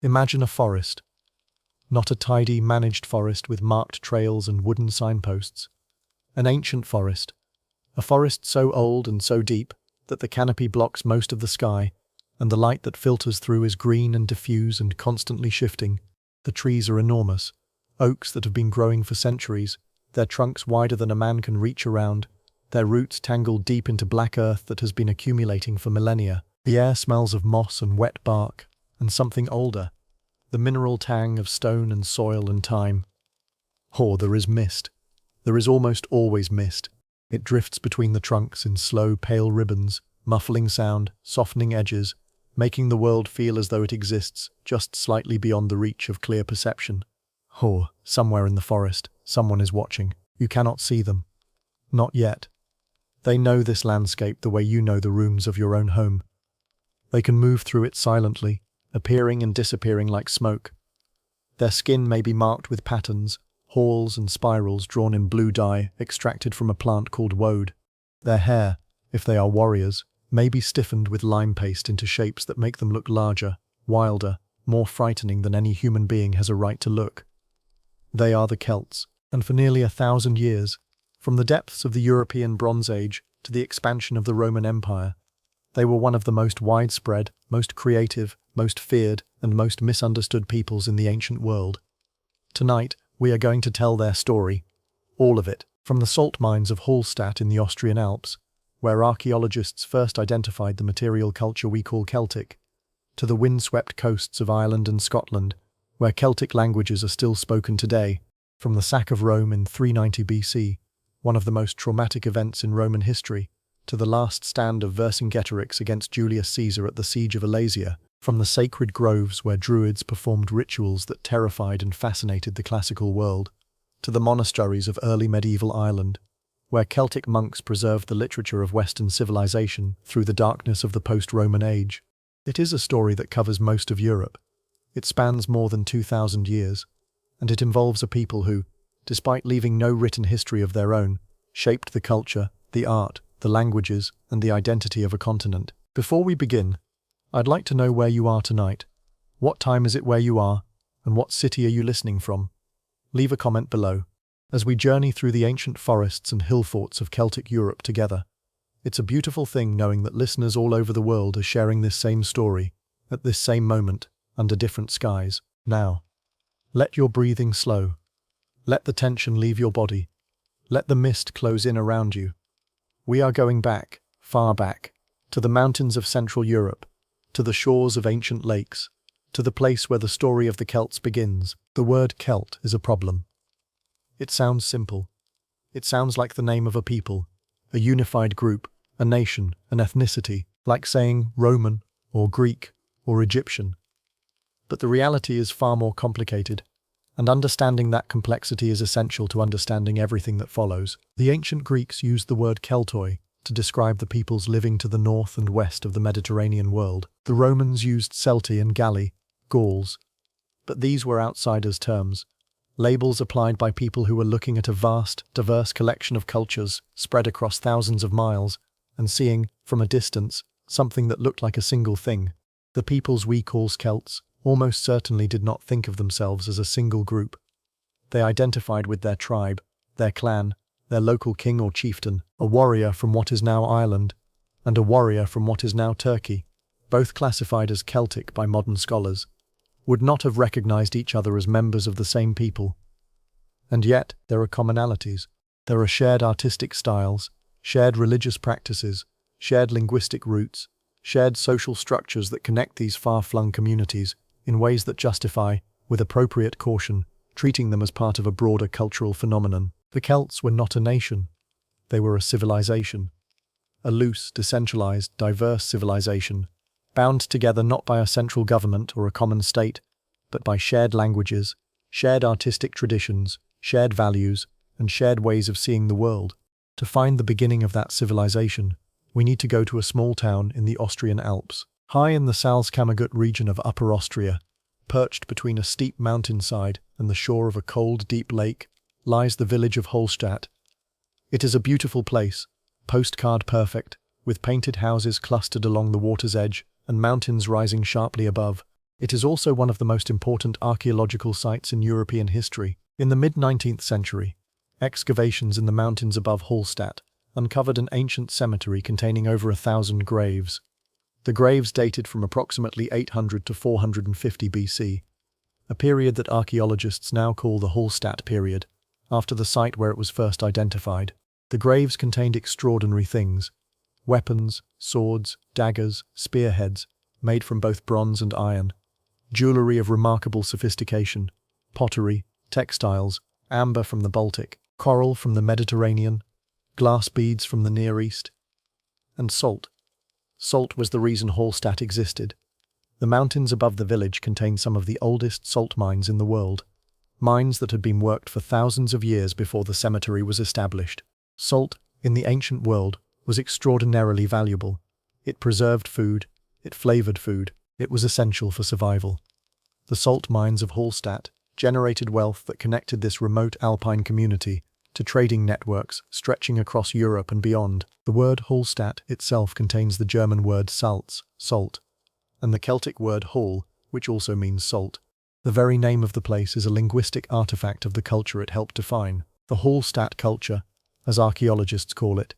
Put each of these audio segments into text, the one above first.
Imagine a forest. Not a tidy, managed forest with marked trails and wooden signposts. An ancient forest. A forest so old and so deep that the canopy blocks most of the sky, and the light that filters through is green and diffuse and constantly shifting. The trees are enormous. Oaks that have been growing for centuries, their trunks wider than a man can reach around, their roots tangled deep into black earth that has been accumulating for millennia. The air smells of moss and wet bark, and something older, the mineral tang of stone and soil and time. There is mist. There is almost always mist. It drifts between the trunks in slow, pale ribbons, muffling sound, softening edges, making the world feel as though it exists just slightly beyond the reach of clear perception. Somewhere in the forest, someone is watching. You cannot see them. Not yet. They know this landscape the way you know the rooms of your own home. They can move through it silently, appearing and disappearing like smoke. Their skin may be marked with patterns, halls and spirals drawn in blue dye extracted from a plant called woad. Their hair, if they are warriors, may be stiffened with lime paste into shapes that make them look larger, wilder, more frightening than any human being has a right to look. They are the Celts, and for nearly 1,000 years, from the depths of the European Bronze Age to the expansion of the Roman Empire, they were one of the most widespread, most creative, most feared, and most misunderstood peoples in the ancient world. Tonight, we are going to tell their story, all of it, from the salt mines of Hallstatt in the Austrian Alps, where archaeologists first identified the material culture we call Celtic, to the windswept coasts of Ireland and Scotland, where Celtic languages are still spoken today, from the sack of Rome in 390 BC, one of the most traumatic events in Roman history, to the last stand of Vercingetorix against Julius Caesar at the siege of Alesia, from the sacred groves where Druids performed rituals that terrified and fascinated the classical world, to the monasteries of early medieval Ireland, where Celtic monks preserved the literature of Western civilization through the darkness of the post-Roman age. It is a story that covers most of Europe. It spans more than 2,000 years, and it involves a people who, despite leaving no written history of their own, shaped the culture, the art, the languages, and the identity of a continent. Before we begin, I'd like to know where you are tonight. What time is it where you are, and what city are you listening from? Leave a comment below. As we journey through the ancient forests and hill forts of Celtic Europe together, it's a beautiful thing knowing that listeners all over the world are sharing this same story, at this same moment, under different skies. Now, let your breathing slow. Let the tension leave your body. Let the mist close in around you. We are going back, far back, to the mountains of Central Europe, to the shores of ancient lakes, to the place where the story of the Celts begins. The word Celt is a problem. It sounds simple. It sounds like the name of a people, a unified group, a nation, an ethnicity, like saying Roman, or Greek, or Egyptian. But the reality is far more complicated, and understanding that complexity is essential to understanding everything that follows. The ancient Greeks used the word Keltoi to describe the peoples living to the north and west of the Mediterranean world. The Romans used Celti and Galli, Gauls, but these were outsiders' terms, labels applied by people who were looking at a vast, diverse collection of cultures spread across thousands of miles and seeing, from a distance, something that looked like a single thing. The peoples we call Celts almost certainly did not think of themselves as a single group. They identified with their tribe, their clan, their local king or chieftain, a warrior from what is now Ireland, and a warrior from what is now Turkey, both classified as Celtic by modern scholars, would not have recognized each other as members of the same people. And yet, there are commonalities. There are shared artistic styles, shared religious practices, shared linguistic roots, shared social structures that connect these far-flung communities in ways that justify, with appropriate caution, treating them as part of a broader cultural phenomenon. The Celts were not a nation. They were a civilization. A loose, decentralized, diverse civilization, bound together not by a central government or a common state, but by shared languages, shared artistic traditions, shared values, and shared ways of seeing the world. To find the beginning of that civilization, we need to go to a small town in the Austrian Alps. High in the Salzkammergut region of Upper Austria, perched between a steep mountainside and the shore of a cold, deep lake, lies the village of Hallstatt. It is a beautiful place, postcard perfect, with painted houses clustered along the water's edge and mountains rising sharply above. It is also one of the most important archaeological sites in European history. In the mid-19th century, excavations in the mountains above Hallstatt uncovered an ancient cemetery containing over 1,000 graves. The graves dated from approximately 800 to 450 BC, a period that archaeologists now call the Hallstatt period, after the site where it was first identified. The graves contained extraordinary things: weapons, swords, daggers, spearheads, made from both bronze and iron, jewelry of remarkable sophistication, pottery, textiles, amber from the Baltic, coral from the Mediterranean, glass beads from the Near East, and salt. Salt was the reason Hallstatt existed. The mountains above the village contained some of the oldest salt mines in the world, mines that had been worked for thousands of years before the cemetery was established. Salt, in the ancient world, was extraordinarily valuable. It preserved food, it flavored food, it was essential for survival. The salt mines of Hallstatt generated wealth that connected this remote alpine community to trading networks stretching across Europe and beyond. The word Hallstatt itself contains the German word Salz, salt, and the Celtic word hall, which also means salt. The very name of the place is a linguistic artifact of the culture it helped define. The Hallstatt culture, as archaeologists call it,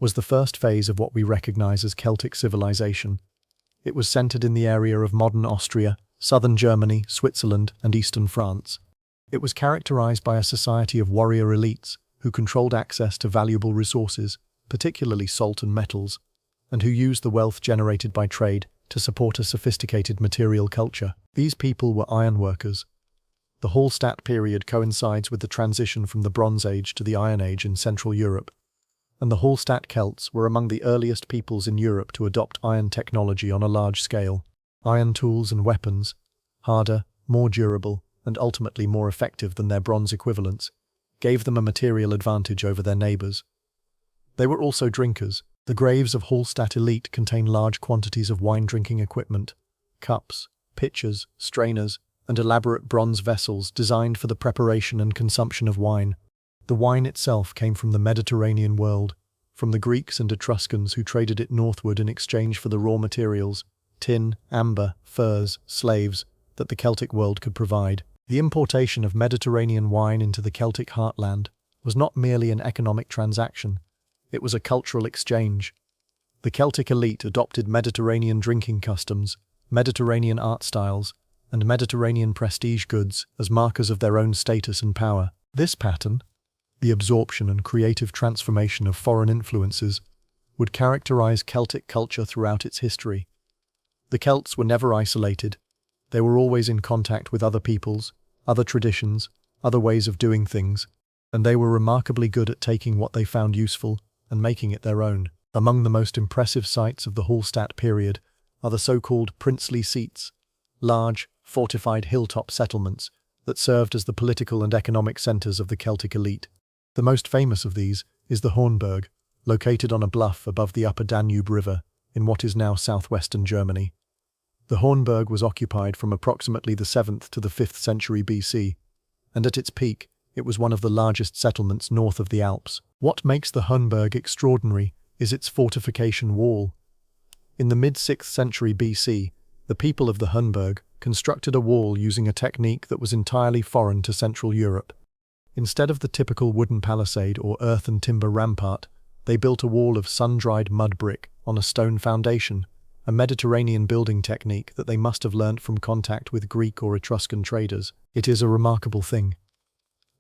was the first phase of what we recognize as Celtic civilization. It was centered in the area of modern Austria, southern Germany, Switzerland, and eastern France. It was characterized by a society of warrior elites who controlled access to valuable resources, particularly salt and metals, and who used the wealth generated by trade to support a sophisticated material culture. These people were ironworkers. The Hallstatt period coincides with the transition from the Bronze Age to the Iron Age in Central Europe, and the Hallstatt Celts were among the earliest peoples in Europe to adopt iron technology on a large scale. Iron tools and weapons, harder, more durable, and ultimately more effective than their bronze equivalents, gave them a material advantage over their neighbours. They were also drinkers. The graves of Hallstatt elite contain large quantities of wine-drinking equipment, cups, pitchers, strainers, and elaborate bronze vessels designed for the preparation and consumption of wine. The wine itself came from the Mediterranean world, from the Greeks and Etruscans who traded it northward in exchange for the raw materials, tin, amber, furs, slaves, that the Celtic world could provide. The importation of Mediterranean wine into the Celtic heartland was not merely an economic transaction, it was a cultural exchange. The Celtic elite adopted Mediterranean drinking customs, Mediterranean art styles, and Mediterranean prestige goods as markers of their own status and power. This pattern, the absorption and creative transformation of foreign influences, would characterize Celtic culture throughout its history. The Celts were never isolated. They were always in contact with other peoples, other traditions, other ways of doing things, and they were remarkably good at taking what they found useful and making it their own. Among the most impressive sites of the Hallstatt period are the so-called princely seats, large, fortified hilltop settlements that served as the political and economic centers of the Celtic elite. The most famous of these is the Hornburg, located on a bluff above the upper Danube River in what is now southwestern Germany. The Hornburg was occupied from approximately the 7th to the 5th century BC, and at its peak, it was one of the largest settlements north of the Alps. What makes the Hornburg extraordinary is its fortification wall. In the mid-6th century BC, the people of the Hornburg constructed a wall using a technique that was entirely foreign to Central Europe. Instead of the typical wooden palisade or earth and timber rampart, they built a wall of sun-dried mud brick on a stone foundation, a Mediterranean building technique that they must have learnt from contact with Greek or Etruscan traders. It is a remarkable thing.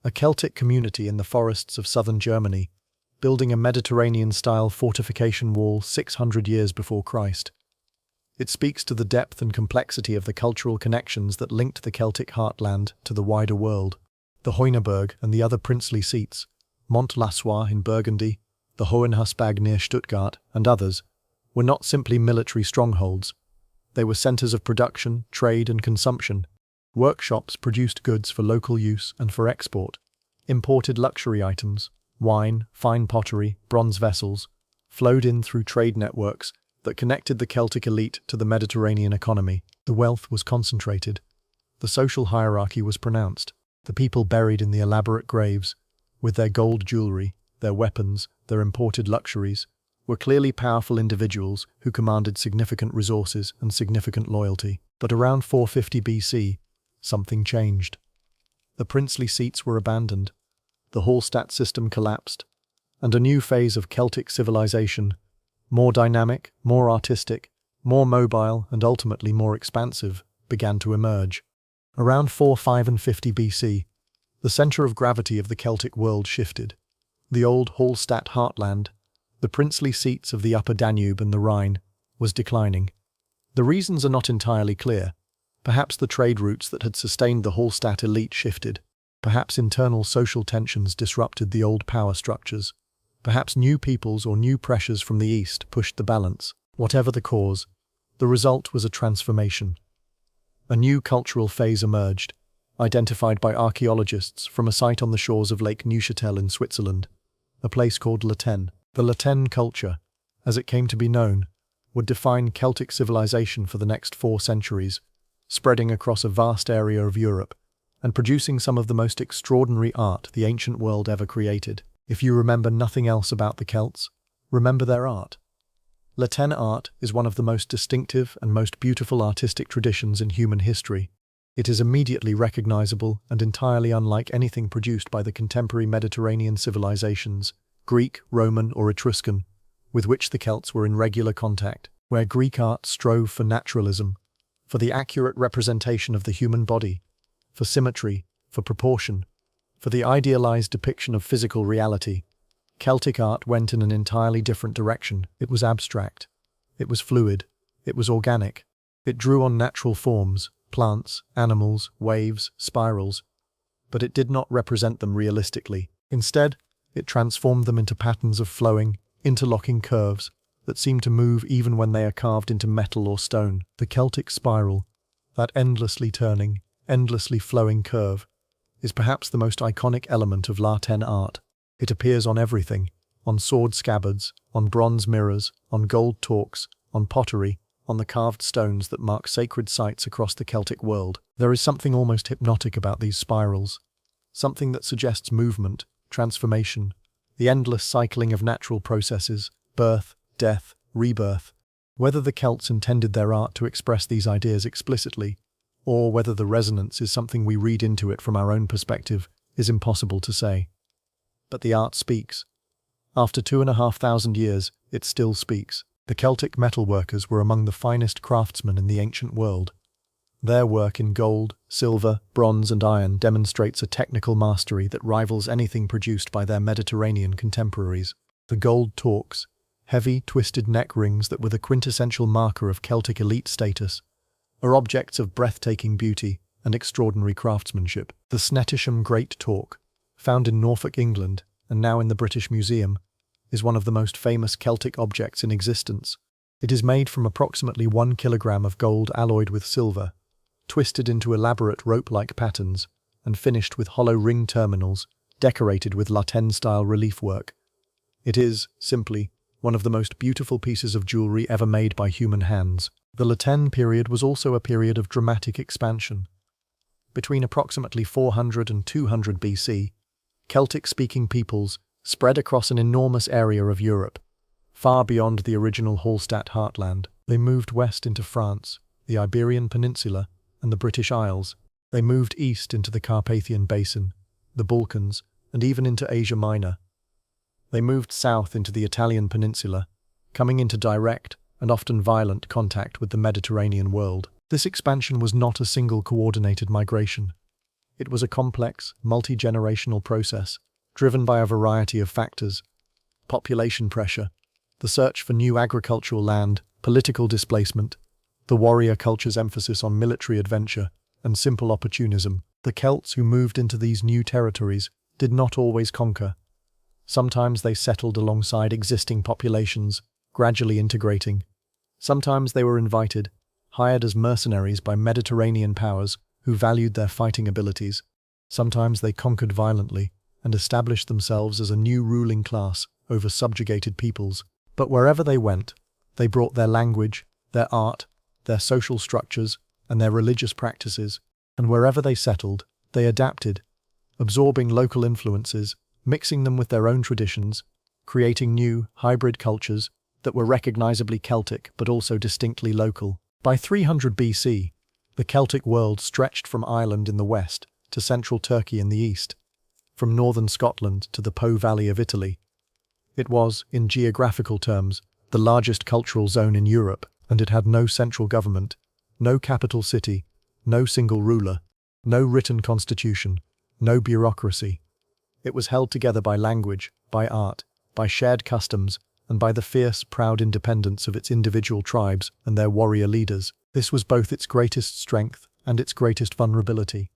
A Celtic community in the forests of southern Germany, building a Mediterranean-style fortification wall 600 years before Christ. It speaks to the depth and complexity of the cultural connections that linked the Celtic heartland to the wider world. The Heunerberg and the other princely seats, Mont-Lassois in Burgundy, the Hohenhusbag near Stuttgart, and others, were not simply military strongholds. They were centers of production, trade, and consumption. Workshops produced goods for local use and for export, imported luxury items, wine, fine pottery, bronze vessels, flowed in through trade networks that connected the Celtic elite to the Mediterranean economy. The wealth was concentrated. The social hierarchy was pronounced. The people buried in the elaborate graves, with their gold jewelry, their weapons, their imported luxuries, were clearly powerful individuals who commanded significant resources and significant loyalty. But around 450 BC, something changed. The princely seats were abandoned, the Hallstatt system collapsed, and a new phase of Celtic civilization, more dynamic, more artistic, more mobile, and ultimately more expansive, began to emerge. Around 450 BC, the center of gravity of the Celtic world shifted. The old Hallstatt heartland, the princely seats of the upper Danube and the Rhine, was declining. The reasons are not entirely clear. Perhaps the trade routes that had sustained the Hallstatt elite shifted. Perhaps internal social tensions disrupted the old power structures. Perhaps new peoples or new pressures from the east pushed the balance. Whatever the cause, the result was a transformation. A new cultural phase emerged, identified by archaeologists from a site on the shores of Lake Neuchâtel in Switzerland, a place called Laten. The Laten culture, as it came to be known, would define Celtic civilization for the next 4 centuries, spreading across a vast area of Europe and producing some of the most extraordinary art the ancient world ever created. If you remember nothing else about the Celts, remember their art. Laten art is one of the most distinctive and most beautiful artistic traditions in human history. It is immediately recognizable and entirely unlike anything produced by the contemporary Mediterranean civilizations, Greek, Roman, or Etruscan, with which the Celts were in regular contact, where Greek art strove for naturalism, for the accurate representation of the human body, for symmetry, for proportion, for the idealized depiction of physical reality. Celtic art went in an entirely different direction. It was abstract. It was fluid. It was organic. It drew on natural forms, plants, animals, waves, spirals, but it did not represent them realistically. Instead, it transformed them into patterns of flowing, interlocking curves that seem to move even when they are carved into metal or stone. The Celtic spiral, that endlessly turning, endlessly flowing curve, is perhaps the most iconic element of Laten art. It appears on everything, on sword scabbards, on bronze mirrors, on gold torques, on pottery, on the carved stones that mark sacred sites across the Celtic world. There is something almost hypnotic about these spirals, something that suggests movement, transformation, the endless cycling of natural processes, birth, death, rebirth. Whether the Celts intended their art to express these ideas explicitly, or whether the resonance is something we read into it from our own perspective, is impossible to say. But the art speaks. After 2,500 years, it still speaks. The Celtic metalworkers were among the finest craftsmen in the ancient world. Their work in gold, silver, bronze, and iron demonstrates a technical mastery that rivals anything produced by their Mediterranean contemporaries. The gold torques, heavy, twisted neck rings that were the quintessential marker of Celtic elite status, are objects of breathtaking beauty and extraordinary craftsmanship. The Snettisham Great Torque, found in Norfolk, England, and now in the British Museum, is one of the most famous Celtic objects in existence. It is made from approximately 1 kilogram of gold alloyed with silver, twisted into elaborate rope-like patterns, and finished with hollow ring terminals decorated with Laten-style relief work. It is, simply, one of the most beautiful pieces of jewelry ever made by human hands. The Laten period was also a period of dramatic expansion. Between approximately 400 and 200 BC, Celtic-speaking peoples spread across an enormous area of Europe, far beyond the original Hallstatt heartland. They moved west into France, the Iberian Peninsula, and the British Isles. They moved east into the Carpathian Basin, the Balkans, and even into Asia Minor. They moved south into the Italian Peninsula, coming into direct and often violent contact with the Mediterranean world. This expansion was not a single coordinated migration. It was a complex, multi-generational process, driven by a variety of factors: population pressure, the search for new agricultural land, political displacement, the warrior culture's emphasis on military adventure, and simple opportunism. The Celts who moved into these new territories did not always conquer. Sometimes they settled alongside existing populations, gradually integrating. Sometimes they were invited, hired as mercenaries by Mediterranean powers who valued their fighting abilities. Sometimes they conquered violently and established themselves as a new ruling class over subjugated peoples. But wherever they went, they brought their language, their art, their social structures, and their religious practices, and wherever they settled, they adapted, absorbing local influences, mixing them with their own traditions, creating new, hybrid cultures that were recognizably Celtic but also distinctly local. By 300 BC, the Celtic world stretched from Ireland in the west to central Turkey in the east, from northern Scotland to the Po Valley of Italy. It was, in geographical terms, the largest cultural zone in Europe, and it had no central government, no capital city, no single ruler, no written constitution, no bureaucracy. It was held together by language, by art, by shared customs, and by the fierce, proud independence of its individual tribes and their warrior leaders. This was both its greatest strength and its greatest vulnerability.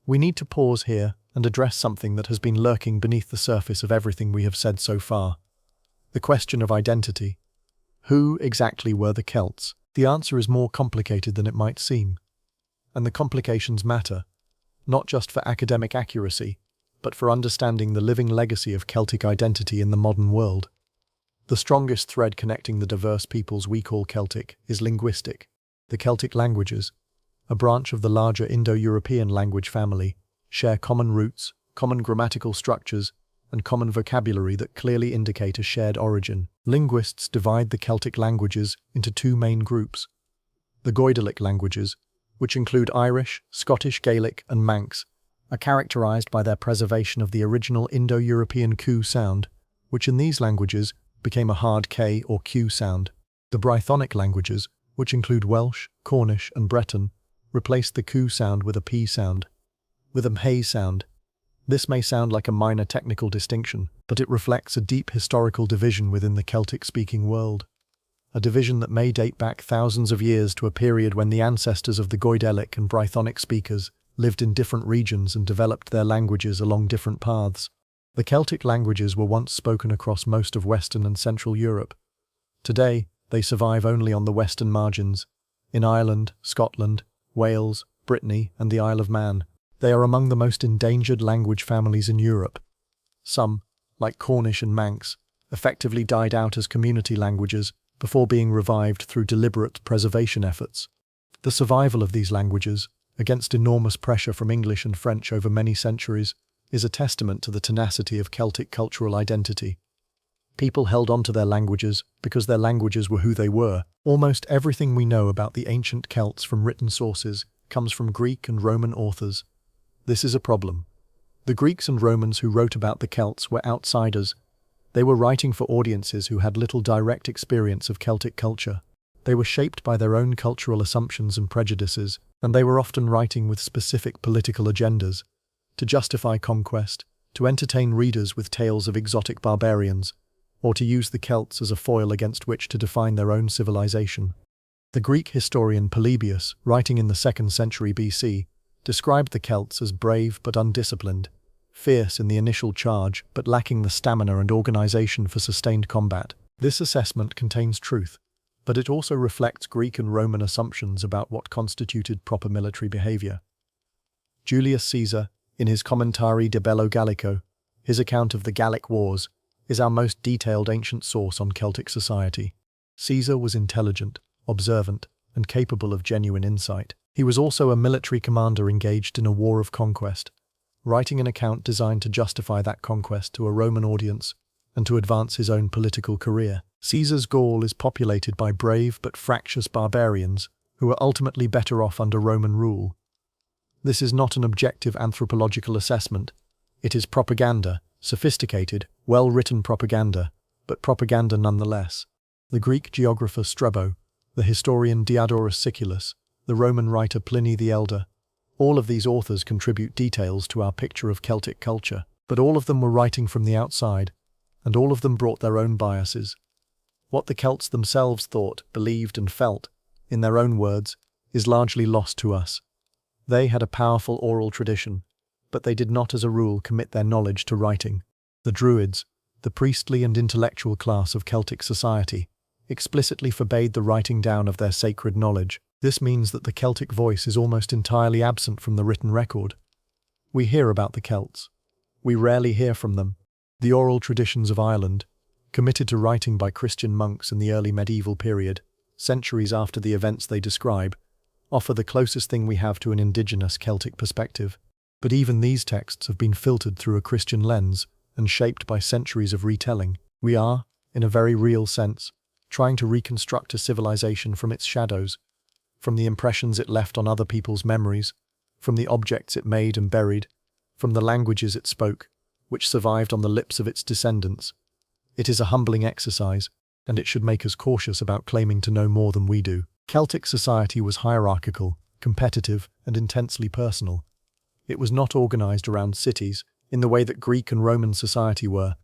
We need to pause here and address something that has been lurking beneath the surface of everything we have said so far. The question of identity. Who exactly were the Celts? The answer is more complicated than it might seem. And the complications matter, not just for academic accuracy, but for understanding the living legacy of Celtic identity in the modern world. The strongest thread connecting the diverse peoples we call Celtic is linguistic. The Celtic languages, a branch of the larger Indo-European language family, share common roots, common grammatical structures, and common vocabulary that clearly indicate a shared origin. Linguists divide the Celtic languages into two main groups. The Goidelic languages, which include Irish, Scottish Gaelic, and Manx, are characterized by their preservation of the original Indo-European Q sound, which in these languages became a hard K or Q sound. The Brythonic languages, which include Welsh, Cornish, and Breton, replaced the Q sound with a P sound, with a Mhe sound. This may sound like a minor technical distinction, but it reflects a deep historical division within the Celtic-speaking world. A division that may date back thousands of years to a period when the ancestors of the Goidelic and Brythonic speakers lived in different regions and developed their languages along different paths. The Celtic languages were once spoken across most of Western and Central Europe. Today, they survive only on the western margins, in Ireland, Scotland, Wales, Brittany, and the Isle of Man. They are among the most endangered language families in Europe. Some, like Cornish and Manx, effectively died out as community languages before being revived through deliberate preservation efforts. The survival of these languages, against enormous pressure from English and French over many centuries, is a testament to the tenacity of Celtic cultural identity. People held on to their languages because their languages were who they were. Almost everything we know about the ancient Celts from written sources comes from Greek and Roman authors. This is a problem. The Greeks and Romans who wrote about the Celts were outsiders. They were writing for audiences who had little direct experience of Celtic culture. They were shaped by their own cultural assumptions and prejudices, and they were often writing with specific political agendas, to justify conquest, to entertain readers with tales of exotic barbarians, or to use the Celts as a foil against which to define their own civilization. The Greek historian Polybius, writing in the 2nd century BC, described the Celts as brave but undisciplined, fierce in the initial charge but lacking the stamina and organization for sustained combat. This assessment contains truth, but it also reflects Greek and Roman assumptions about what constituted proper military behavior. Julius Caesar, in his Commentari de Bello Gallico, his account of the Gallic Wars, is our most detailed ancient source on Celtic society. Caesar was intelligent, observant, and capable of genuine insight. He was also a military commander engaged in a war of conquest, writing an account designed to justify that conquest to a Roman audience and to advance his own political career. Caesar's Gaul is populated by brave but fractious barbarians who were ultimately better off under Roman rule. This is not an objective anthropological assessment. It is propaganda, sophisticated, well-written propaganda, but propaganda nonetheless. The Greek geographer Strabo, the historian Diodorus Siculus, the Roman writer Pliny the Elder, all of these authors contribute details to our picture of Celtic culture, but all of them were writing from the outside, and all of them brought their own biases. What the Celts themselves thought, believed, and felt, in their own words, is largely lost to us. They had a powerful oral tradition, but they did not as a rule commit their knowledge to writing. The Druids, the priestly and intellectual class of Celtic society, explicitly forbade the writing down of their sacred knowledge. This means that the Celtic voice is almost entirely absent from the written record. We hear about the Celts. We rarely hear from them. The oral traditions of Ireland, committed to writing by Christian monks in the early medieval period, centuries after the events they describe, offer the closest thing we have to an indigenous Celtic perspective. But even these texts have been filtered through a Christian lens and shaped by centuries of retelling. We are, in a very real sense, trying to reconstruct a civilization from its shadows, from the impressions it left on other people's memories, from the objects it made and buried, from the languages it spoke, which survived on the lips of its descendants. It is a humbling exercise, and it should make us cautious about claiming to know more than we do. Celtic society was hierarchical, competitive, and intensely personal. It was not organized around cities, in the way that Greek and Roman society were.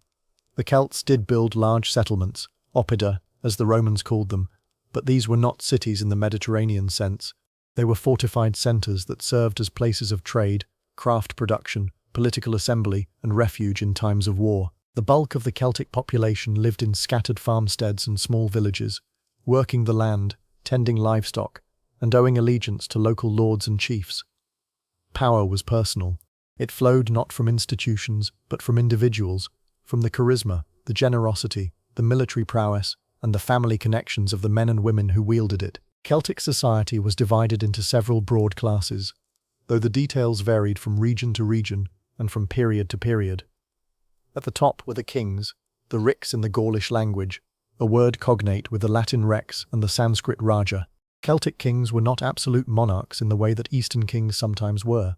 The Celts did build large settlements, oppida, as the Romans called them, but these were not cities in the Mediterranean sense. They were fortified centres that served as places of trade, craft production, political assembly, and refuge in times of war. The bulk of the Celtic population lived in scattered farmsteads and small villages, working the land, tending livestock, and owing allegiance to local lords and chiefs. Power was personal. It flowed not from institutions, but from individuals, from the charisma, the generosity, the military prowess, and the family connections of the men and women who wielded it. Celtic society was divided into several broad classes, though the details varied from region to region and from period to period. At the top were the kings, the riks in the Gaulish language, a word cognate with the Latin rex and the Sanskrit raja. Celtic kings were not absolute monarchs in the way that Eastern kings sometimes were.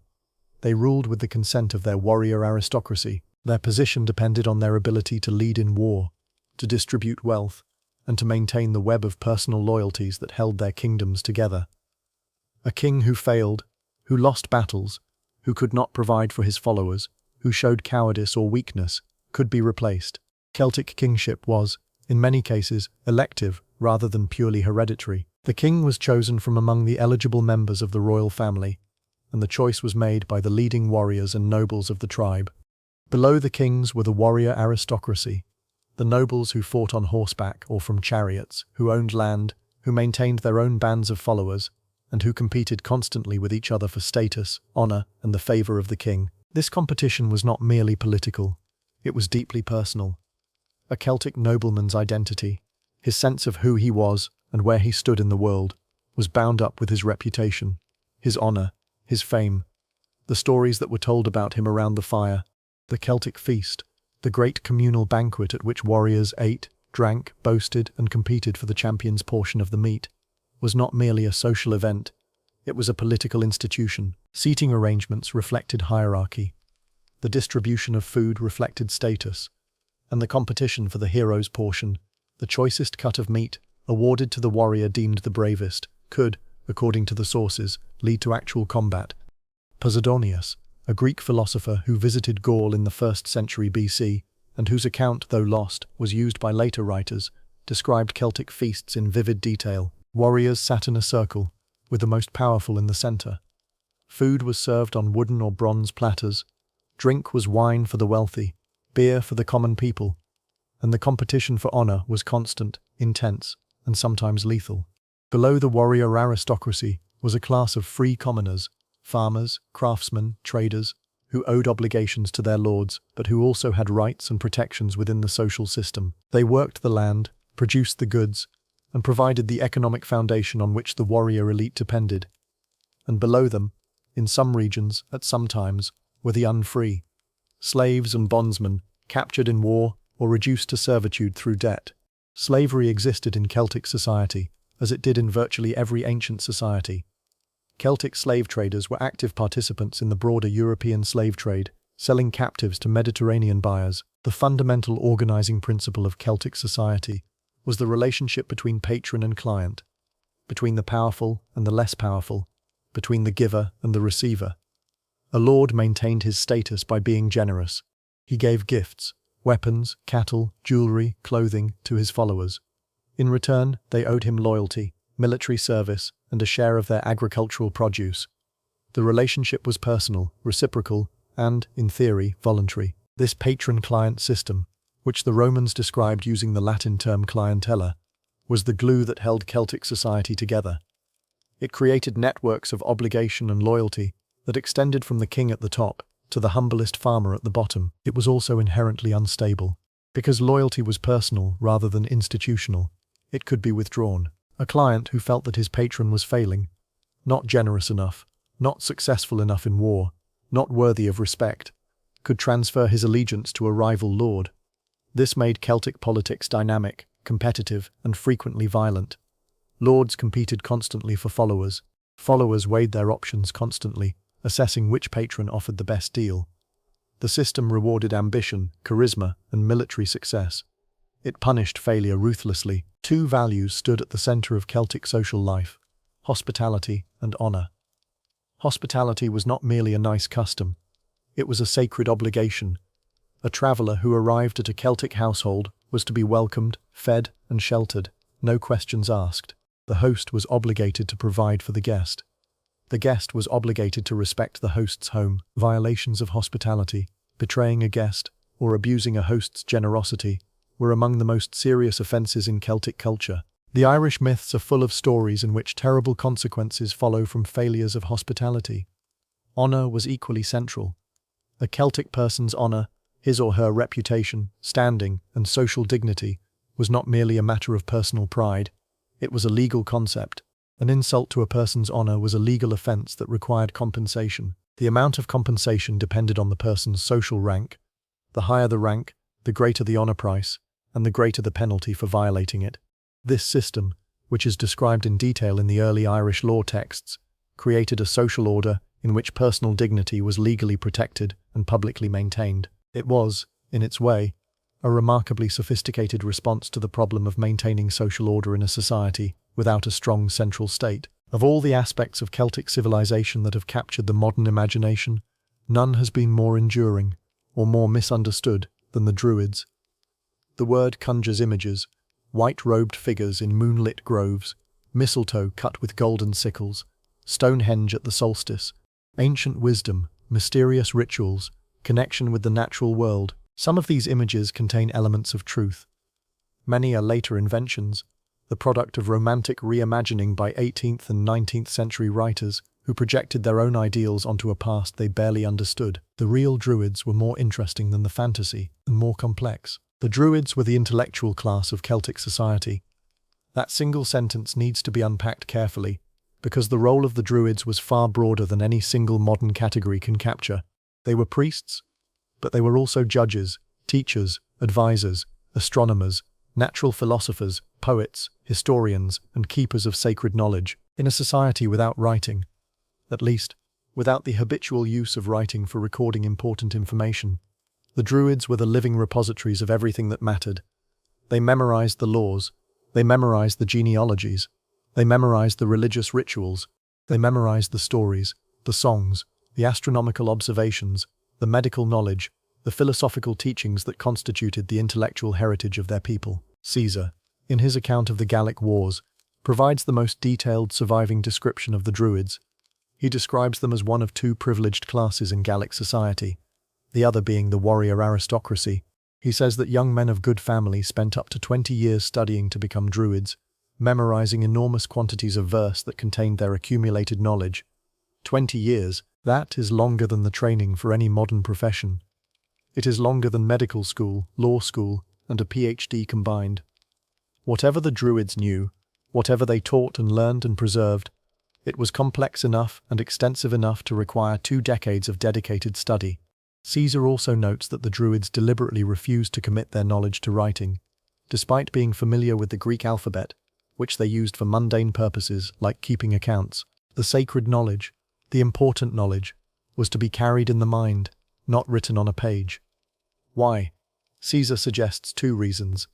They ruled with the consent of their warrior aristocracy. Their position depended on their ability to lead in war, to distribute wealth, and to maintain the web of personal loyalties that held their kingdoms together. A king who failed, who lost battles, who could not provide for his followers, who showed cowardice or weakness, could be replaced. Celtic kingship was, in many cases, elective rather than purely hereditary. The king was chosen from among the eligible members of the royal family, and the choice was made by the leading warriors and nobles of the tribe. Below the kings were the warrior aristocracy, the nobles who fought on horseback or from chariots, who owned land, who maintained their own bands of followers, and who competed constantly with each other for status, honor, and the favor of the king. This competition was not merely political, it was deeply personal. A Celtic nobleman's identity, his sense of who he was and where he stood in the world, was bound up with his reputation, his honor, his fame, the stories that were told about him around the fire. The Celtic feast, the great communal banquet at which warriors ate, drank, boasted, and competed for the champion's portion of the meat, was not merely a social event, it was a political institution. Seating arrangements reflected hierarchy, the distribution of food reflected status, and the competition for the hero's portion, the choicest cut of meat, awarded to the warrior deemed the bravest, could, according to the sources, lead to actual combat. Posidonius, a Greek philosopher who visited Gaul in the 1st century BC, and whose account, though lost, was used by later writers, described Celtic feasts in vivid detail. Warriors sat in a circle, with the most powerful in the center. Food was served on wooden or bronze platters. Drink was wine for the wealthy, beer for the common people, and the competition for honor was constant, intense, and sometimes lethal. Below the warrior aristocracy was a class of free commoners, farmers, craftsmen, traders, who owed obligations to their lords, but who also had rights and protections within the social system. They worked the land, produced the goods, and provided the economic foundation on which the warrior elite depended. And below them, in some regions, at some times, were the unfree, slaves and bondsmen, captured in war or reduced to servitude through debt. Slavery existed in Celtic society, as it did in virtually every ancient society. Celtic slave traders were active participants in the broader European slave trade, selling captives to Mediterranean buyers. The fundamental organizing principle of Celtic society was the relationship between patron and client, between the powerful and the less powerful, between the giver and the receiver. A lord maintained his status by being generous. He gave gifts, weapons, cattle, jewelry, clothing to his followers. In return, they owed him loyalty, military service, and a share of their agricultural produce. The relationship was personal, reciprocal, and, in theory, voluntary. This patron-client system, which the Romans described using the Latin term clientela, was the glue that held Celtic society together. It created networks of obligation and loyalty that extended from the king at the top to the humblest farmer at the bottom. It was also inherently unstable. Because loyalty was personal rather than institutional, it could be withdrawn. A client who felt that his patron was failing, not generous enough, not successful enough in war, not worthy of respect, could transfer his allegiance to a rival lord. This made Celtic politics dynamic, competitive, and frequently violent. Lords competed constantly for followers. Followers weighed their options constantly, assessing which patron offered the best deal. The system rewarded ambition, charisma, and military success. It punished failure ruthlessly. Two values stood at the center of Celtic social life: hospitality and honor. Hospitality was not merely a nice custom. It was a sacred obligation. A traveler who arrived at a Celtic household was to be welcomed, fed, and sheltered, no questions asked. The host was obligated to provide for the guest. The guest was obligated to respect the host's home. Violations of hospitality, betraying a guest, or abusing a host's generosity were among the most serious offences in Celtic culture. The Irish myths are full of stories in which terrible consequences follow from failures of hospitality. Honour was equally central. A Celtic person's honour, his or her reputation, standing, and social dignity, was not merely a matter of personal pride. It was a legal concept. An insult to a person's honour was a legal offence that required compensation. The amount of compensation depended on the person's social rank. The higher the rank, the greater the honour price, and the greater the penalty for violating it. This system, which is described in detail in the early Irish law texts, created a social order in which personal dignity was legally protected and publicly maintained. It was, in its way, a remarkably sophisticated response to the problem of maintaining social order in a society without a strong central state. Of all the aspects of Celtic civilization that have captured the modern imagination, none has been more enduring or more misunderstood than the Druids. The word conjures images: white-robed figures in moonlit groves, mistletoe cut with golden sickles, Stonehenge at the solstice, ancient wisdom, mysterious rituals, connection with the natural world. Some of these images contain elements of truth. Many are later inventions, the product of romantic reimagining by 18th and 19th century writers who projected their own ideals onto a past they barely understood. The real Druids were more interesting than the fantasy, and more complex. The Druids were the intellectual class of Celtic society. That single sentence needs to be unpacked carefully, because the role of the Druids was far broader than any single modern category can capture. They were priests, but they were also judges, teachers, advisors, astronomers, natural philosophers, poets, historians, and keepers of sacred knowledge. In a society without writing, at least, without the habitual use of writing for recording important information, the Druids were the living repositories of everything that mattered. They memorized the laws, they memorized the genealogies, they memorized the religious rituals, they memorized the stories, the songs, the astronomical observations, the medical knowledge, the philosophical teachings that constituted the intellectual heritage of their people. Caesar, in his account of the Gallic Wars, provides the most detailed surviving description of the Druids. He describes them as one of two privileged classes in Gallic society, the other being the warrior aristocracy. He says that young men of good family spent up to 20 years studying to become Druids, memorizing enormous quantities of verse that contained their accumulated knowledge. 20 years, that is longer than the training for any modern profession. It is longer than medical school, law school, and a PhD combined. Whatever the Druids knew, whatever they taught and learned and preserved, it was complex enough and extensive enough to require 2 decades of dedicated study. Caesar also notes that the Druids deliberately refused to commit their knowledge to writing, despite being familiar with the Greek alphabet, which they used for mundane purposes like keeping accounts. The sacred knowledge, the important knowledge, was to be carried in the mind, not written on a page. Why? Caesar suggests 2 reasons.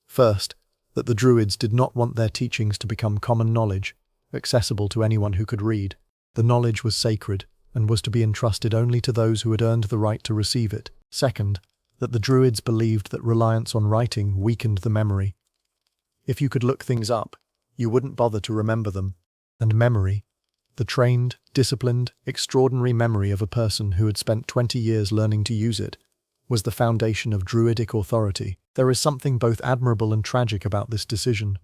First, that the Druids did not want their teachings to become common knowledge, accessible to anyone who could read. The knowledge was sacred, and was to be entrusted only to those who had earned the right to receive it. Second, that the Druids believed that reliance on writing weakened the memory. If you could look things up, you wouldn't bother to remember them. And memory, the trained, disciplined, extraordinary memory of a person who had spent 20 years learning to use it, was the foundation of Druidic authority. There is something both admirable and tragic about this decision.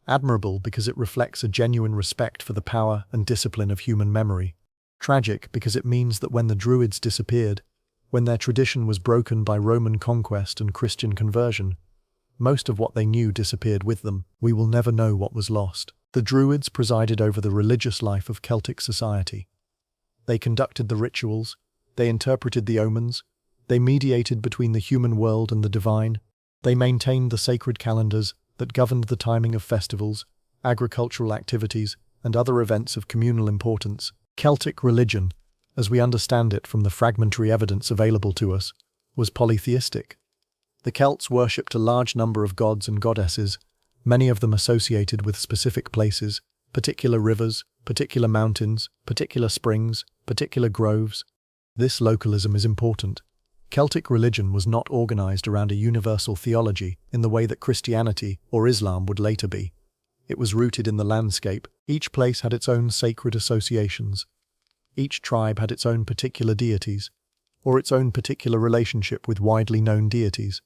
Admirable because it reflects a genuine respect for the power and discipline of human memory. Tragic because it means that when the Druids disappeared, when their tradition was broken by Roman conquest and Christian conversion, most of what they knew disappeared with them. We will never know what was lost. The Druids presided over the religious life of Celtic society. They conducted the rituals, they interpreted the omens, they mediated between the human world and the divine, they maintained the sacred calendars, that governed the timing of festivals, agricultural activities, and other events of communal importance. Celtic religion, as we understand it from the fragmentary evidence available to us, was polytheistic. The Celts worshipped a large number of gods and goddesses, many of them associated with specific places, particular rivers, particular mountains, particular springs, particular groves. This localism is important. Celtic religion was not organized around a universal theology in the way that Christianity or Islam would later be. It was rooted in the landscape. Each place had its own sacred associations. Each tribe had its own particular deities, or its own particular relationship with widely known deities.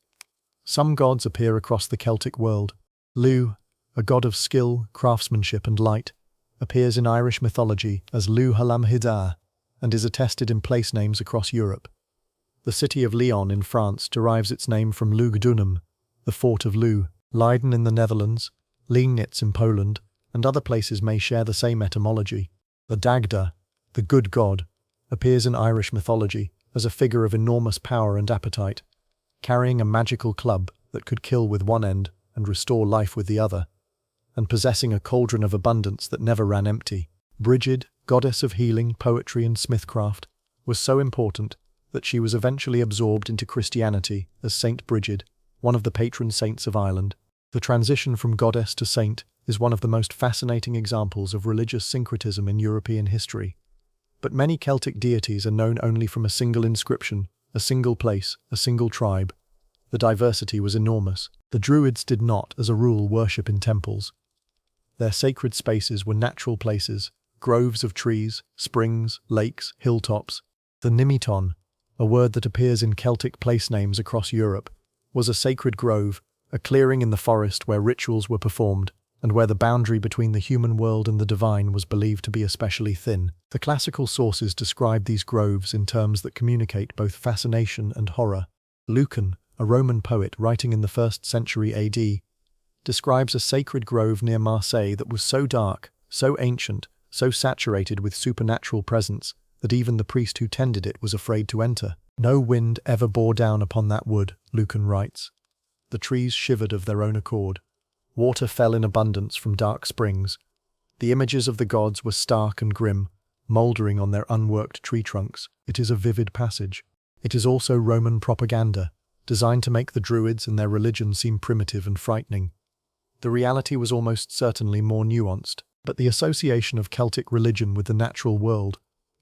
Some gods appear across the Celtic world. Lugh, a god of skill, craftsmanship and light, appears in Irish mythology as Lugh Hallamhidar and is attested in place names across Europe. The city of Lyon in France derives its name from Lugdunum, the fort of Lugh. Leiden in the Netherlands, Liegnitz in Poland, and other places may share the same etymology. The Dagda, the good god, appears in Irish mythology as a figure of enormous power and appetite, carrying a magical club that could kill with one end and restore life with the other, and possessing a cauldron of abundance that never ran empty. Brigid, goddess of healing, poetry and smithcraft, was so important that she was eventually absorbed into Christianity as Saint Brigid, one of the patron saints of Ireland. The transition from goddess to saint is one of the most fascinating examples of religious syncretism in European history. But many Celtic deities are known only from a single inscription, a single place, a single tribe. The diversity was enormous. The Druids did not, as a rule, worship in temples. Their sacred spaces were natural places, groves of trees, springs, lakes, hilltops. The Nimiton, a word that appears in Celtic place names across Europe, was a sacred grove, a clearing in the forest where rituals were performed, and where the boundary between the human world and the divine was believed to be especially thin. The classical sources describe these groves in terms that communicate both fascination and horror. Lucan, a Roman poet writing in the 1st century AD, describes a sacred grove near Marseille that was so dark, so ancient, so saturated with supernatural presence that even the priest who tended it was afraid to enter. No wind ever bore down upon that wood, Lucan writes. The trees shivered of their own accord. Water fell in abundance from dark springs. The images of the gods were stark and grim, mouldering on their unworked tree trunks. It is a vivid passage. It is also Roman propaganda, designed to make the Druids and their religion seem primitive and frightening. The reality was almost certainly more nuanced, but the association of Celtic religion with the natural world,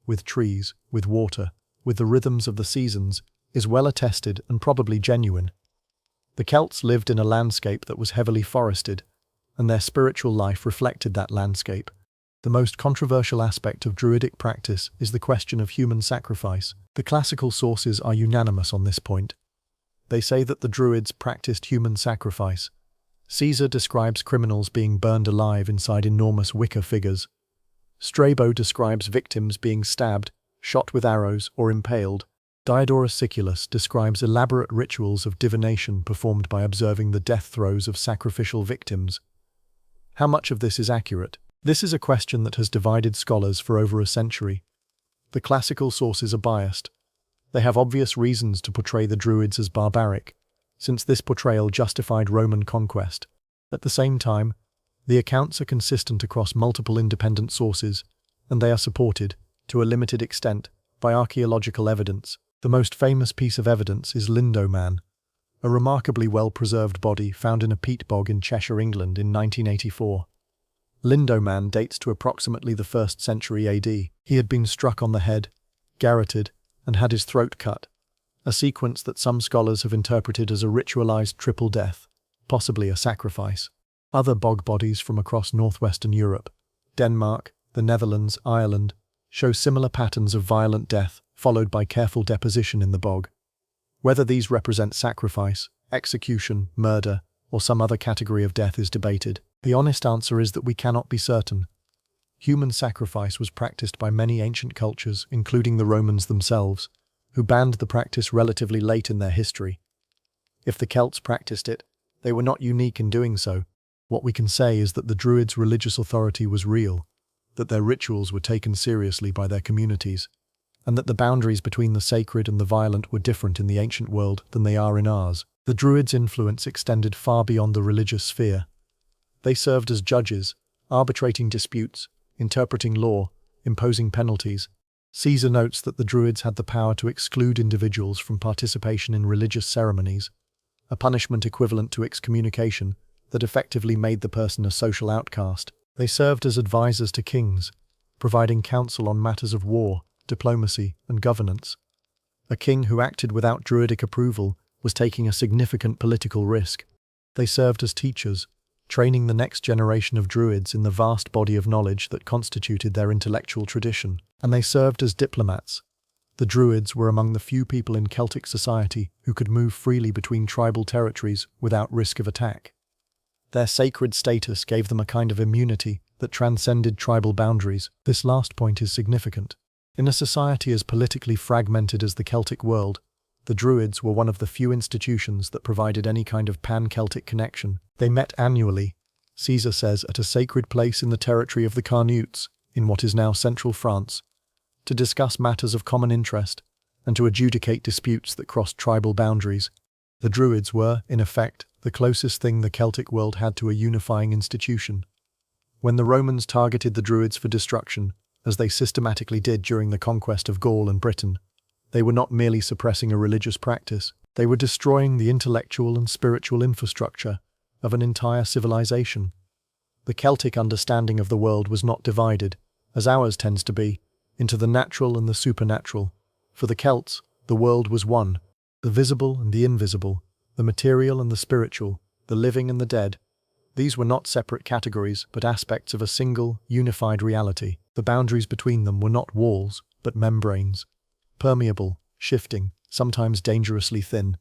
with trees, with water, with the rhythms of the seasons, is well attested and probably genuine. The Celts lived in a landscape that was heavily forested, and their spiritual life reflected that landscape. The most controversial aspect of Druidic practice is the question of human sacrifice. The classical sources are unanimous on this point. They say that the Druids practiced human sacrifice. Caesar describes criminals being burned alive inside enormous wicker figures. Strabo describes victims being stabbed, shot with arrows, or impaled. Diodorus Siculus describes elaborate rituals of divination performed by observing the death throes of sacrificial victims. How much of this is accurate? This is a question that has divided scholars for over a century. The classical sources are biased. They have obvious reasons to portray the Druids as barbaric, since this portrayal justified Roman conquest. At the same time, the accounts are consistent across multiple independent sources, and they are supported, to a limited extent, by archaeological evidence. The most famous piece of evidence is Lindoman, a remarkably well-preserved body found in a peat bog in Cheshire, England in 1984. Lindoman dates to approximately the 1st century AD. He had been struck on the head, garroted, and had his throat cut, a sequence that some scholars have interpreted as a ritualized triple death, possibly a sacrifice. Other bog bodies from across northwestern Europe, Denmark, the Netherlands, Ireland, show similar patterns of violent death, followed by careful deposition in the bog. Whether these represent sacrifice, execution, murder, or some other category of death is debated. The honest answer is that we cannot be certain. Human sacrifice was practiced by many ancient cultures, including the Romans themselves, who banned the practice relatively late in their history. If the Celts practiced it, they were not unique in doing so. What we can say is that the Druids' religious authority was real, that their rituals were taken seriously by their communities, and that the boundaries between the sacred and the violent were different in the ancient world than they are in ours. The Druids' influence extended far beyond the religious sphere. They served as judges, arbitrating disputes, interpreting law, imposing penalties. Caesar notes that the Druids had the power to exclude individuals from participation in religious ceremonies, a punishment equivalent to excommunication that effectively made the person a social outcast. They served as advisors to kings, providing counsel on matters of war, diplomacy, and governance. A king who acted without Druidic approval was taking a significant political risk. They served as teachers, training the next generation of Druids in the vast body of knowledge that constituted their intellectual tradition. And they served as diplomats. The Druids were among the few people in Celtic society who could move freely between tribal territories without risk of attack. Their sacred status gave them a kind of immunity that transcended tribal boundaries. This last point is significant. In a society as politically fragmented as the Celtic world, the Druids were one of the few institutions that provided any kind of pan-Celtic connection. They met annually, Caesar says, at a sacred place in the territory of the Carnutes, in what is now central France, to discuss matters of common interest and to adjudicate disputes that crossed tribal boundaries. The Druids were, in effect, the closest thing the Celtic world had to a unifying institution. When the Romans targeted the Druids for destruction, as they systematically did during the conquest of Gaul and Britain, they were not merely suppressing a religious practice, they were destroying the intellectual and spiritual infrastructure of an entire civilization. The Celtic understanding of the world was not divided, as ours tends to be, into the natural and the supernatural. For the Celts, the world was one, the visible and the invisible, the material and the spiritual, the living and the dead. These were not separate categories, but aspects of a single, unified reality. The boundaries between them were not walls, but membranes, permeable, shifting, sometimes dangerously thin.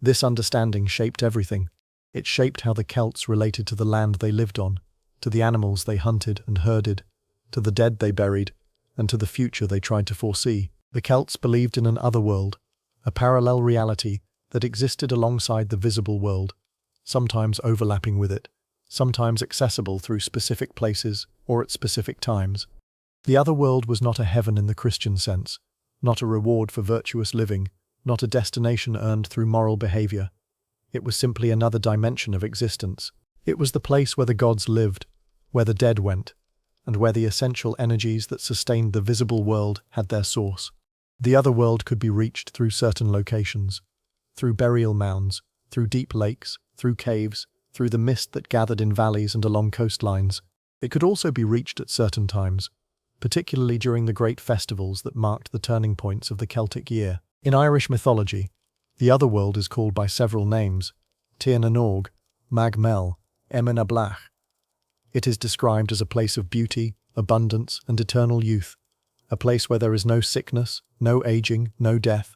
This understanding shaped everything. It shaped how the Celts related to the land they lived on, to the animals they hunted and herded, to the dead they buried, and to the future they tried to foresee. The Celts believed in an otherworld, a parallel reality that existed alongside the visible world, sometimes overlapping with it, sometimes accessible through specific places or at specific times. The other world was not a heaven in the Christian sense, not a reward for virtuous living, not a destination earned through moral behavior. It was simply another dimension of existence. It was the place where the gods lived, where the dead went, and where the essential energies that sustained the visible world had their source. The other world could be reached through certain locations, through burial mounds, through deep lakes, through caves, through the mist that gathered in valleys and along coastlines. It could also be reached at certain times, particularly during the great festivals that marked the turning points of the Celtic year. In Irish mythology, the other world is called by several names: Tir na Nog, Mag Mel, Emin na Blach. It is described as a place of beauty, abundance, and eternal youth, a place where there is no sickness, no aging, no death.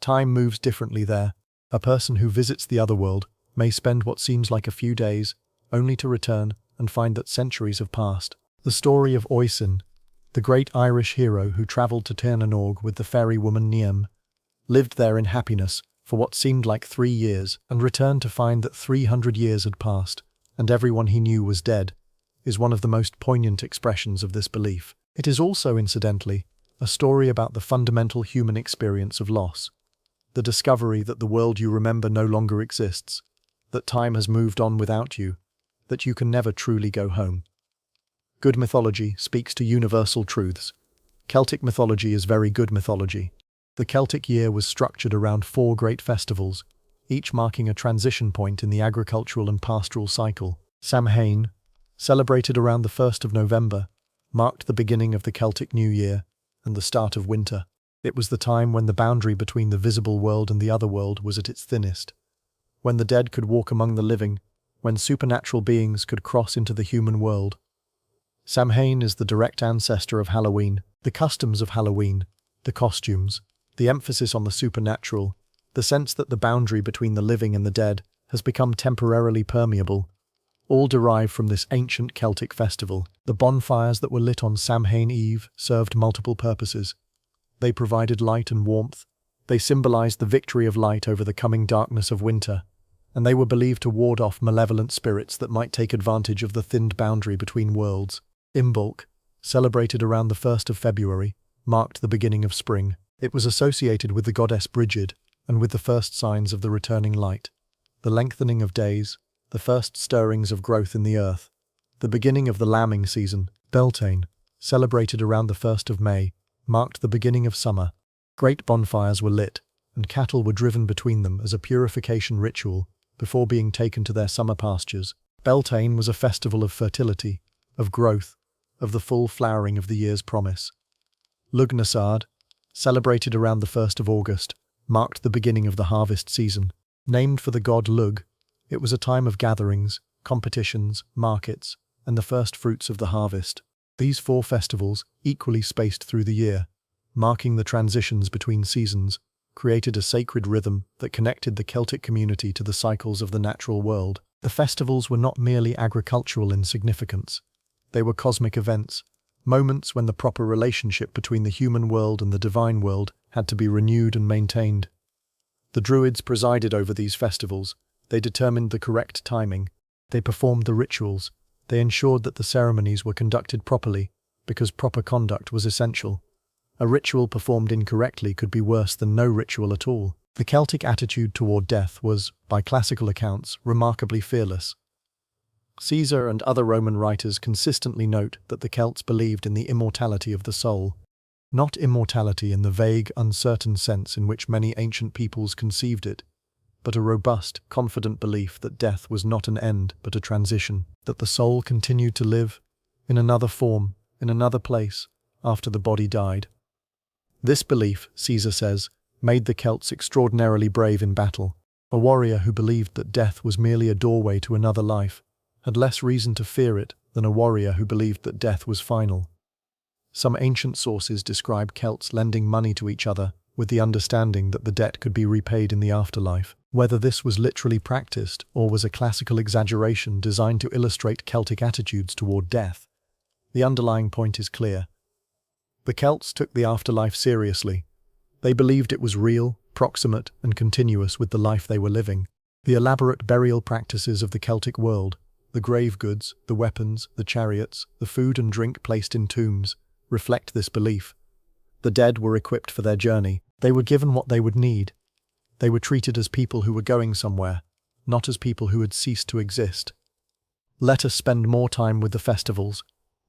Time moves differently there. A person who visits the other world may spend what seems like a few days, only to return and find that centuries have passed. The story of Oisin, the great Irish hero who travelled to Tir na Nog with the fairy woman Niamh, lived there in happiness for what seemed like 3 years, and returned to find that 300 years had passed, and everyone he knew was dead, is one of the most poignant expressions of this belief. It is also, incidentally, a story about the fundamental human experience of loss, the discovery that the world you remember no longer exists, that time has moved on without you, that you can never truly go home. Good mythology speaks to universal truths. Celtic mythology is very good mythology. The Celtic year was structured around 4 great festivals, each marking a transition point in the agricultural and pastoral cycle. Samhain, celebrated around the 1st of November, marked the beginning of the Celtic New Year and the start of winter. It was the time when the boundary between the visible world and the other world was at its thinnest, when the dead could walk among the living, when supernatural beings could cross into the human world. Samhain is the direct ancestor of Halloween. The customs of Halloween, the costumes, the emphasis on the supernatural, the sense that the boundary between the living and the dead has become temporarily permeable, all derive from this ancient Celtic festival. The bonfires that were lit on Samhain Eve served multiple purposes. They provided light and warmth, they symbolized the victory of light over the coming darkness of winter, and they were believed to ward off malevolent spirits that might take advantage of the thinned boundary between worlds. Imbolc, celebrated around the 1st of February, marked the beginning of spring. It was associated with the goddess Brigid, and with the first signs of the returning light, the lengthening of days, the first stirrings of growth in the earth, the beginning of the lambing season, Beltane, celebrated around the 1st of May, marked the beginning of summer. Great bonfires were lit, and cattle were driven between them as a purification ritual before being taken to their summer pastures. Beltane was a festival of fertility, of growth, of the full flowering of the year's promise. Lugnasad, celebrated around the 1st of August, marked the beginning of the harvest season. Named for the god Lug, it was a time of gatherings, competitions, markets, and the first fruits of the harvest. These 4 festivals, equally spaced through the year, marking the transitions between seasons, created a sacred rhythm that connected the Celtic community to the cycles of the natural world. The festivals were not merely agricultural in significance. They were cosmic events, moments when the proper relationship between the human world and the divine world had to be renewed and maintained. The Druids presided over these festivals. They determined the correct timing. They performed the rituals. They ensured that the ceremonies were conducted properly, because proper conduct was essential. A ritual performed incorrectly could be worse than no ritual at all. The Celtic attitude toward death was, by classical accounts, remarkably fearless. Caesar and other Roman writers consistently note that the Celts believed in the immortality of the soul. Not immortality in the vague, uncertain sense in which many ancient peoples conceived it, but a robust, confident belief that death was not an end but a transition, that the soul continued to live, in another form, in another place, after the body died. This belief, Caesar says, made the Celts extraordinarily brave in battle. A warrior who believed that death was merely a doorway to another life had less reason to fear it than a warrior who believed that death was final. Some ancient sources describe Celts lending money to each other with the understanding that the debt could be repaid in the afterlife. Whether this was literally practiced or was a classical exaggeration designed to illustrate Celtic attitudes toward death, the underlying point is clear. The Celts took the afterlife seriously. They believed it was real, proximate, and continuous with the life they were living. The elaborate burial practices of the Celtic world, the grave goods, the weapons, the chariots, the food and drink placed in tombs, reflect this belief. The dead were equipped for their journey. They were given what they would need. They were treated as people who were going somewhere, not as people who had ceased to exist. Let us spend more time with the festivals,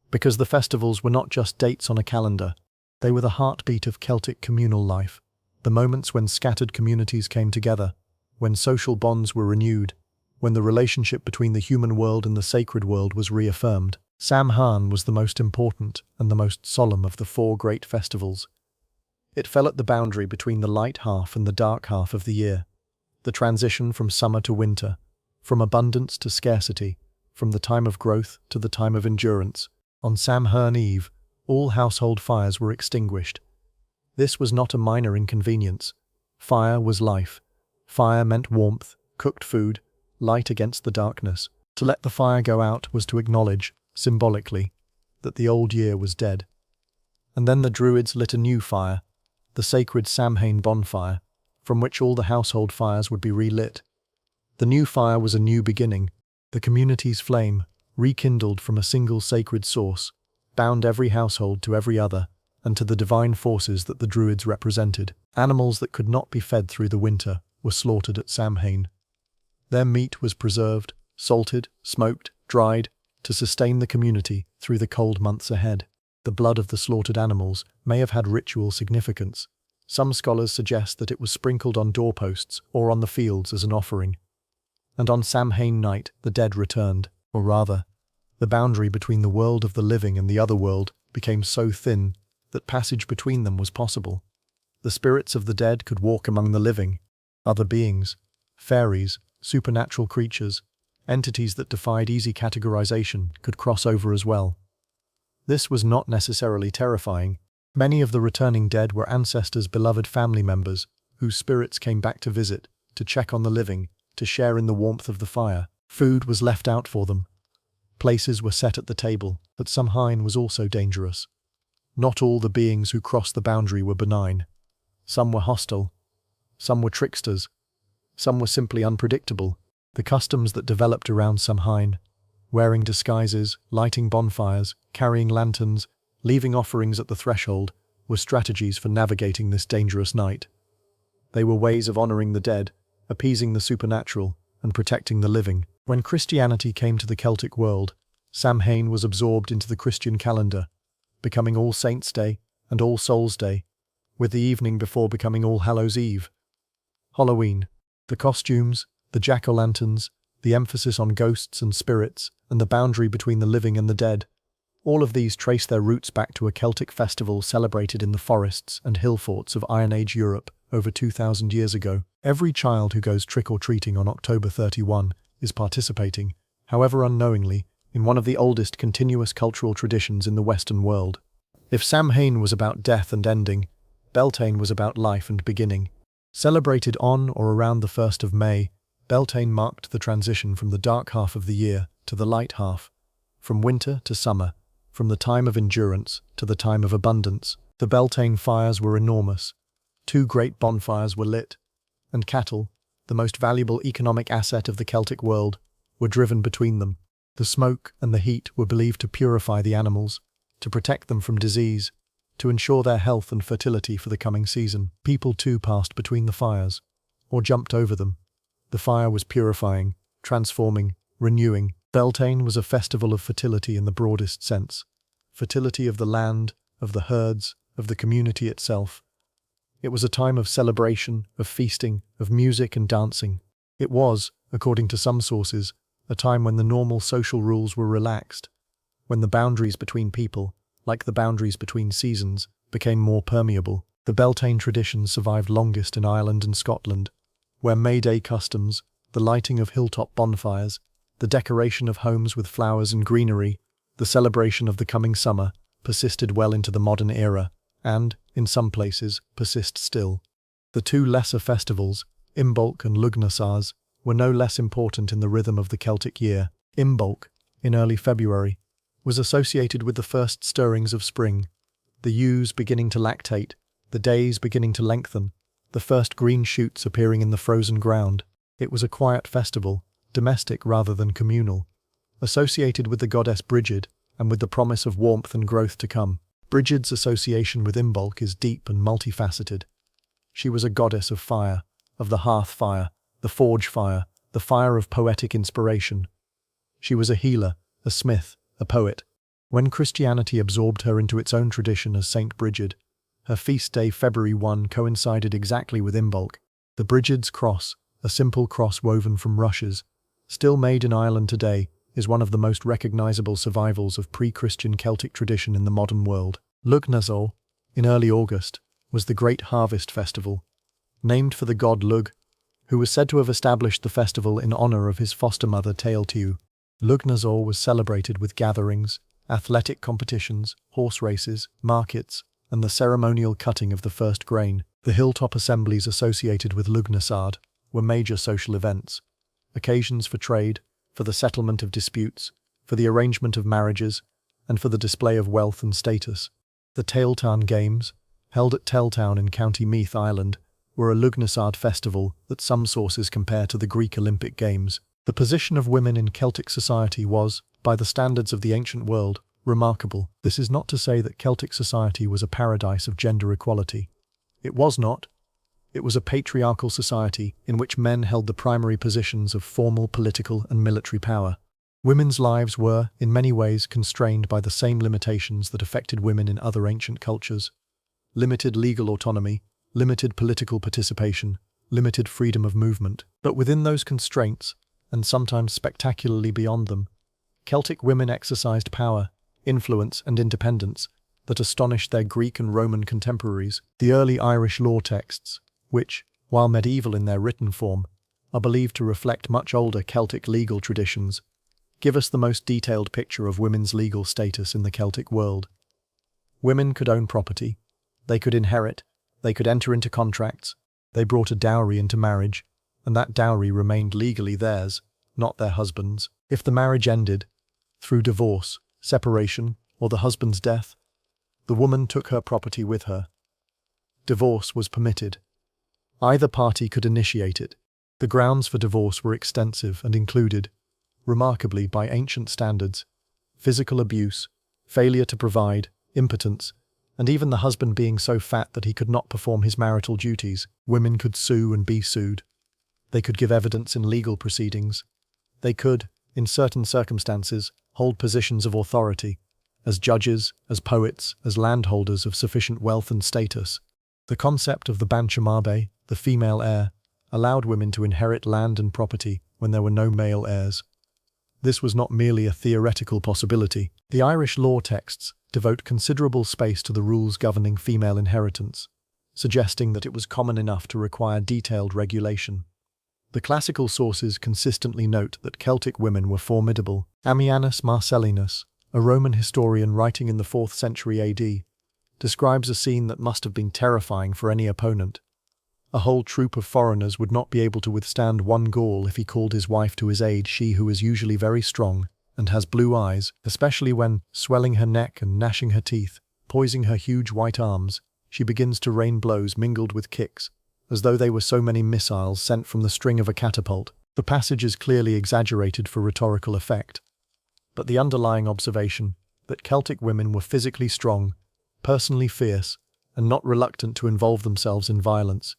because the festivals were not just dates on a calendar. They were the heartbeat of Celtic communal life, the moments when scattered communities came together, when social bonds were renewed, when the relationship between the human world and the sacred world was reaffirmed. Samhain was the most important and the most solemn of the 4 great festivals. It fell at the boundary between the light half and the dark half of the year, the transition from summer to winter, from abundance to scarcity, from the time of growth to the time of endurance. On Samhain Eve, all household fires were extinguished. This was not a minor inconvenience. Fire was life. Fire meant warmth, cooked food, light against the darkness. To let the fire go out was to acknowledge, symbolically, that the old year was dead. And then the Druids lit a new fire, the sacred Samhain bonfire, from which all the household fires would be relit. The new fire was a new beginning. The community's flame, rekindled from a single sacred source, bound every household to every other, and to the divine forces that the Druids represented. Animals that could not be fed through the winter were slaughtered at Samhain. Their meat was preserved, salted, smoked, dried, to sustain the community through the cold months ahead. The blood of the slaughtered animals may have had ritual significance. Some scholars suggest that it was sprinkled on doorposts or on the fields as an offering. And on Samhain night the dead returned, or rather, the boundary between the world of the living and the other world became so thin that passage between them was possible. The spirits of the dead could walk among the living. Other beings, fairies, supernatural creatures, entities that defied easy categorization could cross over as well. This was not necessarily terrifying. Many of the returning dead were ancestors' beloved family members, whose spirits came back to visit, to check on the living, to share in the warmth of the fire. Food was left out for them. Places were set at the table, but Samhain was also dangerous. Not all the beings who crossed the boundary were benign. Some were hostile. Some were tricksters. Some were simply unpredictable. The customs that developed around Samhain, wearing disguises, lighting bonfires, carrying lanterns, leaving offerings at the threshold, were strategies for navigating this dangerous night. They were ways of honoring the dead, appeasing the supernatural, and protecting the living. When Christianity came to the Celtic world, Samhain was absorbed into the Christian calendar, becoming All Saints' Day and All Souls' Day, with the evening before becoming All Hallows' Eve. Halloween. The costumes, the jack-o'-lanterns, the emphasis on ghosts and spirits, and the boundary between the living and the dead. All of these trace their roots back to a Celtic festival celebrated in the forests and hill forts of Iron Age Europe over 2,000 years ago. Every child who goes trick-or-treating on October 31 is participating, however unknowingly, in one of the oldest continuous cultural traditions in the Western world. If Samhain was about death and ending, Beltane was about life and beginning. Celebrated on or around the 1st of May, Beltane marked the transition from the dark half of the year to the light half, from winter to summer, from the time of endurance to the time of abundance. The Beltane fires were enormous. 2 great bonfires were lit, and cattle, the most valuable economic asset of the Celtic world, were driven between them. The smoke and the heat were believed to purify the animals, to protect them from disease, to ensure their health and fertility for the coming season. People too passed between the fires, or jumped over them. The fire was purifying, transforming, renewing. Beltane was a festival of fertility in the broadest sense. Fertility of the land, of the herds, of the community itself. It was a time of celebration, of feasting, of music and dancing. It was, according to some sources, a time when the normal social rules were relaxed, when the boundaries between people, like the boundaries between seasons, became more permeable. The Beltane tradition survived longest in Ireland and Scotland, where May Day customs, the lighting of hilltop bonfires, the decoration of homes with flowers and greenery, the celebration of the coming summer, persisted well into the modern era, and, in some places, persist still. The 2 lesser festivals, Imbolc and Lugnasars, were no less important in the rhythm of the Celtic year. Imbolc, in early February, was associated with the first stirrings of spring, the ewes beginning to lactate, the days beginning to lengthen, the first green shoots appearing in the frozen ground. It was a quiet festival, domestic rather than communal, associated with the goddess Brigid and with the promise of warmth and growth to come. Brigid's association with Imbolc is deep and multifaceted. She was a goddess of fire, of the hearth fire, the forge fire, the fire of poetic inspiration. She was a healer, a smith, a poet. When Christianity absorbed her into its own tradition as Saint Brigid, her feast day February 1 coincided exactly with Imbolc. The Brigid's cross, a simple cross woven from rushes, still made in Ireland today, is one of the most recognizable survivals of pre-Christian Celtic tradition in the modern world. Lugnasar, in early August, was the great harvest festival, named for the god Lug, who was said to have established the festival in honor of his foster mother Tealtiw. Lugnasar was celebrated with gatherings, athletic competitions, horse races, markets, and the ceremonial cutting of the first grain. The hilltop assemblies associated with Lugnasad were major social events, occasions for trade, for the settlement of disputes, for the arrangement of marriages, and for the display of wealth and status. The Tailtown Games, held at Tailtown in County Meath, Ireland, were a Lugnasad festival that some sources compare to the Greek Olympic Games. The position of women in Celtic society was, by the standards of the ancient world, remarkable. This is not to say that Celtic society was a paradise of gender equality. It was not. It was a patriarchal society in which men held the primary positions of formal political and military power. Women's lives were, in many ways, constrained by the same limitations that affected women in other ancient cultures. Limited legal autonomy, limited political participation, limited freedom of movement. But within those constraints, and sometimes spectacularly beyond them, Celtic women exercised power, influence, and independence that astonished their Greek and Roman contemporaries. The early Irish law texts, which, while medieval in their written form, are believed to reflect much older Celtic legal traditions, give us the most detailed picture of women's legal status in the Celtic world. Women could own property, they could inherit, they could enter into contracts, they brought a dowry into marriage, and that dowry remained legally theirs, not their husband's. If the marriage ended, through divorce, separation, or the husband's death, the woman took her property with her. Divorce was permitted. Either party could initiate it. The grounds for divorce were extensive and included, remarkably by ancient standards, physical abuse, failure to provide, impotence, and even the husband being so fat that he could not perform his marital duties, women could sue and be sued. They could give evidence in legal proceedings. They could, in certain circumstances, hold positions of authority, as judges, as poets, as landholders of sufficient wealth and status. The concept of the Banchamabe, the female heir, allowed women to inherit land and property when there were no male heirs. This was not merely a theoretical possibility. The Irish law texts devote considerable space to the rules governing female inheritance, suggesting that it was common enough to require detailed regulation. The classical sources consistently note that Celtic women were formidable. Ammianus Marcellinus, a Roman historian writing in the 4th century AD, describes a scene that must have been terrifying for any opponent. A whole troop of foreigners would not be able to withstand one Gaul if he called his wife to his aid, she who is usually very strong and has blue eyes, especially when, swelling her neck and gnashing her teeth, poising her huge white arms, she begins to rain blows mingled with kicks, as though they were so many missiles sent from the string of a catapult. The passage is clearly exaggerated for rhetorical effect, but the underlying observation that Celtic women were physically strong, personally fierce, and not reluctant to involve themselves in violence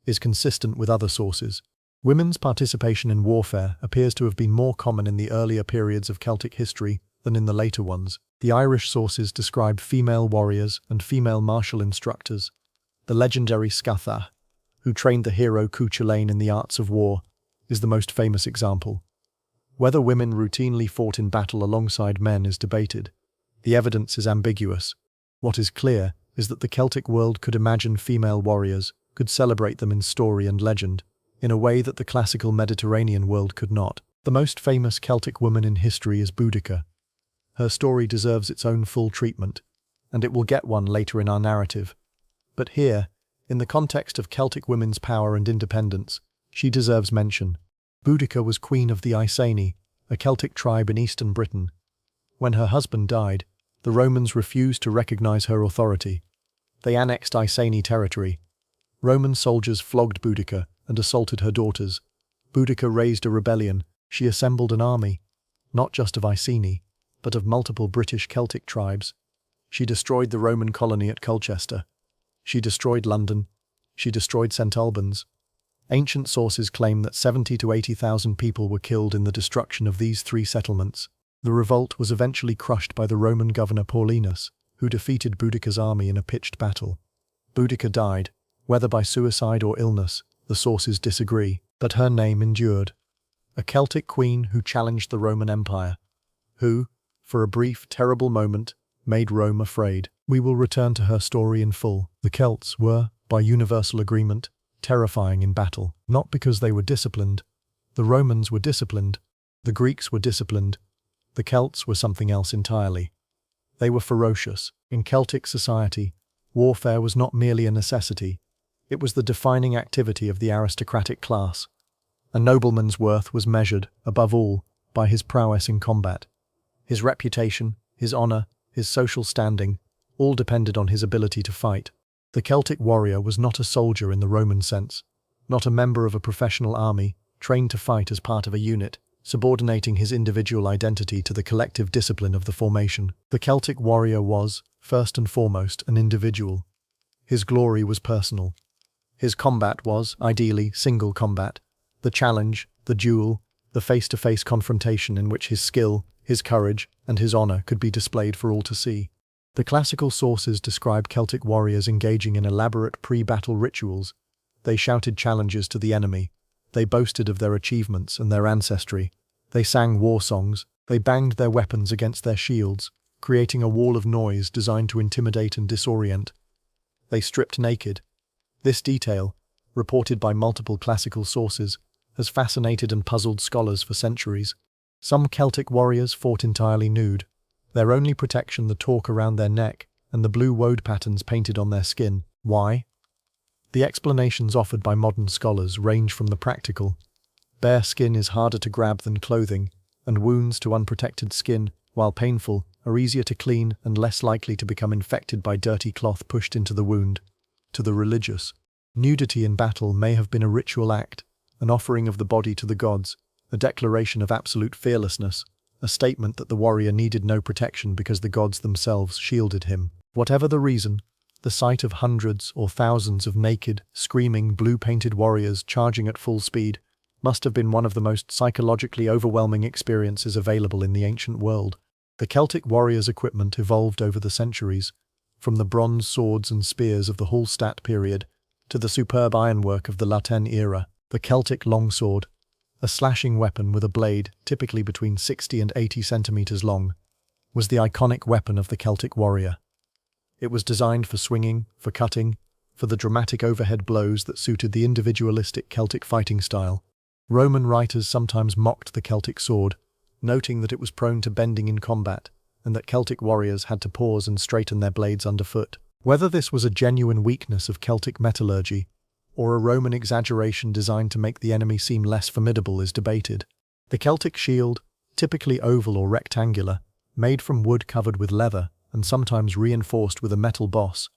is consistent with other sources. Women's participation in warfare appears to have been more common in the earlier periods of Celtic history than in the later ones. The Irish sources describe female warriors and female martial instructors. The legendary Scatha, who trained the hero Cuchulainn in the arts of war, is the most famous example. Whether women routinely fought in battle alongside men is debated. The evidence is ambiguous. What is clear is that the Celtic world could imagine female warriors, could celebrate them in story and legend, in a way that the classical Mediterranean world could not. The most famous Celtic woman in history is Boudica. Her story deserves its own full treatment, and it will get one later in our narrative. But here, in the context of Celtic women's power and independence, she deserves mention. Boudica was queen of the Iceni, a Celtic tribe in eastern Britain. When her husband died, the Romans refused to recognize her authority. They annexed Iceni territory. Roman soldiers flogged Boudica and assaulted her daughters. Boudica raised a rebellion. She assembled an army, not just of Iceni, but of multiple British Celtic tribes. She destroyed the Roman colony at Colchester. She destroyed London. She destroyed St. Albans. Ancient sources claim that 70,000 to 80,000 people were killed in the destruction of these 3 settlements. The revolt was eventually crushed by the Roman governor Paulinus, who defeated Boudica's army in a pitched battle. Boudica died, whether by suicide or illness, the sources disagree, but her name endured. A Celtic queen who challenged the Roman Empire, who, for a brief, terrible moment, made Rome afraid. We will return to her story in full. The Celts were, by universal agreement, terrifying in battle, not because they were disciplined. The Romans were disciplined. The Greeks were disciplined. The Celts were something else entirely. They were ferocious. In Celtic society, warfare was not merely a necessity. It was the defining activity of the aristocratic class. A nobleman's worth was measured, above all, by his prowess in combat. His reputation, his honor, his social standing, all depended on his ability to fight. The Celtic warrior was not a soldier in the Roman sense, not a member of a professional army, trained to fight as part of a unit, subordinating his individual identity to the collective discipline of the formation. The Celtic warrior was, first and foremost, an individual. His glory was personal. His combat was, ideally, single combat. The challenge, the duel, the face-to-face confrontation in which his skill, his courage, and his honor could be displayed for all to see. The classical sources describe Celtic warriors engaging in elaborate pre-battle rituals. They shouted challenges to the enemy. They boasted of their achievements and their ancestry. They sang war songs. They banged their weapons against their shields, creating a wall of noise designed to intimidate and disorient. They stripped naked. This detail, reported by multiple classical sources, has fascinated and puzzled scholars for centuries. Some Celtic warriors fought entirely nude, their only protection the torque around their neck and the blue woad patterns painted on their skin. Why? The explanations offered by modern scholars range from the practical. Bare skin is harder to grab than clothing, and wounds to unprotected skin, while painful, are easier to clean and less likely to become infected by dirty cloth pushed into the wound. To the religious, nudity in battle may have been a ritual act, an offering of the body to the gods, a declaration of absolute fearlessness, a statement that the warrior needed no protection because the gods themselves shielded him. Whatever the reason, the sight of hundreds or thousands of naked, screaming, blue-painted warriors charging at full speed must have been one of the most psychologically overwhelming experiences available in the ancient world. The Celtic warriors' equipment evolved over the centuries, from the bronze swords and spears of the Hallstatt period to the superb ironwork of the Latin era. The Celtic longsword, a slashing weapon with a blade typically between 60 and 80 centimeters long, was the iconic weapon of the Celtic warrior. It was designed for swinging, for cutting, for the dramatic overhead blows that suited the individualistic Celtic fighting style. Roman writers sometimes mocked the Celtic sword, noting that it was prone to bending in combat and that Celtic warriors had to pause and straighten their blades underfoot. Whether this was a genuine weakness of Celtic metallurgy or a Roman exaggeration designed to make the enemy seem less formidable is debated. The Celtic shield, typically oval or rectangular, made from wood covered with leather and sometimes reinforced with a metal boss,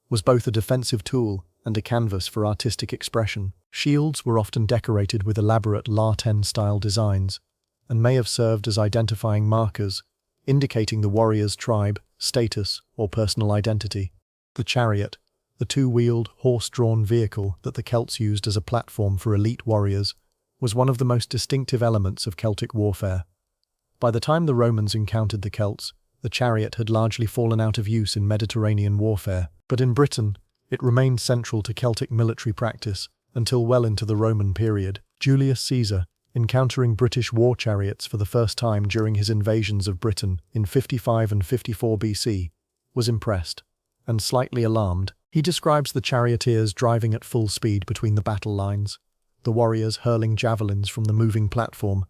was both a defensive tool and a canvas for artistic expression. Shields were often decorated with elaborate Latin-style designs and may have served as identifying markers, indicating the warrior's tribe, status, or personal identity. The chariot, the two-wheeled, horse-drawn vehicle that the Celts used as a platform for elite warriors, was one of the most distinctive elements of Celtic warfare. By the time the Romans encountered the Celts, the chariot had largely fallen out of use in Mediterranean warfare, but in Britain, it remained central to Celtic military practice until well into the Roman period. Julius Caesar, encountering British war chariots for the first time during his invasions of Britain in 55 and 54 BC, was impressed and slightly alarmed. He describes the charioteers driving at full speed between the battle lines, the warriors hurling javelins from the moving platform,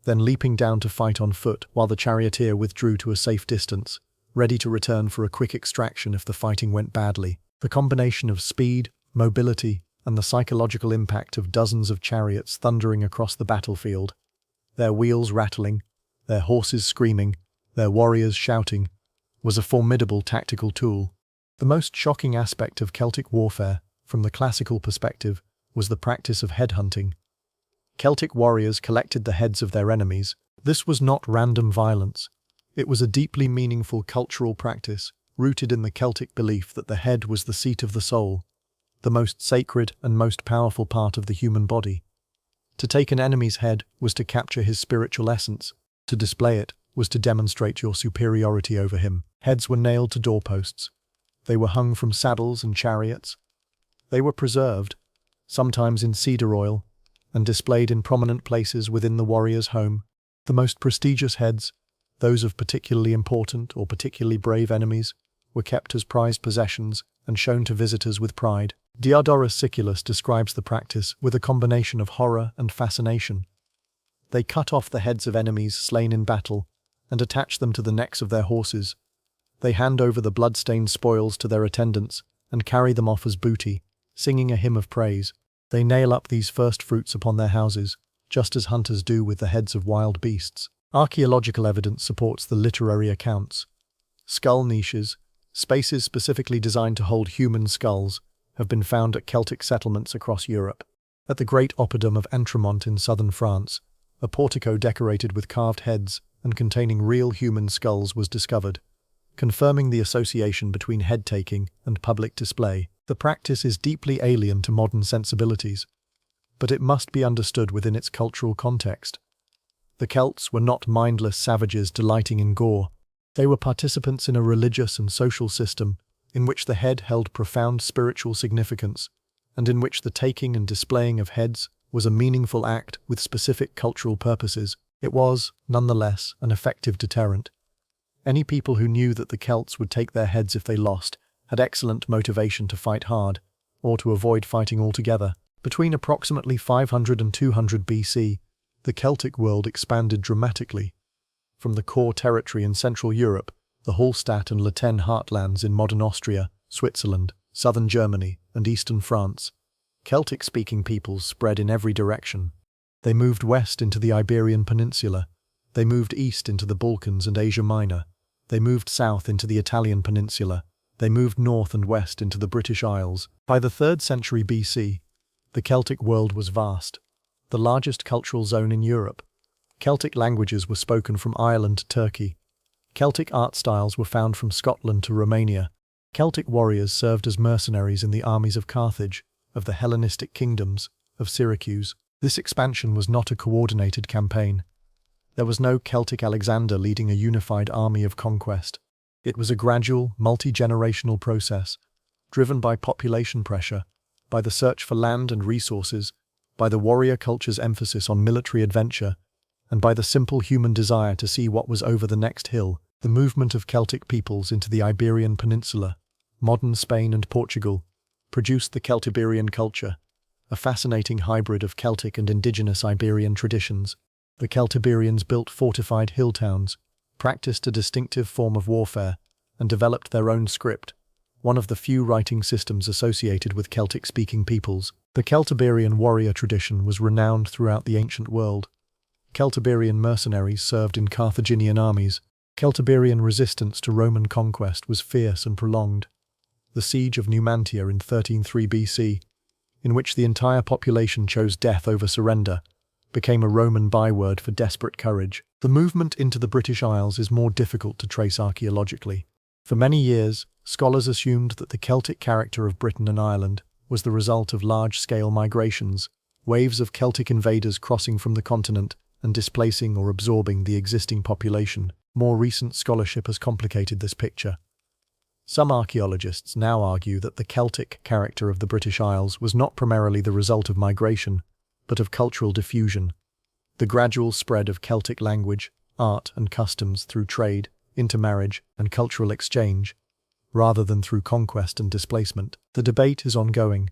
then leaping down to fight on foot while the charioteer withdrew to a safe distance, ready to return for a quick extraction if the fighting went badly. The combination of speed, mobility, and the psychological impact of dozens of chariots thundering across the battlefield, their wheels rattling, their horses screaming, their warriors shouting, was a formidable tactical tool. The most shocking aspect of Celtic warfare, from the classical perspective, was the practice of headhunting. Celtic warriors collected the heads of their enemies. This was not random violence. It was a deeply meaningful cultural practice, rooted in the Celtic belief that the head was the seat of the soul, the most sacred and most powerful part of the human body. To take an enemy's head was to capture his spiritual essence. To display it was to demonstrate your superiority over him. Heads were nailed to doorposts. They were hung from saddles and chariots. They were preserved, sometimes in cedar oil, and displayed in prominent places within the warrior's home. The most prestigious heads, those of particularly important or particularly brave enemies, were kept as prized possessions and shown to visitors with pride. Diodorus Siculus describes the practice with a combination of horror and fascination. They cut off the heads of enemies slain in battle and attach them to the necks of their horses. They hand over the blood-stained spoils to their attendants and carry them off as booty, singing a hymn of praise. They nail up these first fruits upon their houses, just as hunters do with the heads of wild beasts. Archaeological evidence supports the literary accounts. Skull niches, spaces specifically designed to hold human skulls, have been found at Celtic settlements across Europe. At the Great Oppidum of Entremont in southern France, a portico decorated with carved heads and containing real human skulls was discovered, confirming the association between head-taking and public display. The practice is deeply alien to modern sensibilities, but it must be understood within its cultural context. The Celts were not mindless savages delighting in gore. They were participants in a religious and social system in which the head held profound spiritual significance, and in which the taking and displaying of heads was a meaningful act with specific cultural purposes. It was, nonetheless, an effective deterrent. Any people who knew that the Celts would take their heads if they lost had excellent motivation to fight hard, or to avoid fighting altogether. Between approximately 500 and 200 BC, the Celtic world expanded dramatically. From the core territory in Central Europe, the Hallstatt and Latin heartlands in modern Austria, Switzerland, southern Germany, and eastern France, Celtic-speaking peoples spread in every direction. They moved west into the Iberian Peninsula. They moved east into the Balkans and Asia Minor. They moved south into the Italian Peninsula. They moved north and west into the British Isles. By the 3rd century BC, the Celtic world was vast, the largest cultural zone in Europe. Celtic languages were spoken from Ireland to Turkey. Celtic art styles were found from Scotland to Romania. Celtic warriors served as mercenaries in the armies of Carthage, of the Hellenistic kingdoms, of Syracuse. This expansion was not a coordinated campaign. There was no Celtic Alexander leading a unified army of conquest. It was a gradual, multi-generational process, driven by population pressure, by the search for land and resources, by the warrior culture's emphasis on military adventure, and by the simple human desire to see what was over the next hill. The movement of Celtic peoples into the Iberian Peninsula, modern Spain and Portugal, produced the Celtiberian culture, a fascinating hybrid of Celtic and indigenous Iberian traditions. The Celtiberians built fortified hill towns, practiced a distinctive form of warfare, and developed their own script, one of the few writing systems associated with Celtic-speaking peoples. The Celtiberian warrior tradition was renowned throughout the ancient world. Celtiberian mercenaries served in Carthaginian armies. Celtiberian resistance to Roman conquest was fierce and prolonged. The siege of Numantia in 1303 BC, in which the entire population chose death over surrender, became a Roman byword for desperate courage. The movement into the British Isles is more difficult to trace archaeologically. For many years, scholars assumed that the Celtic character of Britain and Ireland was the result of large-scale migrations, waves of Celtic invaders crossing from the continent and displacing or absorbing the existing population. More recent scholarship has complicated this picture. Some archaeologists now argue that the Celtic character of the British Isles was not primarily the result of migration, but of cultural diffusion, the gradual spread of Celtic language, art and customs through trade, intermarriage and cultural exchange, rather than through conquest and displacement. The debate is ongoing.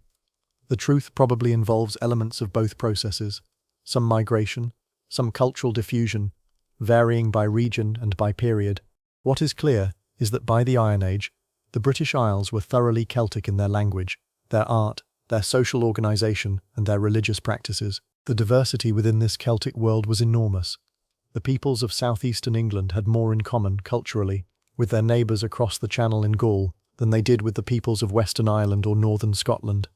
The truth probably involves elements of both processes, some migration, some cultural diffusion, varying by region and by period. What is clear is that by the Iron Age, the British Isles were thoroughly Celtic in their language, their art, their social organisation, and their religious practices. The diversity within this Celtic world was enormous. The peoples of southeastern England had more in common, culturally, with their neighbours across the Channel in Gaul than they did with the peoples of Western Ireland or northern Scotland.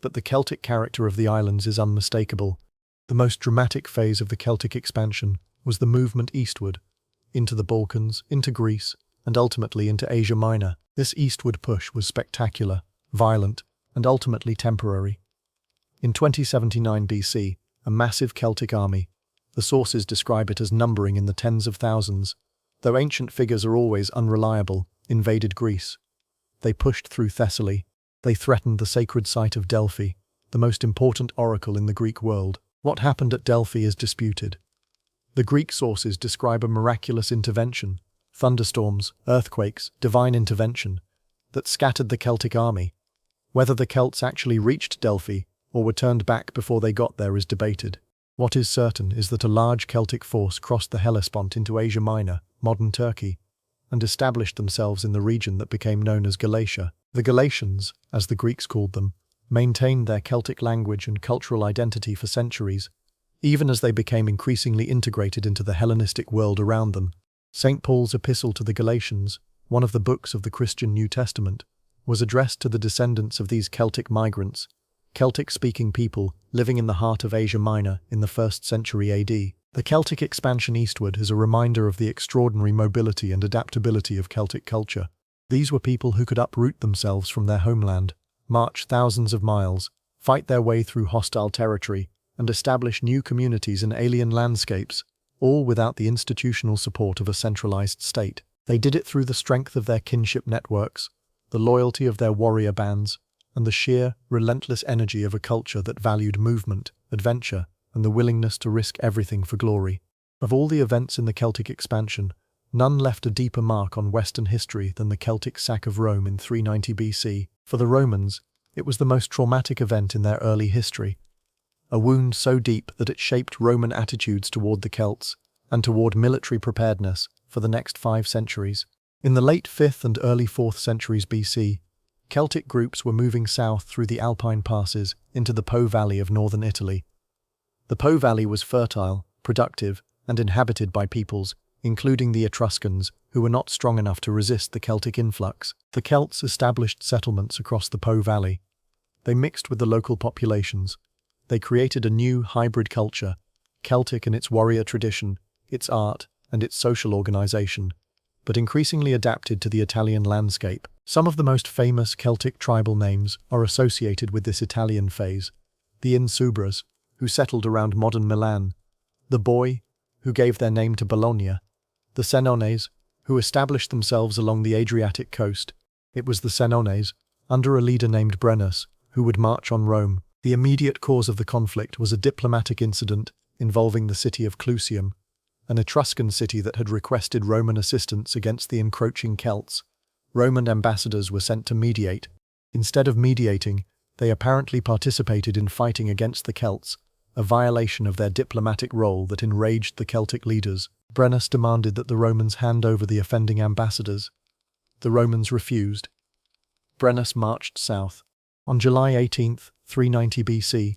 But the Celtic character of the islands is unmistakable. The most dramatic phase of the Celtic expansion was the movement eastward, into the Balkans, into Greece, and ultimately into Asia Minor. This eastward push was spectacular, violent, and ultimately temporary. In 2079 BC, a massive Celtic army, the sources describe it as numbering in the tens of thousands, though ancient figures are always unreliable, invaded Greece. They pushed through Thessaly. They threatened the sacred site of Delphi, the most important oracle in the Greek world. What happened at Delphi is disputed. The Greek sources describe a miraculous intervention, thunderstorms, earthquakes, divine intervention, that scattered the Celtic army. Whether the Celts actually reached Delphi or were turned back before they got there is debated. What is certain is that a large Celtic force crossed the Hellespont into Asia Minor, modern Turkey, and established themselves in the region that became known as Galatia. The Galatians, as the Greeks called them, maintained their Celtic language and cultural identity for centuries, even as they became increasingly integrated into the Hellenistic world around them. St. Paul's epistle to the Galatians, one of the books of the Christian New Testament, was addressed to the descendants of these Celtic migrants, Celtic-speaking people living in the heart of Asia Minor in the 1st century AD. The Celtic expansion eastward is a reminder of the extraordinary mobility and adaptability of Celtic culture. These were people who could uproot themselves from their homeland, march thousands of miles, fight their way through hostile territory, and establish new communities in alien landscapes, all without the institutional support of a centralized state. They did it through the strength of their kinship networks, the loyalty of their warrior bands, and the sheer, relentless energy of a culture that valued movement, adventure, and the willingness to risk everything for glory. Of all the events in the Celtic expansion, none left a deeper mark on Western history than the Celtic sack of Rome in 390 BC. For the Romans, it was the most traumatic event in their early history, a wound so deep that it shaped Roman attitudes toward the Celts and toward military preparedness for the next 5 centuries. In the late 5th and early 4th centuries BC, Celtic groups were moving south through the Alpine passes into the Po Valley of northern Italy. The Po Valley was fertile, productive, and inhabited by peoples, including the Etruscans, who were not strong enough to resist the Celtic influx. The Celts established settlements across the Po Valley. They mixed with the local populations. They created a new hybrid culture, Celtic in its warrior tradition, its art, and its social organization, but increasingly adapted to the Italian landscape. Some of the most famous Celtic tribal names are associated with this Italian phase. The Insubres, who settled around modern Milan, the Boii, who gave their name to Bologna, the Senones, who established themselves along the Adriatic coast. It was the Senones, under a leader named Brennus, who would march on Rome. The immediate cause of the conflict was a diplomatic incident involving the city of Clusium, an Etruscan city that had requested Roman assistance against the encroaching Celts. Roman ambassadors were sent to mediate. Instead of mediating, they apparently participated in fighting against the Celts, a violation of their diplomatic role that enraged the Celtic leaders. Brennus demanded that the Romans hand over the offending ambassadors. The Romans refused. Brennus marched south. On July 18, 390 BC,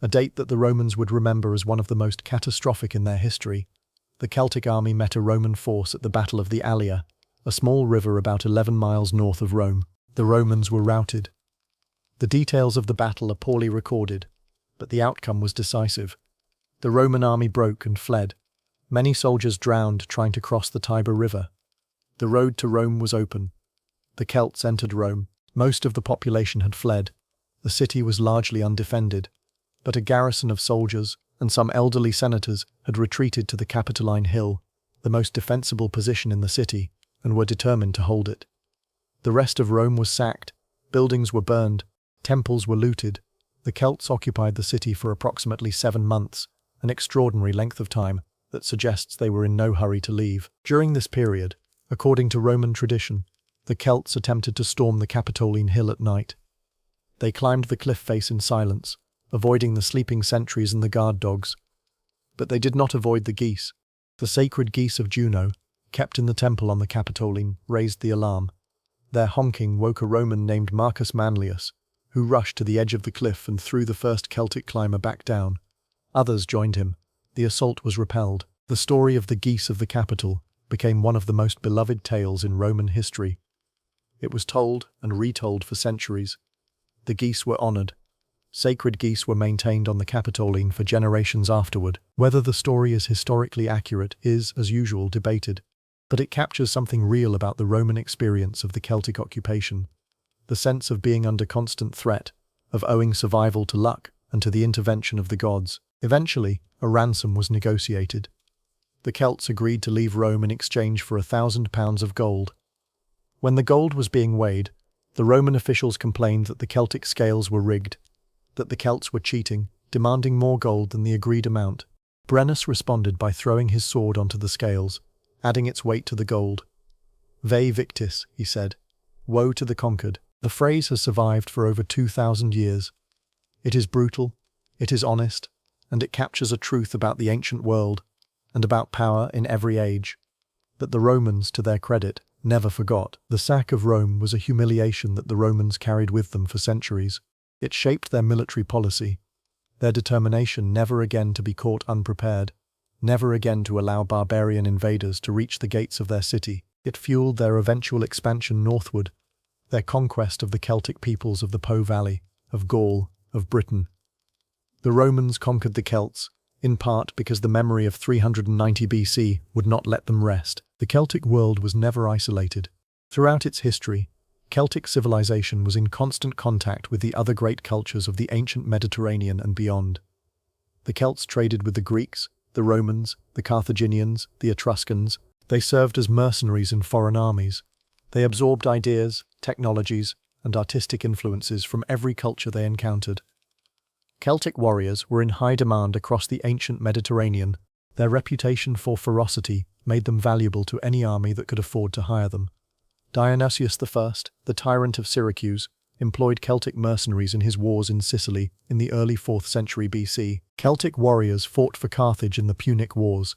a date that the Romans would remember as one of the most catastrophic in their history, the Celtic army met a Roman force at the Battle of the Allia, a small river about 11 miles north of Rome. The Romans were routed. The details of the battle are poorly recorded, but the outcome was decisive. The Roman army broke and fled. Many soldiers drowned trying to cross the Tiber River. The road to Rome was open. The Celts entered Rome. Most of the population had fled. The city was largely undefended, but a garrison of soldiers and some elderly senators had retreated to the Capitoline Hill, the most defensible position in the city, and were determined to hold it. The rest of Rome was sacked, buildings were burned, temples were looted. The Celts occupied the city for approximately 7 months, an extraordinary length of time that suggests they were in no hurry to leave. During this period, according to Roman tradition, the Celts attempted to storm the Capitoline Hill at night. They climbed the cliff face in silence, avoiding the sleeping sentries and the guard dogs. But they did not avoid the geese. The sacred geese of Juno, kept in the temple on the Capitoline, raised the alarm. Their honking woke a Roman named Marcus Manlius, who rushed to the edge of the cliff and threw the first Celtic climber back down. Others joined him. The assault was repelled. The story of the geese of the Capitol became one of the most beloved tales in Roman history. It was told and retold for centuries. The geese were honored. Sacred geese were maintained on the Capitoline for generations afterward. Whether the story is historically accurate is, as usual, debated, but it captures something real about the Roman experience of the Celtic occupation. The sense of being under constant threat, of owing survival to luck and to the intervention of the gods. Eventually, a ransom was negotiated. The Celts agreed to leave Rome in exchange for 1,000 pounds of gold. When the gold was being weighed, the Roman officials complained that the Celtic scales were rigged, that the Celts were cheating, demanding more gold than the agreed amount. Brennus responded by throwing his sword onto the scales, adding its weight to the gold. Vae victis, he said. Woe to the conquered. The phrase has survived for over 2,000 years. It is brutal, it is honest, and it captures a truth about the ancient world and about power in every age that the Romans, to their credit, never forgot. The sack of Rome was a humiliation that the Romans carried with them for centuries. It shaped their military policy, their determination never again to be caught unprepared, never again to allow barbarian invaders to reach the gates of their city. It fueled their eventual expansion northward, their conquest of the Celtic peoples of the Po Valley, of Gaul, of Britain. The Romans conquered the Celts, in part because the memory of 390 BC would not let them rest. The Celtic world was never isolated. Throughout its history, Celtic civilization was in constant contact with the other great cultures of the ancient Mediterranean and beyond. The Celts traded with the Greeks, the Romans, the Carthaginians, the Etruscans. They served as mercenaries in foreign armies. They absorbed ideas, technologies, and artistic influences from every culture they encountered. Celtic warriors were in high demand across the ancient Mediterranean. Their reputation for ferocity made them valuable to any army that could afford to hire them. Dionysius I, the tyrant of Syracuse, employed Celtic mercenaries in his wars in Sicily in the early 4th century BC. Celtic warriors fought for Carthage in the Punic Wars,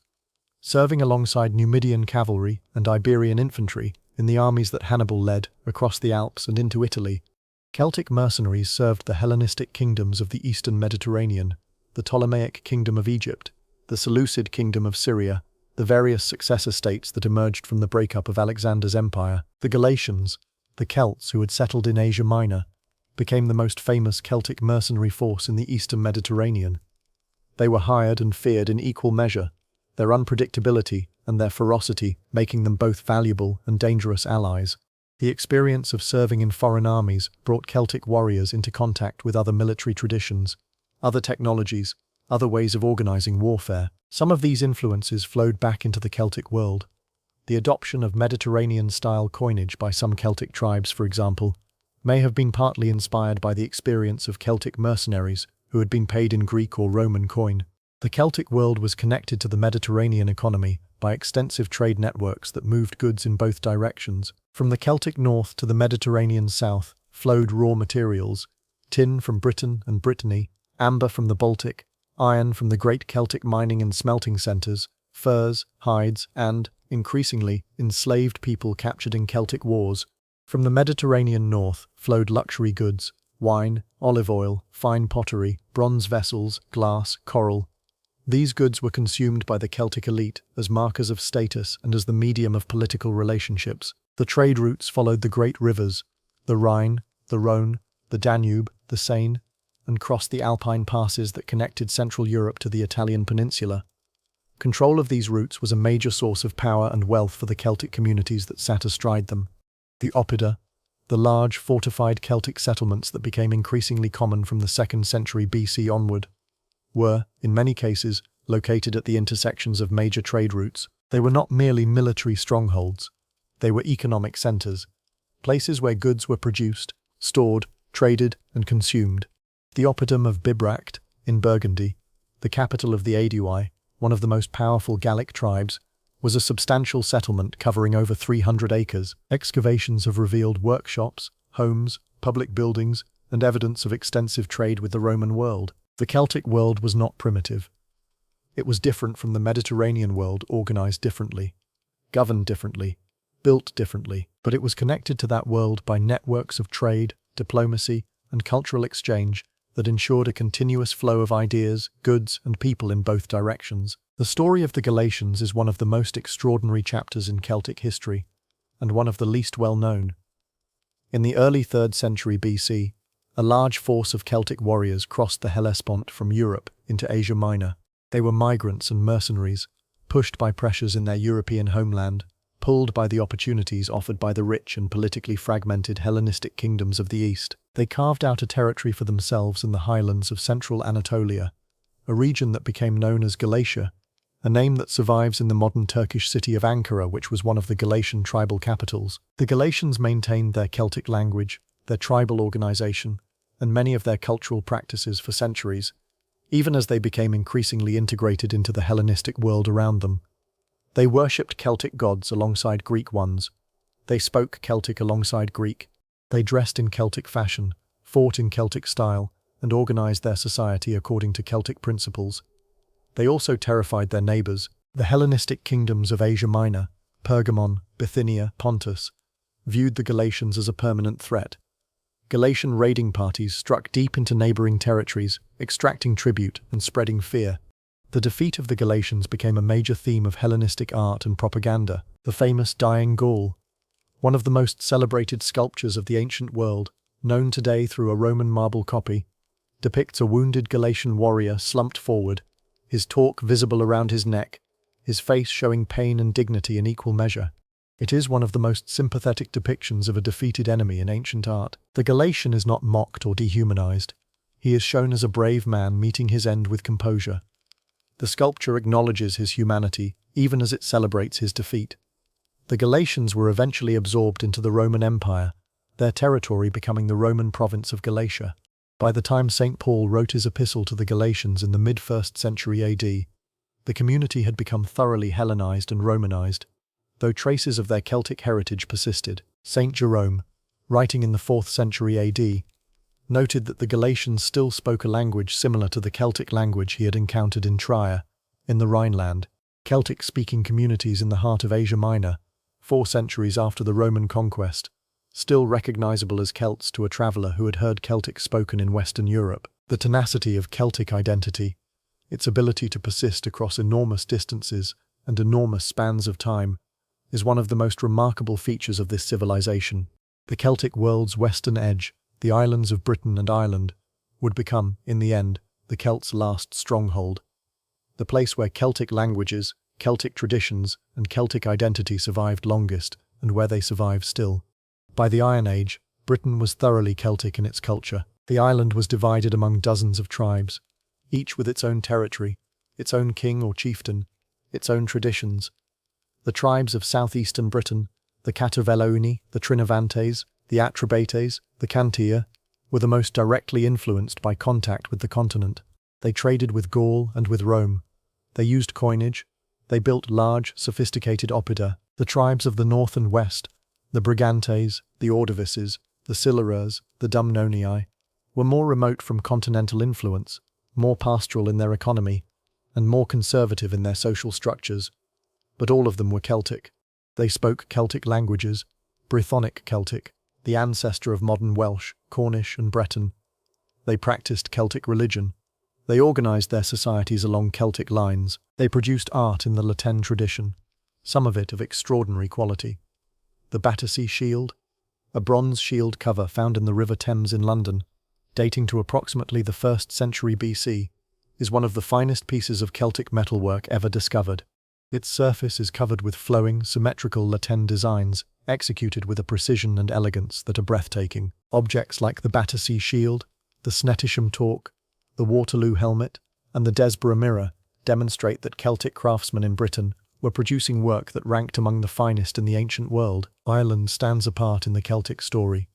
serving alongside Numidian cavalry and Iberian infantry in the armies that Hannibal led across the Alps and into Italy. Celtic mercenaries served the Hellenistic kingdoms of the eastern Mediterranean, the Ptolemaic kingdom of Egypt, the Seleucid kingdom of Syria, the various successor states that emerged from the breakup of Alexander's empire. The Galatians, the Celts who had settled in Asia Minor, became the most famous Celtic mercenary force in the eastern Mediterranean. They were hired and feared in equal measure. their unpredictability and their ferocity making them both valuable and dangerous allies. The experience of serving in foreign armies brought Celtic warriors into contact with other military traditions, other technologies, other ways of organizing warfare. Some of these influences flowed back into the Celtic world. The adoption of Mediterranean-style coinage by some Celtic tribes, for example, may have been partly inspired by the experience of Celtic mercenaries who had been paid in Greek or Roman coin. The Celtic world was connected to the Mediterranean economy by extensive trade networks that moved goods in both directions. From the Celtic north to the Mediterranean south flowed raw materials, tin from Britain and Brittany, amber from the Baltic, iron from the great Celtic mining and smelting centres, furs, hides, and, increasingly, enslaved people captured in Celtic wars. From the Mediterranean north flowed luxury goods, wine, olive oil, fine pottery, bronze vessels, glass, coral. These goods were consumed by the Celtic elite as markers of status and as the medium of political relationships. The trade routes followed the great rivers, the Rhine, the Rhone, the Danube, the Seine, and crossed the Alpine passes that connected Central Europe to the Italian peninsula. Control of these routes was a major source of power and wealth for the Celtic communities that sat astride them. The Oppida, the large, fortified Celtic settlements that became increasingly common from the 2nd century BC onward, were, in many cases, located at the intersections of major trade routes. They were not merely military strongholds. They were economic centres, places where goods were produced, stored, traded, and consumed. The Oppidum of Bibracte, in Burgundy, the capital of the Aedui, one of the most powerful Gallic tribes, was a substantial settlement covering over 300 acres. Excavations have revealed workshops, homes, public buildings, and evidence of extensive trade with the Roman world. The Celtic world was not primitive. It was different from the Mediterranean world, organized differently, governed differently, built differently, but it was connected to that world by networks of trade, diplomacy, and cultural exchange that ensured a continuous flow of ideas, goods, and people in both directions. The story of the Galatians is one of the most extraordinary chapters in Celtic history, and one of the least well-known. In the early 3rd century BC, a large force of Celtic warriors crossed the Hellespont from Europe into Asia Minor. They were migrants and mercenaries, pushed by pressures in their European homeland, pulled by the opportunities offered by the rich and politically fragmented Hellenistic kingdoms of the East. They carved out a territory for themselves in the highlands of central Anatolia, a region that became known as Galatia, a name that survives in the modern Turkish city of Ankara, which was one of the Galatian tribal capitals. The Galatians maintained their Celtic language, their tribal organization, and many of their cultural practices for centuries, even as they became increasingly integrated into the Hellenistic world around them. They worshipped Celtic gods alongside Greek ones. They spoke Celtic alongside Greek. They dressed in Celtic fashion, fought in Celtic style, and organized their society according to Celtic principles. They also terrified their neighbors, the Hellenistic kingdoms of Asia Minor, Pergamon, Bithynia, Pontus, viewed the Galatians as a permanent threat. Galatian raiding parties struck deep into neighboring territories, extracting tribute and spreading fear. The defeat of the Galatians became a major theme of Hellenistic art and propaganda. The famous Dying Gaul, one of the most celebrated sculptures of the ancient world, known today through a Roman marble copy, depicts a wounded Galatian warrior slumped forward, his torque visible around his neck, his face showing pain and dignity in equal measure. It is one of the most sympathetic depictions of a defeated enemy in ancient art. The Galatian is not mocked or dehumanized. He is shown as a brave man meeting his end with composure. The sculpture acknowledges his humanity, even as it celebrates his defeat. The Galatians were eventually absorbed into the Roman Empire, their territory becoming the Roman province of Galatia. By the time St. Paul wrote his epistle to the Galatians in the mid-1st century AD, the community had become thoroughly Hellenized and Romanized, though traces of their Celtic heritage persisted. St. Jerome, writing in the 4th century AD, noted that the Galatians still spoke a language similar to the Celtic language he had encountered in Trier, in the Rhineland. Celtic-speaking communities in the heart of Asia Minor, 4 centuries after the Roman conquest, still recognizable as Celts to a traveller who had heard Celtic spoken in Western Europe. The tenacity of Celtic identity, its ability to persist across enormous distances and enormous spans of time, is one of the most remarkable features of this civilization. The Celtic world's western edge, the islands of Britain and Ireland, would become, in the end, the Celts' last stronghold. The place where Celtic languages, Celtic traditions and Celtic identity survived longest, and where they survive still. By the Iron Age, Britain was thoroughly Celtic in its culture. The island was divided among dozens of tribes, each with its own territory, its own king or chieftain, its own traditions. The tribes of southeastern Britain, the Catervellauni, the Trinovantes, the Atrebates, the Cantia, were the most directly influenced by contact with the continent. They traded with Gaul and with Rome. They used coinage. They built large, sophisticated oppida. The tribes of the north and west, the Brigantes, the Ordovices, the Silures, the Dumnonii, were more remote from continental influence, more pastoral in their economy, and more conservative in their social structures. But all of them were Celtic. They spoke Celtic languages, Brythonic Celtic, the ancestor of modern Welsh, Cornish and Breton. They practiced Celtic religion. They organized their societies along Celtic lines. They produced art in the Latin tradition, some of it of extraordinary quality. The Battersea Shield, a bronze shield cover found in the River Thames in London, dating to approximately the 1st century BC, is one of the finest pieces of Celtic metalwork ever discovered. Its surface is covered with flowing, symmetrical Latin designs, executed with a precision and elegance that are breathtaking. Objects like the Battersea Shield, the Snettisham Torque, the Waterloo Helmet, and the Desborough Mirror demonstrate that Celtic craftsmen in Britain were producing work that ranked among the finest in the ancient world. Ireland stands apart in the Celtic story.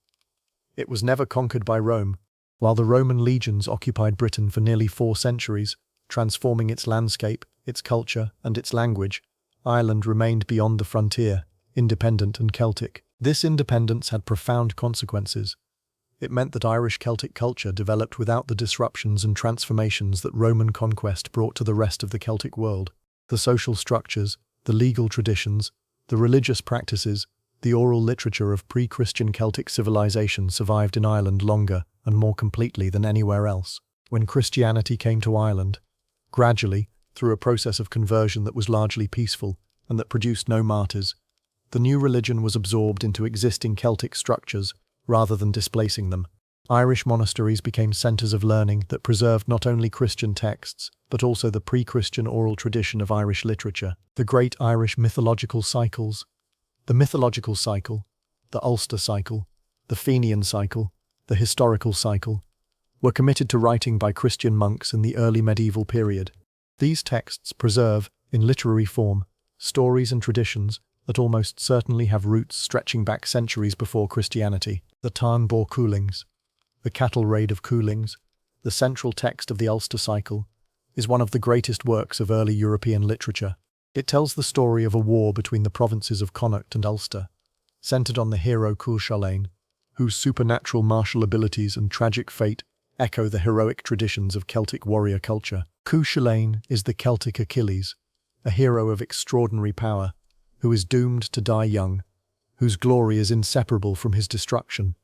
It was never conquered by Rome. While the Roman legions occupied Britain for nearly 4 centuries, transforming its landscape, its culture, and its language, Ireland remained beyond the frontier, independent and Celtic. This independence had profound consequences. It meant that Irish Celtic culture developed without the disruptions and transformations that Roman conquest brought to the rest of the Celtic world. The social structures, the legal traditions, the religious practices, the oral literature of pre-Christian Celtic civilization survived in Ireland longer and more completely than anywhere else. When Christianity came to Ireland, gradually, through a process of conversion that was largely peaceful and that produced no martyrs, the new religion was absorbed into existing Celtic structures rather than displacing them. Irish monasteries became centres of learning that preserved not only Christian texts, but also the pre-Christian oral tradition of Irish literature. The great Irish mythological cycles, the mythological cycle, the Ulster cycle, the Fenian cycle, the historical cycle, were committed to writing by Christian monks in the early medieval period. These texts preserve, in literary form, stories and traditions that almost certainly have roots stretching back centuries before Christianity. The Tarn Bor Coolings, the Cattle Raid of Coolings, the central text of the Ulster cycle, is one of the greatest works of early European literature. It tells the story of a war between the provinces of Connacht and Ulster, centred on the hero Cuchulainn, whose supernatural martial abilities and tragic fate echo the heroic traditions of Celtic warrior culture. Cuchulainn is the Celtic Achilles, a hero of extraordinary power, who is doomed to die young, whose glory is inseparable from his destruction.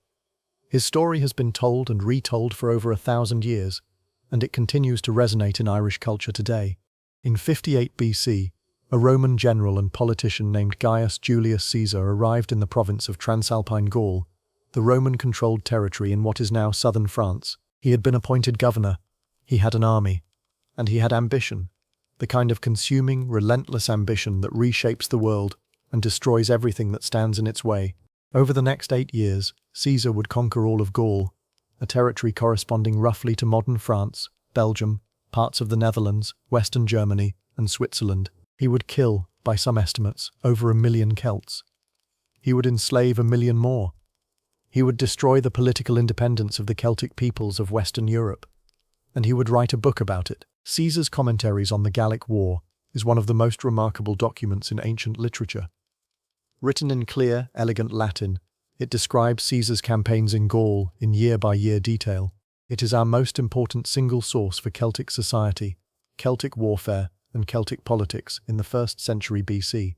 His story has been told and retold for over 1,000 years, and it continues to resonate in Irish culture today. In 58 BC, a Roman general and politician named Gaius Julius Caesar arrived in the province of Transalpine Gaul, the Roman-controlled territory in what is now southern France. He had been appointed governor, he had an army, and he had ambition, the kind of consuming, relentless ambition that reshapes the world and destroys everything that stands in its way. Over the next 8 years, Caesar would conquer all of Gaul, a territory corresponding roughly to modern France, Belgium, parts of the Netherlands, Western Germany, and Switzerland. He would kill, by some estimates, over 1 million Celts. He would enslave 1 million more. He would destroy the political independence of the Celtic peoples of Western Europe, and he would write a book about it. Caesar's Commentaries on the Gallic War is one of the most remarkable documents in ancient literature. Written in clear, elegant Latin, it describes Caesar's campaigns in Gaul in year-by-year detail. It is our most important single source for Celtic society, Celtic warfare, and Celtic politics in the 1st century BC.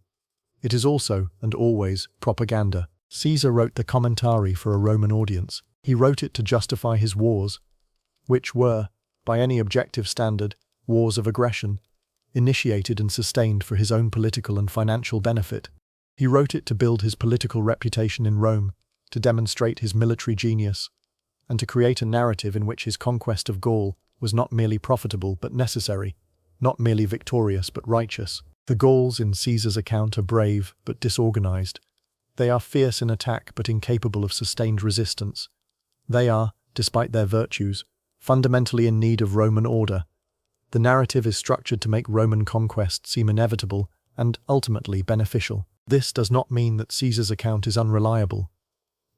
It is also, and always, propaganda. Caesar wrote the Commentary for a Roman audience. He wrote it to justify his wars, which were, by any objective standard, wars of aggression, initiated and sustained for his own political and financial benefit. He wrote it to build his political reputation in Rome, to demonstrate his military genius, and to create a narrative in which his conquest of Gaul was not merely profitable but necessary, not merely victorious but righteous. The Gauls in Caesar's account are brave but disorganized. They are fierce in attack but incapable of sustained resistance. They are, despite their virtues, fundamentally in need of Roman order. The narrative is structured to make Roman conquest seem inevitable and ultimately beneficial. This does not mean that Caesar's account is unreliable.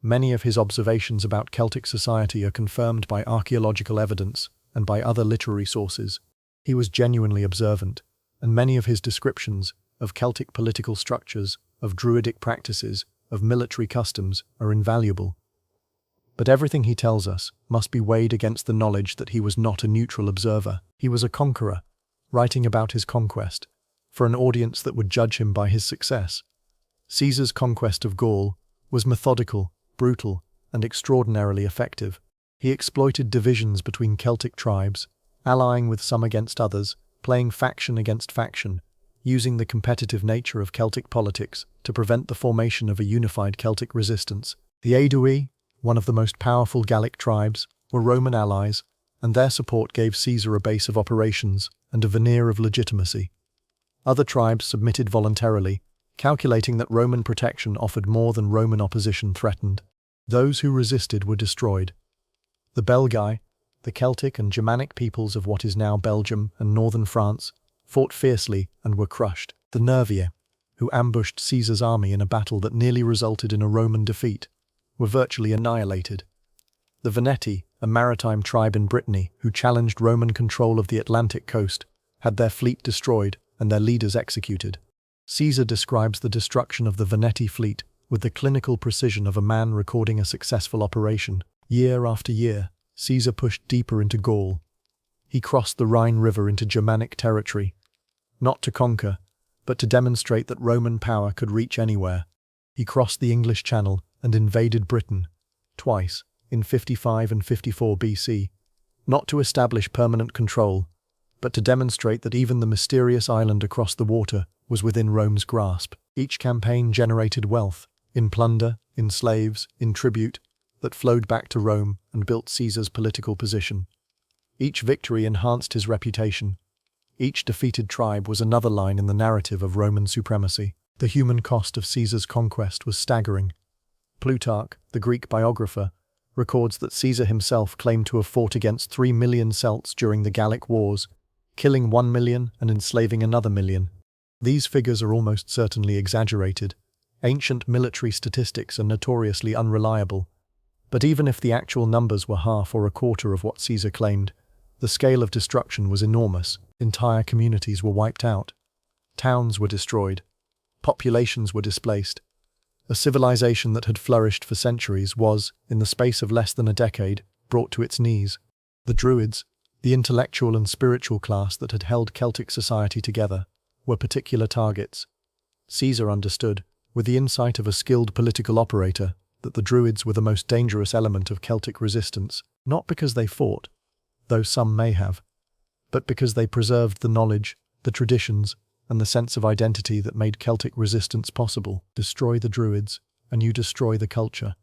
Many of his observations about Celtic society are confirmed by archaeological evidence and by other literary sources. He was genuinely observant, and many of his descriptions of Celtic political structures, of Druidic practices, of military customs are invaluable. But everything he tells us must be weighed against the knowledge that he was not a neutral observer. He was a conqueror, writing about his conquest, for an audience that would judge him by his success. Caesar's conquest of Gaul was methodical, brutal, and extraordinarily effective. He exploited divisions between Celtic tribes, allying with some against others, playing faction against faction, using the competitive nature of Celtic politics to prevent the formation of a unified Celtic resistance. The Aedui, one of the most powerful Gallic tribes, were Roman allies, and their support gave Caesar a base of operations and a veneer of legitimacy. Other tribes submitted voluntarily, calculating that Roman protection offered more than Roman opposition threatened. Those who resisted were destroyed. The Belgae, the Celtic and Germanic peoples of what is now Belgium and northern France, fought fiercely and were crushed. The Nervii, who ambushed Caesar's army in a battle that nearly resulted in a Roman defeat, were virtually annihilated. The Veneti, a maritime tribe in Brittany who challenged Roman control of the Atlantic coast, had their fleet destroyed and their leaders executed. Caesar describes the destruction of the Veneti fleet with the clinical precision of a man recording a successful operation. Year after year, Caesar pushed deeper into Gaul. He crossed the Rhine River into Germanic territory, not to conquer, but to demonstrate that Roman power could reach anywhere. He crossed the English Channel and invaded Britain, twice, in 55 and 54 BC, not to establish permanent control, but to demonstrate that even the mysterious island across the water was within Rome's grasp. Each campaign generated wealth, in plunder, in slaves, in tribute, that flowed back to Rome and built Caesar's political position. Each victory enhanced his reputation. Each defeated tribe was another line in the narrative of Roman supremacy. The human cost of Caesar's conquest was staggering. Plutarch, the Greek biographer, records that Caesar himself claimed to have fought against 3 million Celts during the Gallic Wars, killing 1 million and enslaving another million. These figures are almost certainly exaggerated. Ancient military statistics are notoriously unreliable. But even if the actual numbers were half or a quarter of what Caesar claimed, the scale of destruction was enormous. Entire communities were wiped out. Towns were destroyed. Populations were displaced. A civilization that had flourished for centuries was, in the space of less than a decade, brought to its knees. The Druids, the intellectual and spiritual class that had held Celtic society together, were particular targets. Caesar understood, with the insight of a skilled political operator, that the Druids were the most dangerous element of Celtic resistance, not because they fought, though some may have, but because they preserved the knowledge, the traditions, and the sense of identity that made Celtic resistance possible. Destroy the Druids, and you destroy the culture.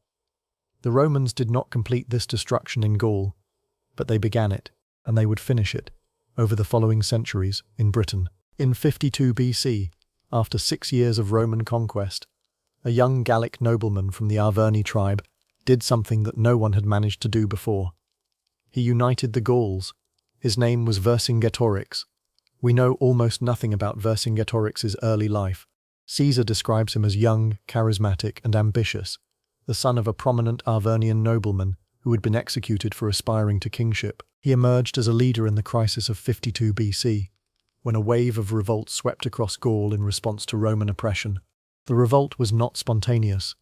The Romans did not complete this destruction in Gaul, but they began it, and they would finish it, over the following centuries, in Britain. In 52 BC, after 6 years of Roman conquest, a young Gallic nobleman from the Arverni tribe did something that no one had managed to do before. He united the Gauls. His name was Vercingetorix. We know almost nothing about Vercingetorix's early life. Caesar describes him as young, charismatic, and ambitious, the son of a prominent Arvernian nobleman who had been executed for aspiring to kingship. He emerged as a leader in the crisis of 52 BC, when a wave of revolt swept across Gaul in response to Roman oppression. The revolt was not spontaneous.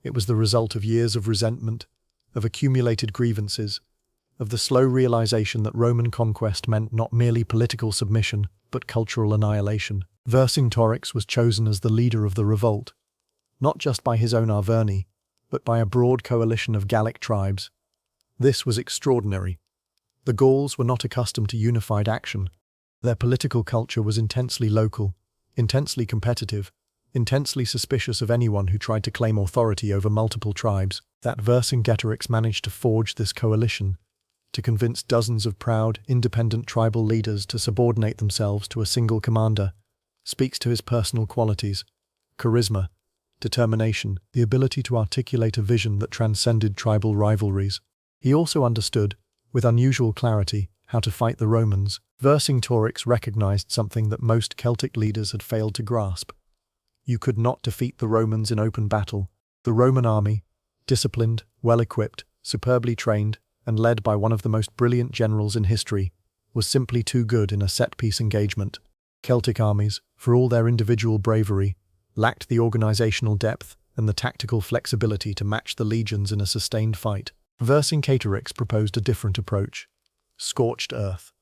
It was the result of years of resentment, of accumulated grievances, of the slow realization that Roman conquest meant not merely political submission, but cultural annihilation. Vercingetorix was chosen as the leader of the revolt, not just by his own Arverni, but by a broad coalition of Gallic tribes. This was extraordinary. The Gauls were not accustomed to unified action. Their political culture was intensely local, intensely competitive, intensely suspicious of anyone who tried to claim authority over multiple tribes. That Vercingetorix managed to forge this coalition, to convince dozens of proud, independent tribal leaders to subordinate themselves to a single commander, speaks to his personal qualities: charisma, determination, the ability to articulate a vision that transcended tribal rivalries. He also understood, with unusual clarity, how to fight the Romans. Vercingetorix recognized something that most Celtic leaders had failed to grasp. You could not defeat the Romans in open battle. The Roman army, disciplined, well-equipped, superbly trained, and led by one of the most brilliant generals in history, was simply too good in a set-piece engagement. Celtic armies, for all their individual bravery, lacked the organizational depth and the tactical flexibility to match the legions in a sustained fight. Vercingetorix proposed a different approach: scorched earth.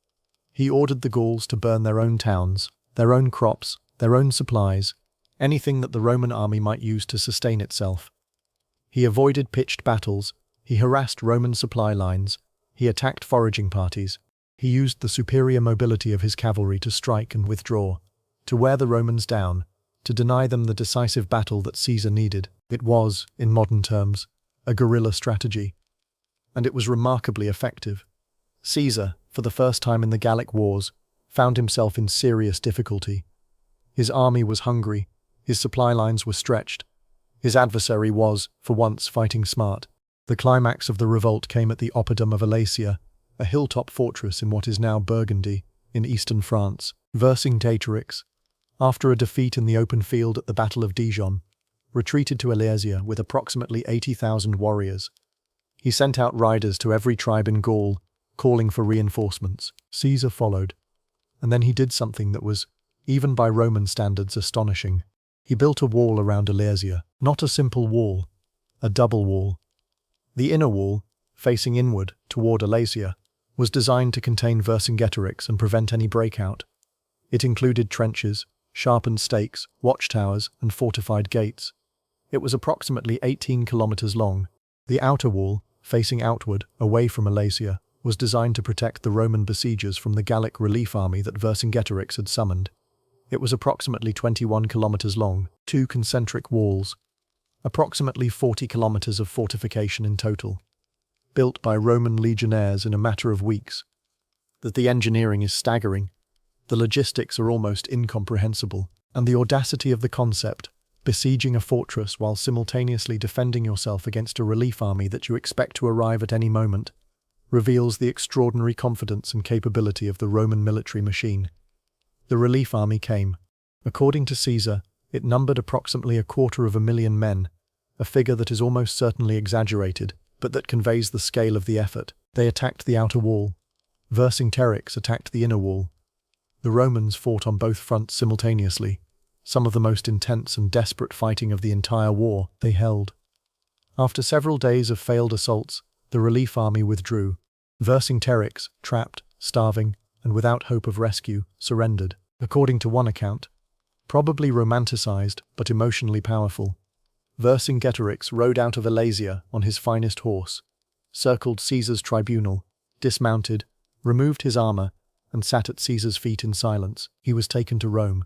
He ordered the Gauls to burn their own towns, their own crops, their own supplies, anything that the Roman army might use to sustain itself. He avoided pitched battles, he harassed Roman supply lines, he attacked foraging parties. He used the superior mobility of his cavalry to strike and withdraw, to wear the Romans down, to deny them the decisive battle that Caesar needed. It was, in modern terms, a guerrilla strategy. And it was remarkably effective. Caesar, for the first time in the Gallic Wars, found himself in serious difficulty. His army was hungry, his supply lines were stretched. His adversary was, for once, fighting smart. The climax of the revolt came at the oppidum of Alesia, a hilltop fortress in what is now Burgundy, in eastern France. Vercingetorix, after a defeat in the open field at the Battle of Dijon, retreated to Alesia with approximately 80,000 warriors. He sent out riders to every tribe in Gaul, calling for reinforcements. Caesar followed, and then he did something that was, even by Roman standards, astonishing. He built a wall around Alesia, not a simple wall, a double wall. The inner wall, facing inward toward Alesia, was designed to contain Vercingetorix and prevent any breakout. It included trenches, sharpened stakes, watchtowers, and fortified gates. It was approximately 18 kilometers long. The outer wall, facing outward, away from Alesia, was designed to protect the Roman besiegers from the Gallic relief army that Vercingetorix had summoned. It was approximately 21 kilometers long, 2 concentric walls, approximately 40 kilometers of fortification in total, built by Roman legionnaires in a matter of weeks. That the engineering is staggering, the logistics are almost incomprehensible, and the audacity of the concept, besieging a fortress while simultaneously defending yourself against a relief army that you expect to arrive at any moment, reveals the extraordinary confidence and capability of the Roman military machine. The relief army came. According to Caesar, it numbered approximately 250,000 men, a figure that is almost certainly exaggerated, but that conveys the scale of the effort. They attacked the outer wall. Vercingetorix attacked the inner wall. The Romans fought on both fronts simultaneously, some of the most intense and desperate fighting of the entire war they held. After several days of failed assaults, the relief army withdrew. Vercingetorix, trapped, starving, and without hope of rescue, surrendered. According to one account, probably romanticized but emotionally powerful, Vercingetorix rode out of Alesia on his finest horse, circled Caesar's tribunal, dismounted, removed his armor, and sat at Caesar's feet in silence. He was taken to Rome.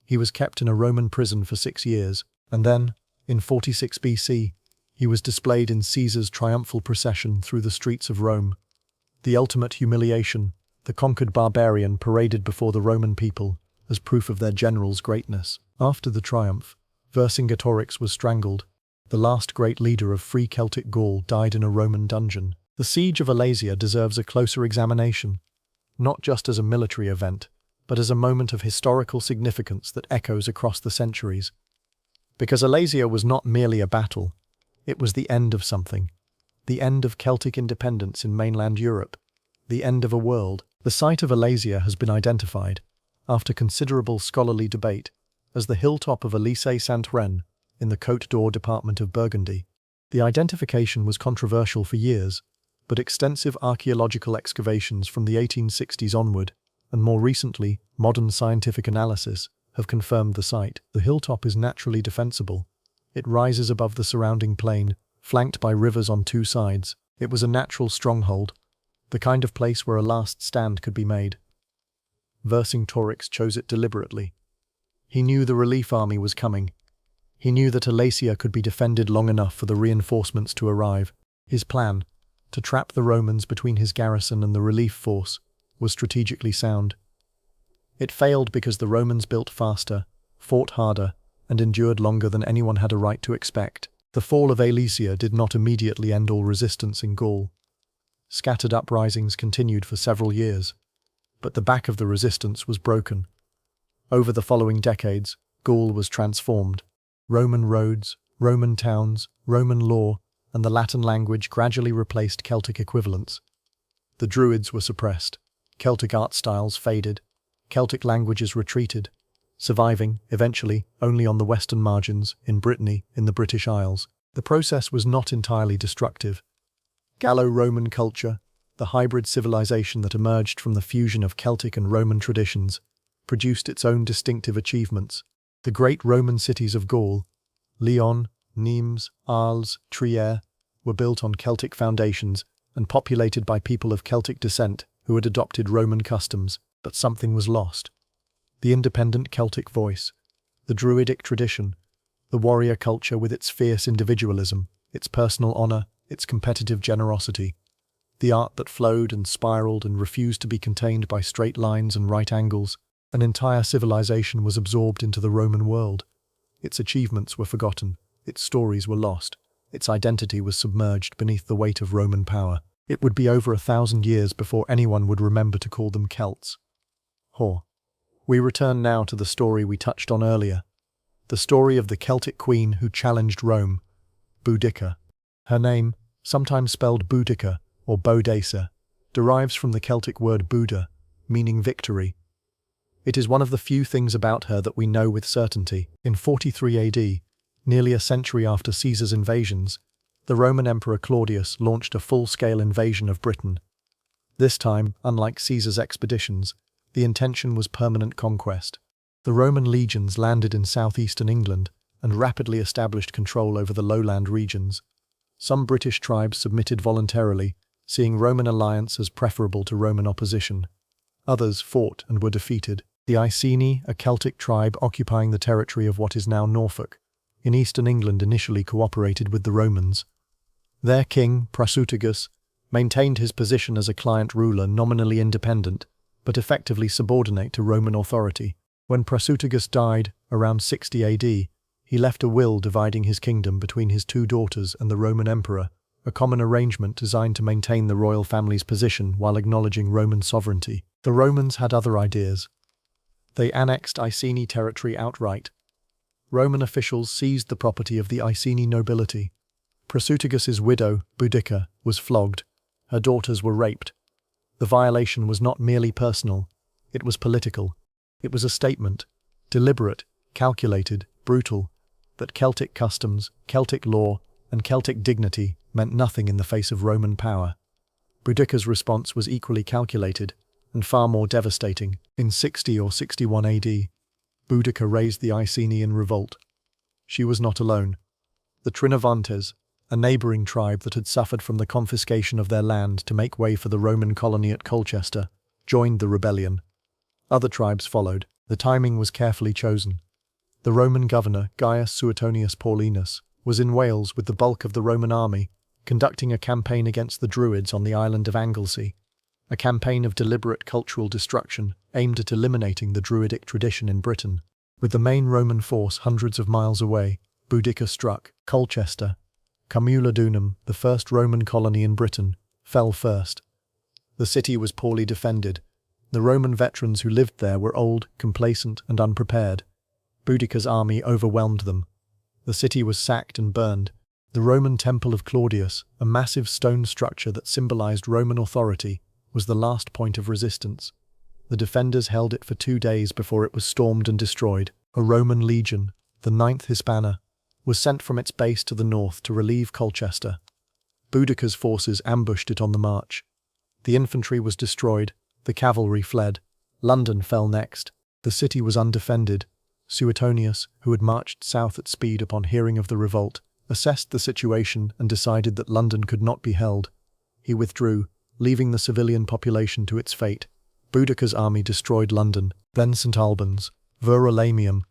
He was kept in a Roman prison for 6 years, and then, in 46 BC, he was displayed in Caesar's triumphal procession through the streets of Rome. The ultimate humiliation, the conquered barbarian paraded before the Roman people as proof of their general's greatness. After the triumph, Vercingetorix was strangled. The last great leader of free Celtic Gaul died in a Roman dungeon. The siege of Alesia deserves a closer examination, not just as a military event, but as a moment of historical significance that echoes across the centuries. Because Alesia was not merely a battle, it was the end of something. The end of Celtic independence in mainland Europe. The end of a world. The site of Alesia has been identified, after considerable scholarly debate, as the hilltop of Alesia-Saint-Ren in the Côte d'Or department of Burgundy. The identification was controversial for years, but extensive archaeological excavations from the 1860s onward, and more recently, modern scientific analysis, have confirmed the site. The hilltop is naturally defensible. It rises above the surrounding plain, flanked by rivers on 2 sides. It was a natural stronghold, the kind of place where a last stand could be made. Vercingetorix chose it deliberately. He knew the relief army was coming. He knew that Alesia could be defended long enough for the reinforcements to arrive. His plan, to trap the Romans between his garrison and the relief force, was strategically sound. It failed because the Romans built faster, fought harder, and endured longer than anyone had a right to expect. The fall of Alesia did not immediately end all resistance in Gaul. Scattered uprisings continued for several years, but the back of the resistance was broken. Over the following decades, Gaul was transformed. Roman roads, Roman towns, Roman law, and the Latin language gradually replaced Celtic equivalents. The Druids were suppressed, Celtic art styles faded, Celtic languages retreated, surviving, eventually, only on the western margins, in Brittany, in the British Isles. The process was not entirely destructive. Gallo-Roman culture, the hybrid civilization that emerged from the fusion of Celtic and Roman traditions, produced its own distinctive achievements. The great Roman cities of Gaul, Lyon, Nimes, Arles, Trier, were built on Celtic foundations and populated by people of Celtic descent who had adopted Roman customs, but something was lost. The independent Celtic voice, the Druidic tradition, the warrior culture with its fierce individualism, its personal honor, its competitive generosity, the art that flowed and spiraled and refused to be contained by straight lines and right angles. An entire civilization was absorbed into the Roman world. Its achievements were forgotten, its stories were lost, its identity was submerged beneath the weight of Roman power. It would be over 1,000 years before anyone would remember to call them Celts. We return now to the story we touched on earlier, the story of the Celtic queen who challenged Rome, Boudicca. Her name, sometimes spelled Boudica or Boudicca, derives from the Celtic word Buda, meaning victory. It is one of the few things about her that we know with certainty. In 43 AD, nearly a century after Caesar's invasions, the Roman Emperor Claudius launched a full-scale invasion of Britain. This time, unlike Caesar's expeditions, the intention was permanent conquest. The Roman legions landed in southeastern England and rapidly established control over the lowland regions. Some British tribes submitted voluntarily, seeing Roman alliance as preferable to Roman opposition. Others fought and were defeated. The Iceni, a Celtic tribe occupying the territory of what is now Norfolk, in eastern England, initially cooperated with the Romans. Their king, Prasutagus, maintained his position as a client ruler nominally independent, but effectively subordinate to Roman authority. When Prasutagus died, around 60 AD, he left a will dividing his kingdom between his two daughters and the Roman emperor, a common arrangement designed to maintain the royal family's position while acknowledging Roman sovereignty. The Romans had other ideas. They annexed Iceni territory outright. Roman officials seized the property of the Iceni nobility. Prasutagus's widow, Boudicca, was flogged. Her daughters were raped. The violation was not merely personal, it was political. It was a statement, deliberate, calculated, brutal, that Celtic customs, Celtic law, and Celtic dignity meant nothing in the face of Roman power. Boudicca's response was equally calculated and far more devastating. In 60 or 61 AD, Boudicca raised the Iceni in revolt. She was not alone. The Trinovantes, a neighbouring tribe that had suffered from the confiscation of their land to make way for the Roman colony at Colchester, joined the rebellion. Other tribes followed. The timing was carefully chosen. The Roman governor, Gaius Suetonius Paulinus, was in Wales with the bulk of the Roman army, conducting a campaign against the Druids on the island of Anglesey, a campaign of deliberate cultural destruction aimed at eliminating the Druidic tradition in Britain. With the main Roman force hundreds of miles away, Boudicca struck. Colchester, Camulodunum, the first Roman colony in Britain, fell first. The city was poorly defended. The Roman veterans who lived there were old, complacent, and unprepared. Boudicca's army overwhelmed them. The city was sacked and burned. The Roman Temple of Claudius, a massive stone structure that symbolized Roman authority, was the last point of resistance. The defenders held it for 2 days before it was stormed and destroyed. A Roman legion, the 9th Hispana, was sent from its base to the north to relieve Colchester. Boudicca's forces ambushed it on the march. The infantry was destroyed, the cavalry fled. London fell next. The city was undefended. Suetonius, who had marched south at speed upon hearing of the revolt, assessed the situation and decided that London could not be held. He withdrew, leaving the civilian population to its fate. Boudicca's army destroyed London, then St. Albans, Verulamium,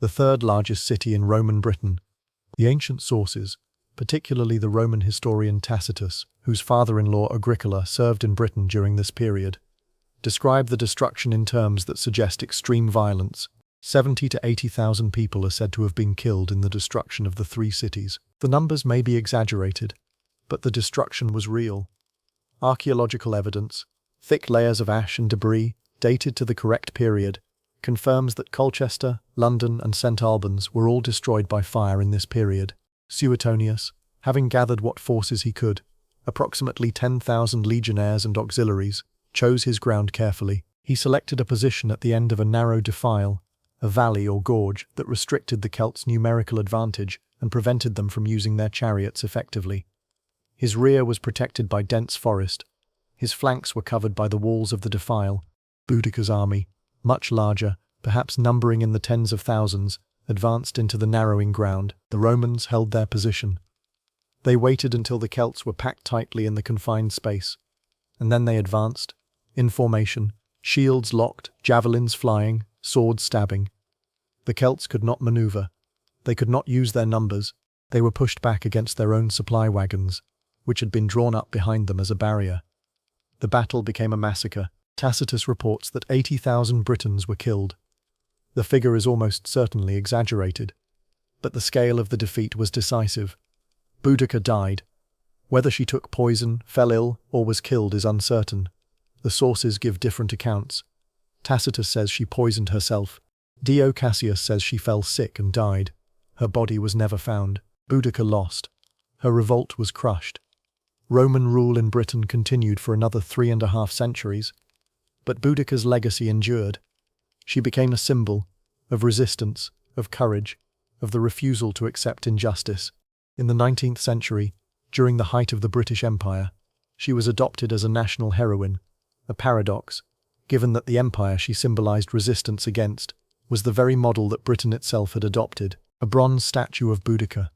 the third largest city in Roman Britain. The ancient sources, particularly the Roman historian Tacitus, whose father-in-law Agricola served in Britain during this period, describe the destruction in terms that suggest extreme violence. 70 to 80,000 people are said to have been killed in the destruction of the three cities. The numbers may be exaggerated, but the destruction was real. Archaeological evidence, thick layers of ash and debris, dated to the correct period, confirms that Colchester, London and St Albans were all destroyed by fire in this period. Suetonius, having gathered what forces he could, approximately 10,000 legionnaires and auxiliaries, chose his ground carefully. He selected a position at the end of a narrow defile, a valley or gorge that restricted the Celts' numerical advantage and prevented them from using their chariots effectively. His rear was protected by dense forest. His flanks were covered by the walls of the defile. Boudicca's army, much larger, perhaps numbering in the tens of thousands, advanced into the narrowing ground. The Romans held their position. They waited until the Celts were packed tightly in the confined space, and then they advanced, in formation, shields locked, javelins flying, swords stabbing. The Celts could not maneuver. They could not use their numbers. They were pushed back against their own supply wagons, which had been drawn up behind them as a barrier. The battle became a massacre. Tacitus reports that 80,000 Britons were killed. The figure is almost certainly exaggerated, but the scale of the defeat was decisive. Boudicca died. Whether she took poison, fell ill, or was killed is uncertain. The sources give different accounts. Tacitus says she poisoned herself. Dio Cassius says she fell sick and died. Her body was never found. Boudicca lost. Her revolt was crushed. Roman rule in Britain continued for another 3.5 centuries, but Boudicca's legacy endured. She became a symbol of resistance, of courage, of the refusal to accept injustice. In the 19th century, during the height of the British Empire, she was adopted as a national heroine, a paradox, given that the empire she symbolized resistance against was the very model that Britain itself had adopted. A bronze statue of Boudicca,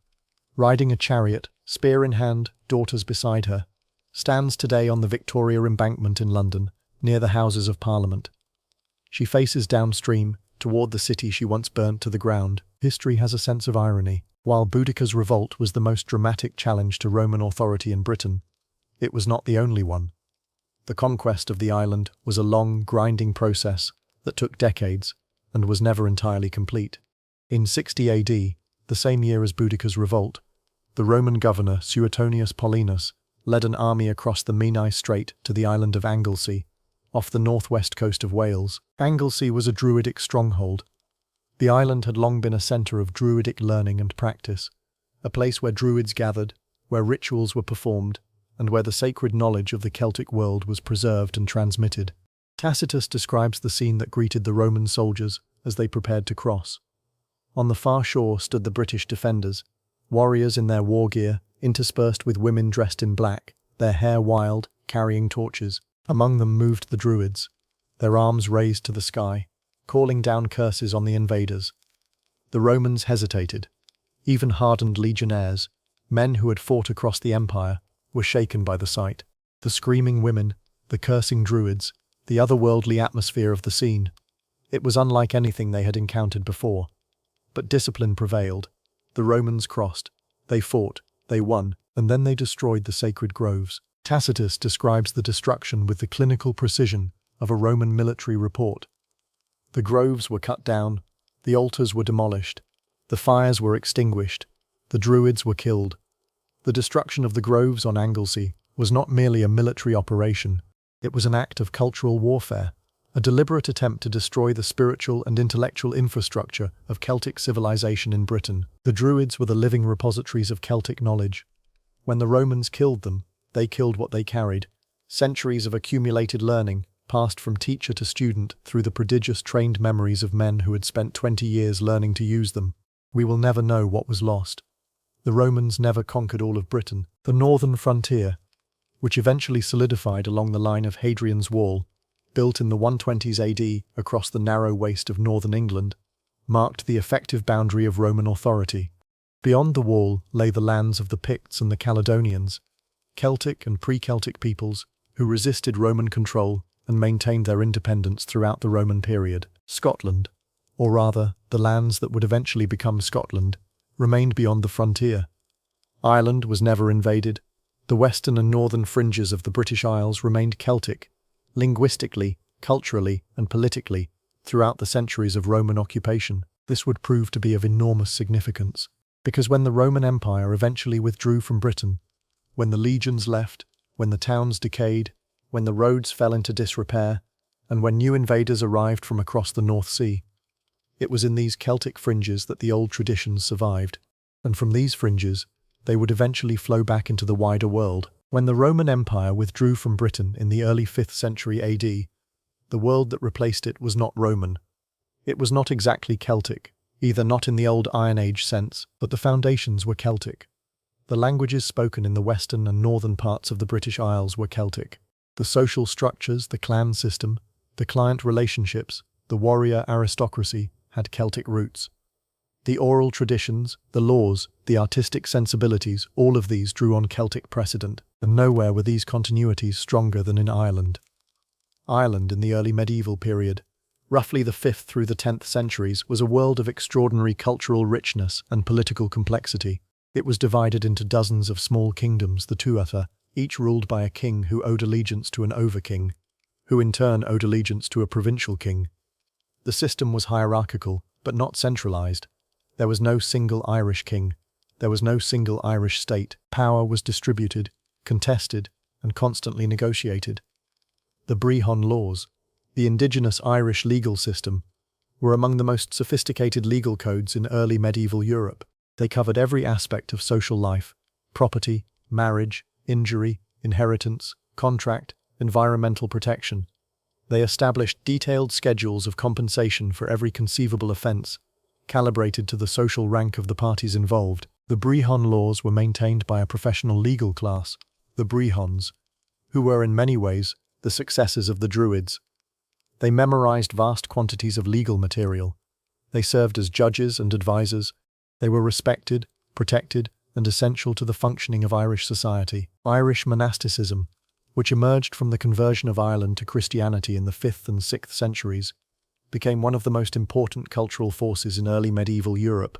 riding a chariot, spear in hand, daughters beside her, stands today on the Victoria Embankment in London, near the Houses of Parliament. She faces downstream, toward the city she once burnt to the ground. History has a sense of irony. While Boudicca's revolt was the most dramatic challenge to Roman authority in Britain, it was not the only one. The conquest of the island was a long, grinding process that took decades and was never entirely complete. In 60 AD, the same year as Boudicca's revolt, the Roman governor Suetonius Paulinus led an army across the Menai Strait to the island of Anglesey, off the northwest coast of Wales. Anglesey was a Druidic stronghold. The island had long been a centre of Druidic learning and practice, a place where Druids gathered, where rituals were performed, and where the sacred knowledge of the Celtic world was preserved and transmitted. Tacitus describes the scene that greeted the Roman soldiers as they prepared to cross. On the far shore stood the British defenders, warriors in their war gear, interspersed with women dressed in black, their hair wild, carrying torches. Among them moved the Druids, their arms raised to the sky, calling down curses on the invaders. The Romans hesitated. Even hardened legionnaires, men who had fought across the empire, were shaken by the sight. The screaming women, the cursing Druids, the otherworldly atmosphere of the scene. It was unlike anything they had encountered before. But discipline prevailed. The Romans crossed. They fought. They won. And then they destroyed the sacred groves. Tacitus describes the destruction with the clinical precision of a Roman military report. The groves were cut down. The altars were demolished. The fires were extinguished. The Druids were killed. The destruction of the groves on Anglesey was not merely a military operation. It was an act of cultural warfare, a deliberate attempt to destroy the spiritual and intellectual infrastructure of Celtic civilization in Britain. The Druids were the living repositories of Celtic knowledge. When the Romans killed them, they killed what they carried. Centuries of accumulated learning, passed from teacher to student through the prodigious trained memories of men who had spent 20 years learning to use them. We will never know what was lost. The Romans never conquered all of Britain. The northern frontier, which eventually solidified along the line of Hadrian's Wall, built in the 120s AD across the narrow waste of northern England, marked the effective boundary of Roman authority. Beyond the wall lay the lands of the Picts and the Caledonians, Celtic and pre-Celtic peoples who resisted Roman control and maintained their independence throughout the Roman period. Scotland, or rather the lands that would eventually become Scotland, remained beyond the frontier. Ireland was never invaded. The western and northern fringes of the British Isles remained Celtic. Linguistically, culturally, and politically throughout the centuries of Roman occupation. This would prove to be of enormous significance, because when the Roman Empire eventually withdrew from Britain, when the legions left, when the towns decayed, when the roads fell into disrepair, and when new invaders arrived from across the North Sea, it was in these Celtic fringes that the old traditions survived, and from these fringes they would eventually flow back into the wider world. When the Roman Empire withdrew from Britain in the early 5th century AD, the world that replaced it was not Roman. It was not exactly Celtic, either not in the old Iron Age sense, but the foundations were Celtic. The languages spoken in the western and northern parts of the British Isles were Celtic. The social structures, the clan system, the client relationships, the warrior aristocracy had Celtic roots. The oral traditions, the laws, the artistic sensibilities, all of these drew on Celtic precedent, and nowhere were these continuities stronger than in Ireland. Ireland in the early medieval period, roughly the 5th through the 10th centuries, was a world of extraordinary cultural richness and political complexity. It was divided into dozens of small kingdoms, the Tuatha, each ruled by a king who owed allegiance to an over-king, who in turn owed allegiance to a provincial king. The system was hierarchical, but not centralized. There was no single Irish king. There was no single Irish state. Power was distributed, contested, and constantly negotiated. The Brehon laws, the indigenous Irish legal system, were among the most sophisticated legal codes in early medieval Europe. They covered every aspect of social life: property, marriage, injury, inheritance, contract, environmental protection. They established detailed schedules of compensation for every conceivable offence, calibrated to the social rank of the parties involved. The Brehon laws were maintained by a professional legal class, the Brehons, who were in many ways the successors of the Druids. They memorized vast quantities of legal material. They served as judges and advisors. They were respected, protected, and essential to the functioning of Irish society. Irish monasticism, which emerged from the conversion of Ireland to Christianity in the 5th and 6th centuries, became one of the most important cultural forces in early medieval Europe.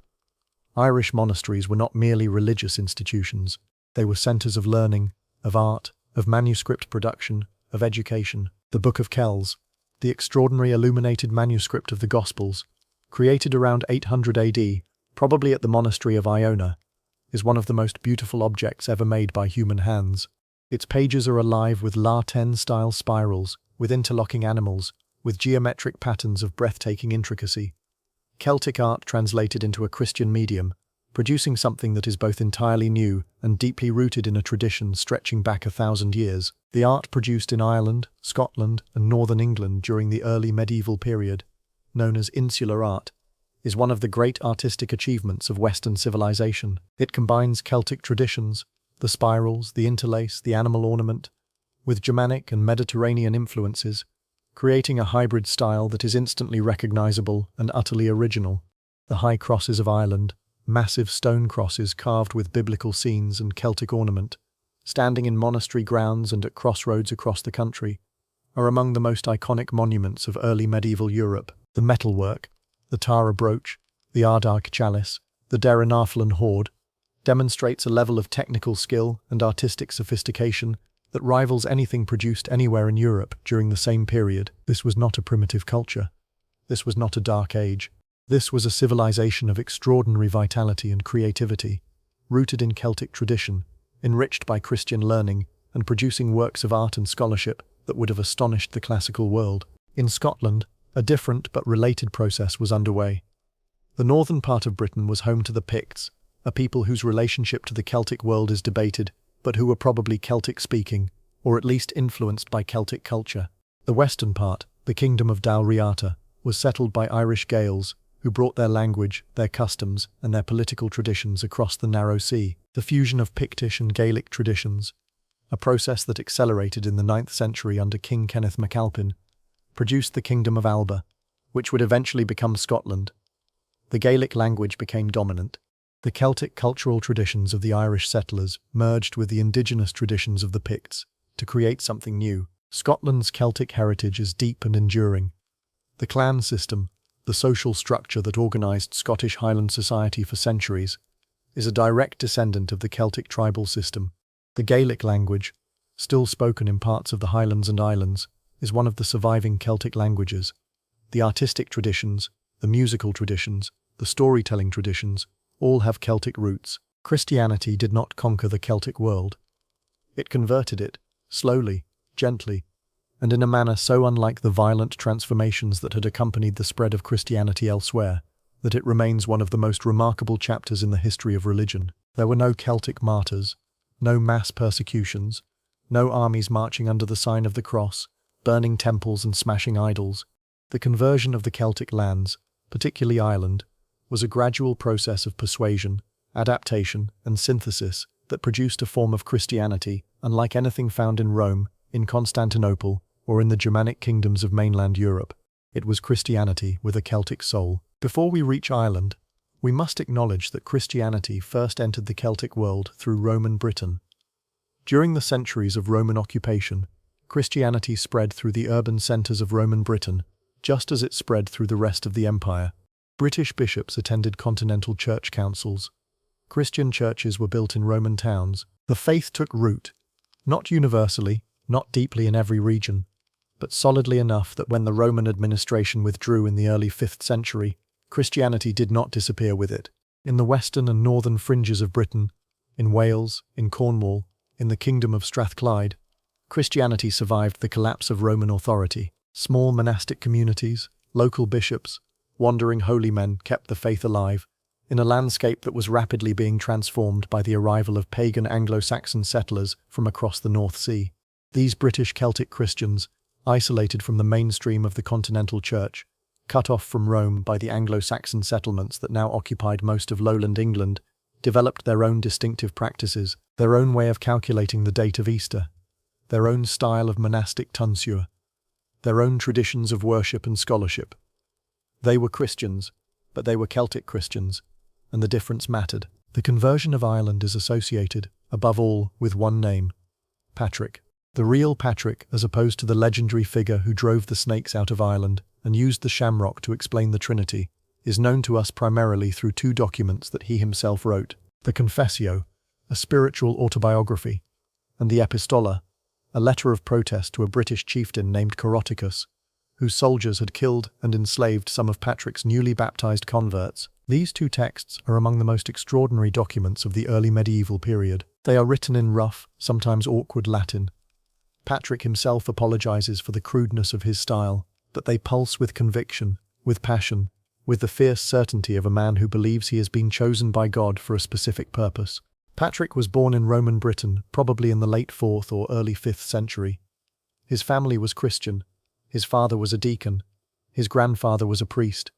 Irish monasteries were not merely religious institutions. They were centers of learning, of art, of manuscript production, of education. The Book of Kells, the extraordinary illuminated manuscript of the Gospels, created around 800 AD, probably at the monastery of Iona, is one of the most beautiful objects ever made by human hands. Its pages are alive with La Ten-style spirals, with interlocking animals, with geometric patterns of breathtaking intricacy. Celtic art translated into a Christian medium, producing something that is both entirely new and deeply rooted in a tradition stretching back 1,000 years. The art produced in Ireland, Scotland, and northern England during the early medieval period, known as insular art, is one of the great artistic achievements of Western civilization. It combines Celtic traditions, the spirals, the interlace, the animal ornament, with Germanic and Mediterranean influences, creating a hybrid style that is instantly recognizable and utterly original. The high crosses of Ireland, massive stone crosses carved with biblical scenes and Celtic ornament, standing in monastery grounds and at crossroads across the country, are among the most iconic monuments of early medieval Europe. The metalwork, the Tara brooch, the Ardagh chalice, the Derrynaflan hoard, demonstrates a level of technical skill and artistic sophistication that rivals anything produced anywhere in Europe during the same period. This was not a primitive culture. This was not a dark age. This was a civilization of extraordinary vitality and creativity, rooted in Celtic tradition, enriched by Christian learning, and producing works of art and scholarship that would have astonished the classical world. In Scotland, a different but related process was underway. The northern part of Britain was home to the Picts, a people whose relationship to the Celtic world is debated, but who were probably Celtic-speaking, or at least influenced by Celtic culture. The western part, the kingdom of Dalriata, was settled by Irish Gaels, who brought their language, their customs, and their political traditions across the narrow sea. The fusion of Pictish and Gaelic traditions, a process that accelerated in the 9th century under King Kenneth MacAlpin, produced the Kingdom of Alba, which would eventually become Scotland. The Gaelic language became dominant. The Celtic cultural traditions of the Irish settlers merged with the indigenous traditions of the Picts to create something new. Scotland's Celtic heritage is deep and enduring. The clan system, the social structure that organised Scottish Highland society for centuries, is a direct descendant of the Celtic tribal system. The Gaelic language, still spoken in parts of the Highlands and Islands, is one of the surviving Celtic languages. The artistic traditions, the musical traditions, the storytelling traditions, all have Celtic roots. Christianity did not conquer the Celtic world. It converted it, slowly, gently, and in a manner so unlike the violent transformations that had accompanied the spread of Christianity elsewhere, that it remains one of the most remarkable chapters in the history of religion. There were no Celtic martyrs, no mass persecutions, no armies marching under the sign of the cross, burning temples and smashing idols. The conversion of the Celtic lands, particularly Ireland, was a gradual process of persuasion, adaptation, and synthesis that produced a form of Christianity unlike anything found in Rome, in Constantinople, or in the Germanic kingdoms of mainland Europe. It was Christianity with a Celtic soul. Before we reach Ireland, we must acknowledge that Christianity first entered the Celtic world through Roman Britain. During the centuries of Roman occupation, Christianity spread through the urban centres of Roman Britain, just as it spread through the rest of the empire. British bishops attended continental church councils. Christian churches were built in Roman towns. The faith took root, not universally, not deeply in every region, but solidly enough that when the Roman administration withdrew in the early 5th century, Christianity did not disappear with it. In the western and northern fringes of Britain, in Wales, in Cornwall, in the kingdom of Strathclyde, Christianity survived the collapse of Roman authority. Small monastic communities, local bishops, wandering holy men kept the faith alive, in a landscape that was rapidly being transformed by the arrival of pagan Anglo-Saxon settlers from across the North Sea. These British Celtic Christians, isolated from the mainstream of the continental church, cut off from Rome by the Anglo-Saxon settlements that now occupied most of lowland England, developed their own distinctive practices, their own way of calculating the date of Easter, their own style of monastic tonsure, their own traditions of worship and scholarship. They were Christians, but they were Celtic Christians, and the difference mattered. The conversion of Ireland is associated, above all, with one name: Patrick. The real Patrick, as opposed to the legendary figure who drove the snakes out of Ireland and used the shamrock to explain the Trinity, is known to us primarily through two documents that he himself wrote: the Confessio, a spiritual autobiography, and the Epistola, a letter of protest to a British chieftain named Coroticus, whose soldiers had killed and enslaved some of Patrick's newly baptized converts. These two texts are among the most extraordinary documents of the early medieval period. They are written in rough, sometimes awkward Latin. Patrick himself apologizes for the crudeness of his style, but they pulse with conviction, with passion, with the fierce certainty of a man who believes he has been chosen by God for a specific purpose. Patrick was born in Roman Britain, probably in the late 4th or early 5th century. His family was Christian. His father was a deacon. His grandfather was a priest.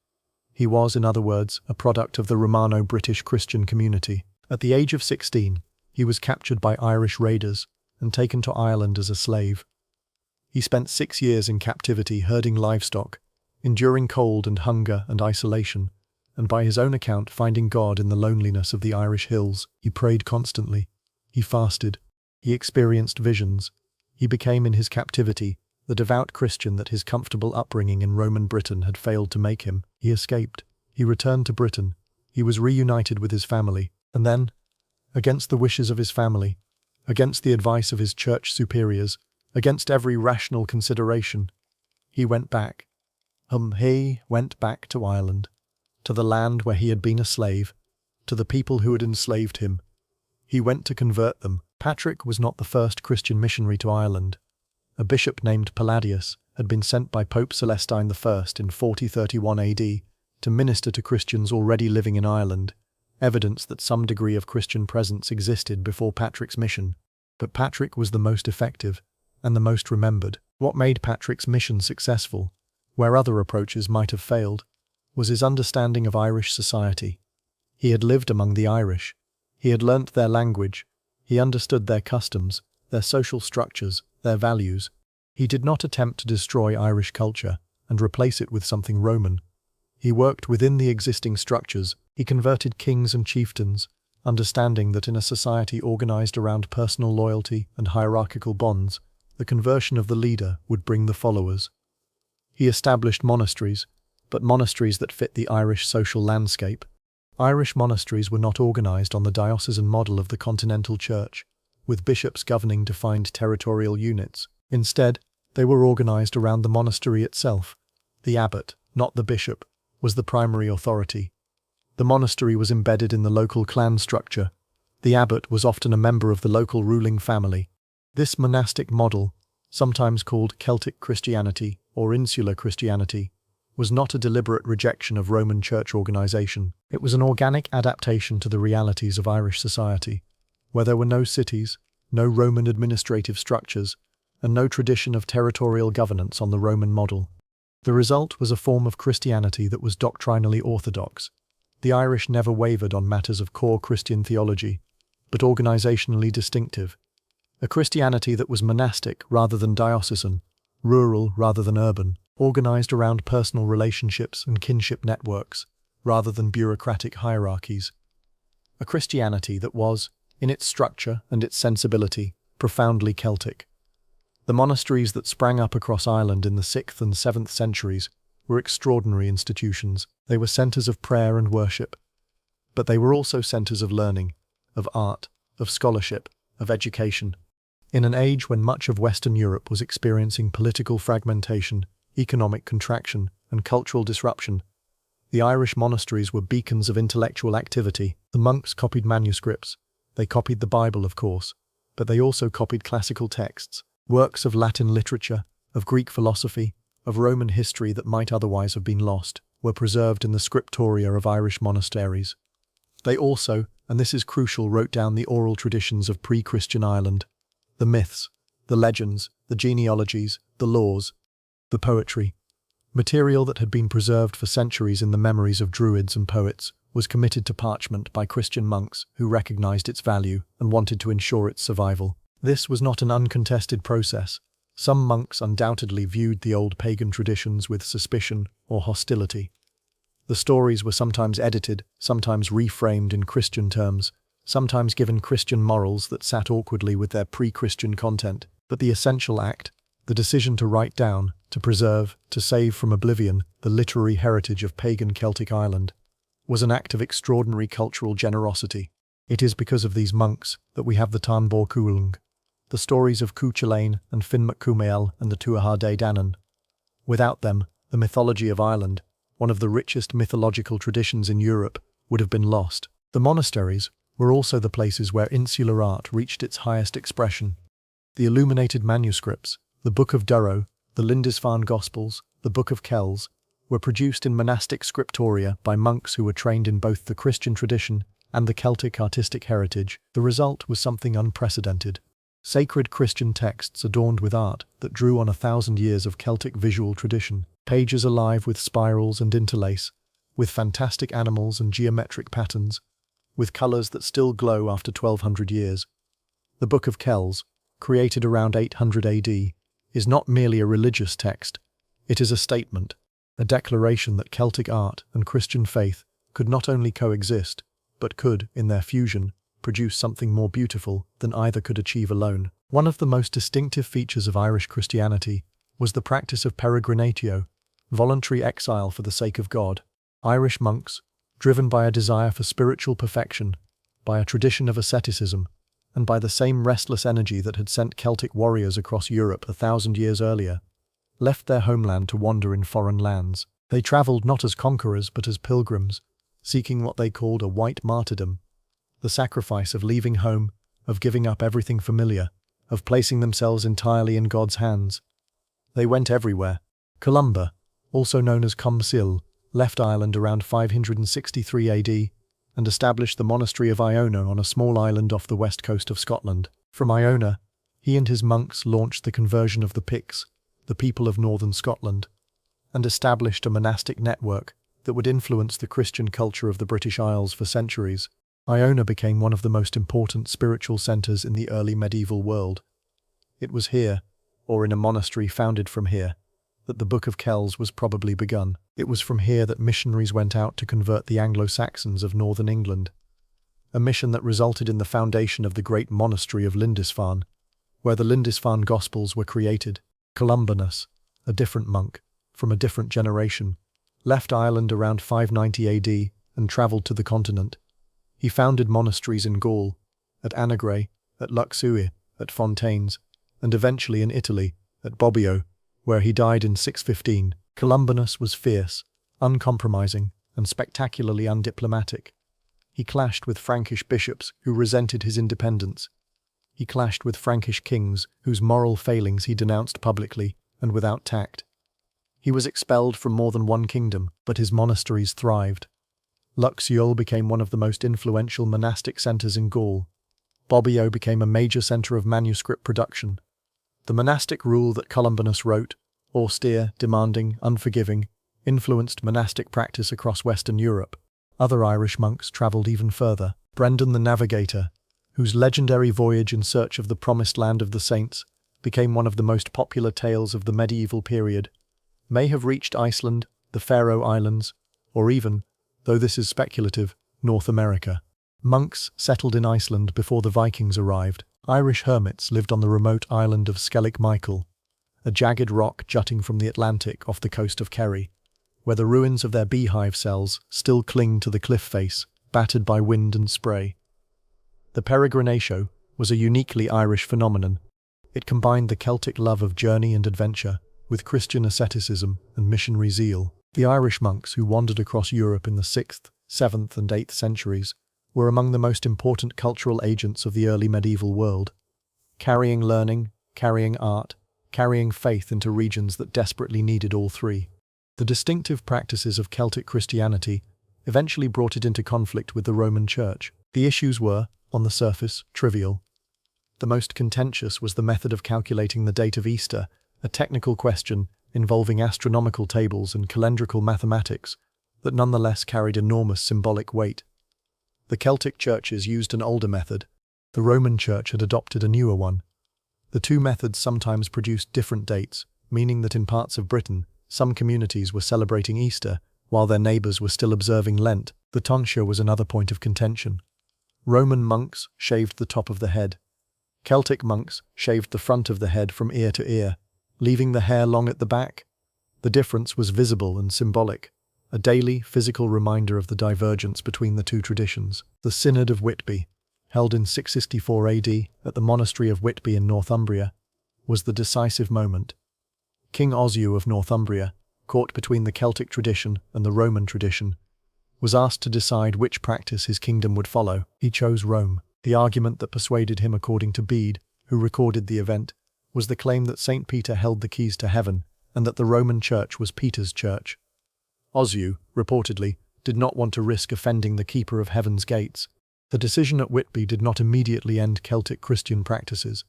He was, in other words, a product of the Romano-British Christian community. At the age of 16, he was captured by Irish raiders and taken to Ireland as a slave. He spent 6 years in captivity herding livestock, enduring cold and hunger and isolation, and by his own account finding God in the loneliness of the Irish hills. He prayed constantly. He fasted. He experienced visions. He became, in his captivity, the devout Christian that his comfortable upbringing in Roman Britain had failed to make him. He escaped. He returned to Britain. He was reunited with his family. And then, against the wishes of his family, against the advice of his church superiors, against every rational consideration, he went back. He went back to Ireland, to the land where he had been a slave, to the people who had enslaved him. He went to convert them. Patrick was not the first Christian missionary to Ireland. A bishop named Palladius had been sent by Pope Celestine I in 4031 AD to minister to Christians already living in Ireland, evidence that some degree of Christian presence existed before Patrick's mission. But Patrick was the most effective and the most remembered. What made Patrick's mission successful, where other approaches might have failed, was his understanding of Irish society. He had lived among the Irish. He had learnt their language. He understood their customs, their social structures, their values. He did not attempt to destroy Irish culture and replace it with something Roman. He worked within the existing structures. He converted kings and chieftains, understanding that in a society organized around personal loyalty and hierarchical bonds, the conversion of the leader would bring the followers. He established monasteries, but monasteries that fit the Irish social landscape. Irish monasteries were not organized on the diocesan model of the continental church, with bishops governing defined territorial units. Instead, They were organized around the monastery itself. The abbot, not the bishop, was the primary authority. The monastery was embedded in the local clan structure. The abbot was often a member of the local ruling family. This monastic model, sometimes called Celtic Christianity or Insular Christianity, was not a deliberate rejection of Roman Church organization. It was an organic adaptation to the realities of Irish society, where there were no cities, no Roman administrative structures, and no tradition of territorial governance on the Roman model. The result was a form of Christianity that was doctrinally orthodox. The Irish never wavered on matters of core Christian theology, but organizationally distinctive. A Christianity that was monastic rather than diocesan, rural rather than urban, organized around personal relationships and kinship networks, rather than bureaucratic hierarchies. A Christianity that was, in its structure and its sensibility, profoundly Celtic. The monasteries that sprang up across Ireland in the 6th and 7th centuries were extraordinary institutions. They were centers of prayer and worship. But they were also centers of learning, of art, of scholarship, of education. In an age when much of Western Europe was experiencing political fragmentation, economic contraction, and cultural disruption, the Irish monasteries were beacons of intellectual activity. The monks copied manuscripts. They copied the Bible, of course, but they also copied classical texts, works of Latin literature, of Greek philosophy, of Roman history that might otherwise have been lost, were preserved in the scriptoria of Irish monasteries. They also, and this is crucial, wrote down the oral traditions of pre-Christian Ireland, the myths, the legends, the genealogies, the laws, the poetry. Material that had been preserved for centuries in the memories of Druids and poets was committed to parchment by Christian monks who recognized its value and wanted to ensure its survival. This was not an uncontested process. Some monks undoubtedly viewed the old pagan traditions with suspicion or hostility. The stories were sometimes edited, sometimes reframed in Christian terms, sometimes given Christian morals that sat awkwardly with their pre-Christian content. But the essential act, the decision to write down, to preserve, to save from oblivion the literary heritage of pagan Celtic Ireland, was an act of extraordinary cultural generosity. It is because of these monks that we have the Tan Bor Cúilnge, the stories of Cuchulainn and Finn MacCumaill and the Tuatha Dé Danann. Without them, the mythology of Ireland, one of the richest mythological traditions in Europe, would have been lost. The monasteries were also the places where insular art reached its highest expression. The illuminated manuscripts, the Book of Durrow, the Lindisfarne Gospels, the Book of Kells, were produced in monastic scriptoria by monks who were trained in both the Christian tradition and the Celtic artistic heritage. The result was something unprecedented. Sacred Christian texts adorned with art that drew on 1,000 years of Celtic visual tradition, pages alive with spirals and interlace, with fantastic animals and geometric patterns, with colours that still glow after 1,200 years. The Book of Kells, created around 800 AD, is not merely a religious text. It is a statement, a declaration that Celtic art and Christian faith could not only coexist, but could, in their fusion, produce something more beautiful than either could achieve alone. One of the most distinctive features of Irish Christianity was the practice of peregrinatio, voluntary exile for the sake of God. Irish monks, driven by a desire for spiritual perfection, by a tradition of asceticism, and by the same restless energy that had sent Celtic warriors across Europe 1,000 years earlier, left their homeland to wander in foreign lands. They travelled not as conquerors but as pilgrims, seeking what they called a white martyrdom, the sacrifice of leaving home, of giving up everything familiar, of placing themselves entirely in God's hands. They went everywhere. Columba, also known as Cumsil, left Ireland around 563 AD and established the monastery of Iona on a small island off the west coast of Scotland. From Iona, he and his monks launched the conversion of the Picts, the people of northern Scotland, and established a monastic network that would influence the Christian culture of the British Isles for centuries. Iona became one of the most important spiritual centres in the early medieval world. It was here, or in a monastery founded from here, that the Book of Kells was probably begun. It was from here that missionaries went out to convert the Anglo-Saxons of northern England, a mission that resulted in the foundation of the great monastery of Lindisfarne, where the Lindisfarne Gospels were created. Columbanus, a different monk, from a different generation, left Ireland around 590 AD and travelled to the continent. He founded monasteries in Gaul, at Annagray, at Luxeuil, at Fontaines, and eventually in Italy, At Bobbio, where he died in 615, Columbanus was fierce, uncompromising, and spectacularly undiplomatic. He clashed with Frankish bishops who resented his independence. He clashed with Frankish kings whose moral failings he denounced publicly and without tact. He was expelled from more than one kingdom, but his monasteries thrived. Luxeuil became one of the most influential monastic centres in Gaul. Bobbio became a major centre of manuscript production. The monastic rule that Columbanus wrote, austere, demanding, unforgiving, influenced monastic practice across Western Europe. Other Irish monks travelled even further. Brendan the Navigator, whose legendary voyage in search of the promised land of the saints became one of the most popular tales of the medieval period, may have reached Iceland, the Faroe Islands, or even, though this is speculative, North America. Monks settled in Iceland before the Vikings arrived. Irish hermits lived on the remote island of Skellig Michael, a jagged rock jutting from the Atlantic off the coast of Kerry, where the ruins of their beehive cells still cling to the cliff face, battered by wind and spray. The peregrinatio was a uniquely Irish phenomenon. It combined the Celtic love of journey and adventure with Christian asceticism and missionary zeal. The Irish monks who wandered across Europe in the 6th, 7th and 8th centuries were among the most important cultural agents of the early medieval world, carrying learning, carrying art, carrying faith into regions that desperately needed all three. The distinctive practices of Celtic Christianity eventually brought it into conflict with the Roman Church. The issues were, on the surface, trivial. The most contentious was the method of calculating the date of Easter, a technical question involving astronomical tables and calendrical mathematics that nonetheless carried enormous symbolic weight. The Celtic churches used an older method. The Roman Church had adopted a newer one. The two methods sometimes produced different dates, meaning that in parts of Britain, some communities were celebrating Easter, while their neighbours were still observing Lent. The tonsure was another point of contention. Roman monks shaved the top of the head. Celtic monks shaved the front of the head from ear to ear, leaving the hair long at the back. The difference was visible and symbolic, a daily, physical reminder of the divergence between the two traditions. The Synod of Whitby, held in 664 AD at the monastery of Whitby in Northumbria, was the decisive moment. King Oswiu of Northumbria, caught between the Celtic tradition and the Roman tradition, was asked to decide which practice his kingdom would follow. He chose Rome. The argument that persuaded him, according to Bede, who recorded the event, was the claim that St. Peter held the keys to heaven and that the Roman Church was Peter's church. Oswiu, reportedly, did not want to risk offending the keeper of heaven's gates. The decision at Whitby did not immediately end Celtic Christian practices.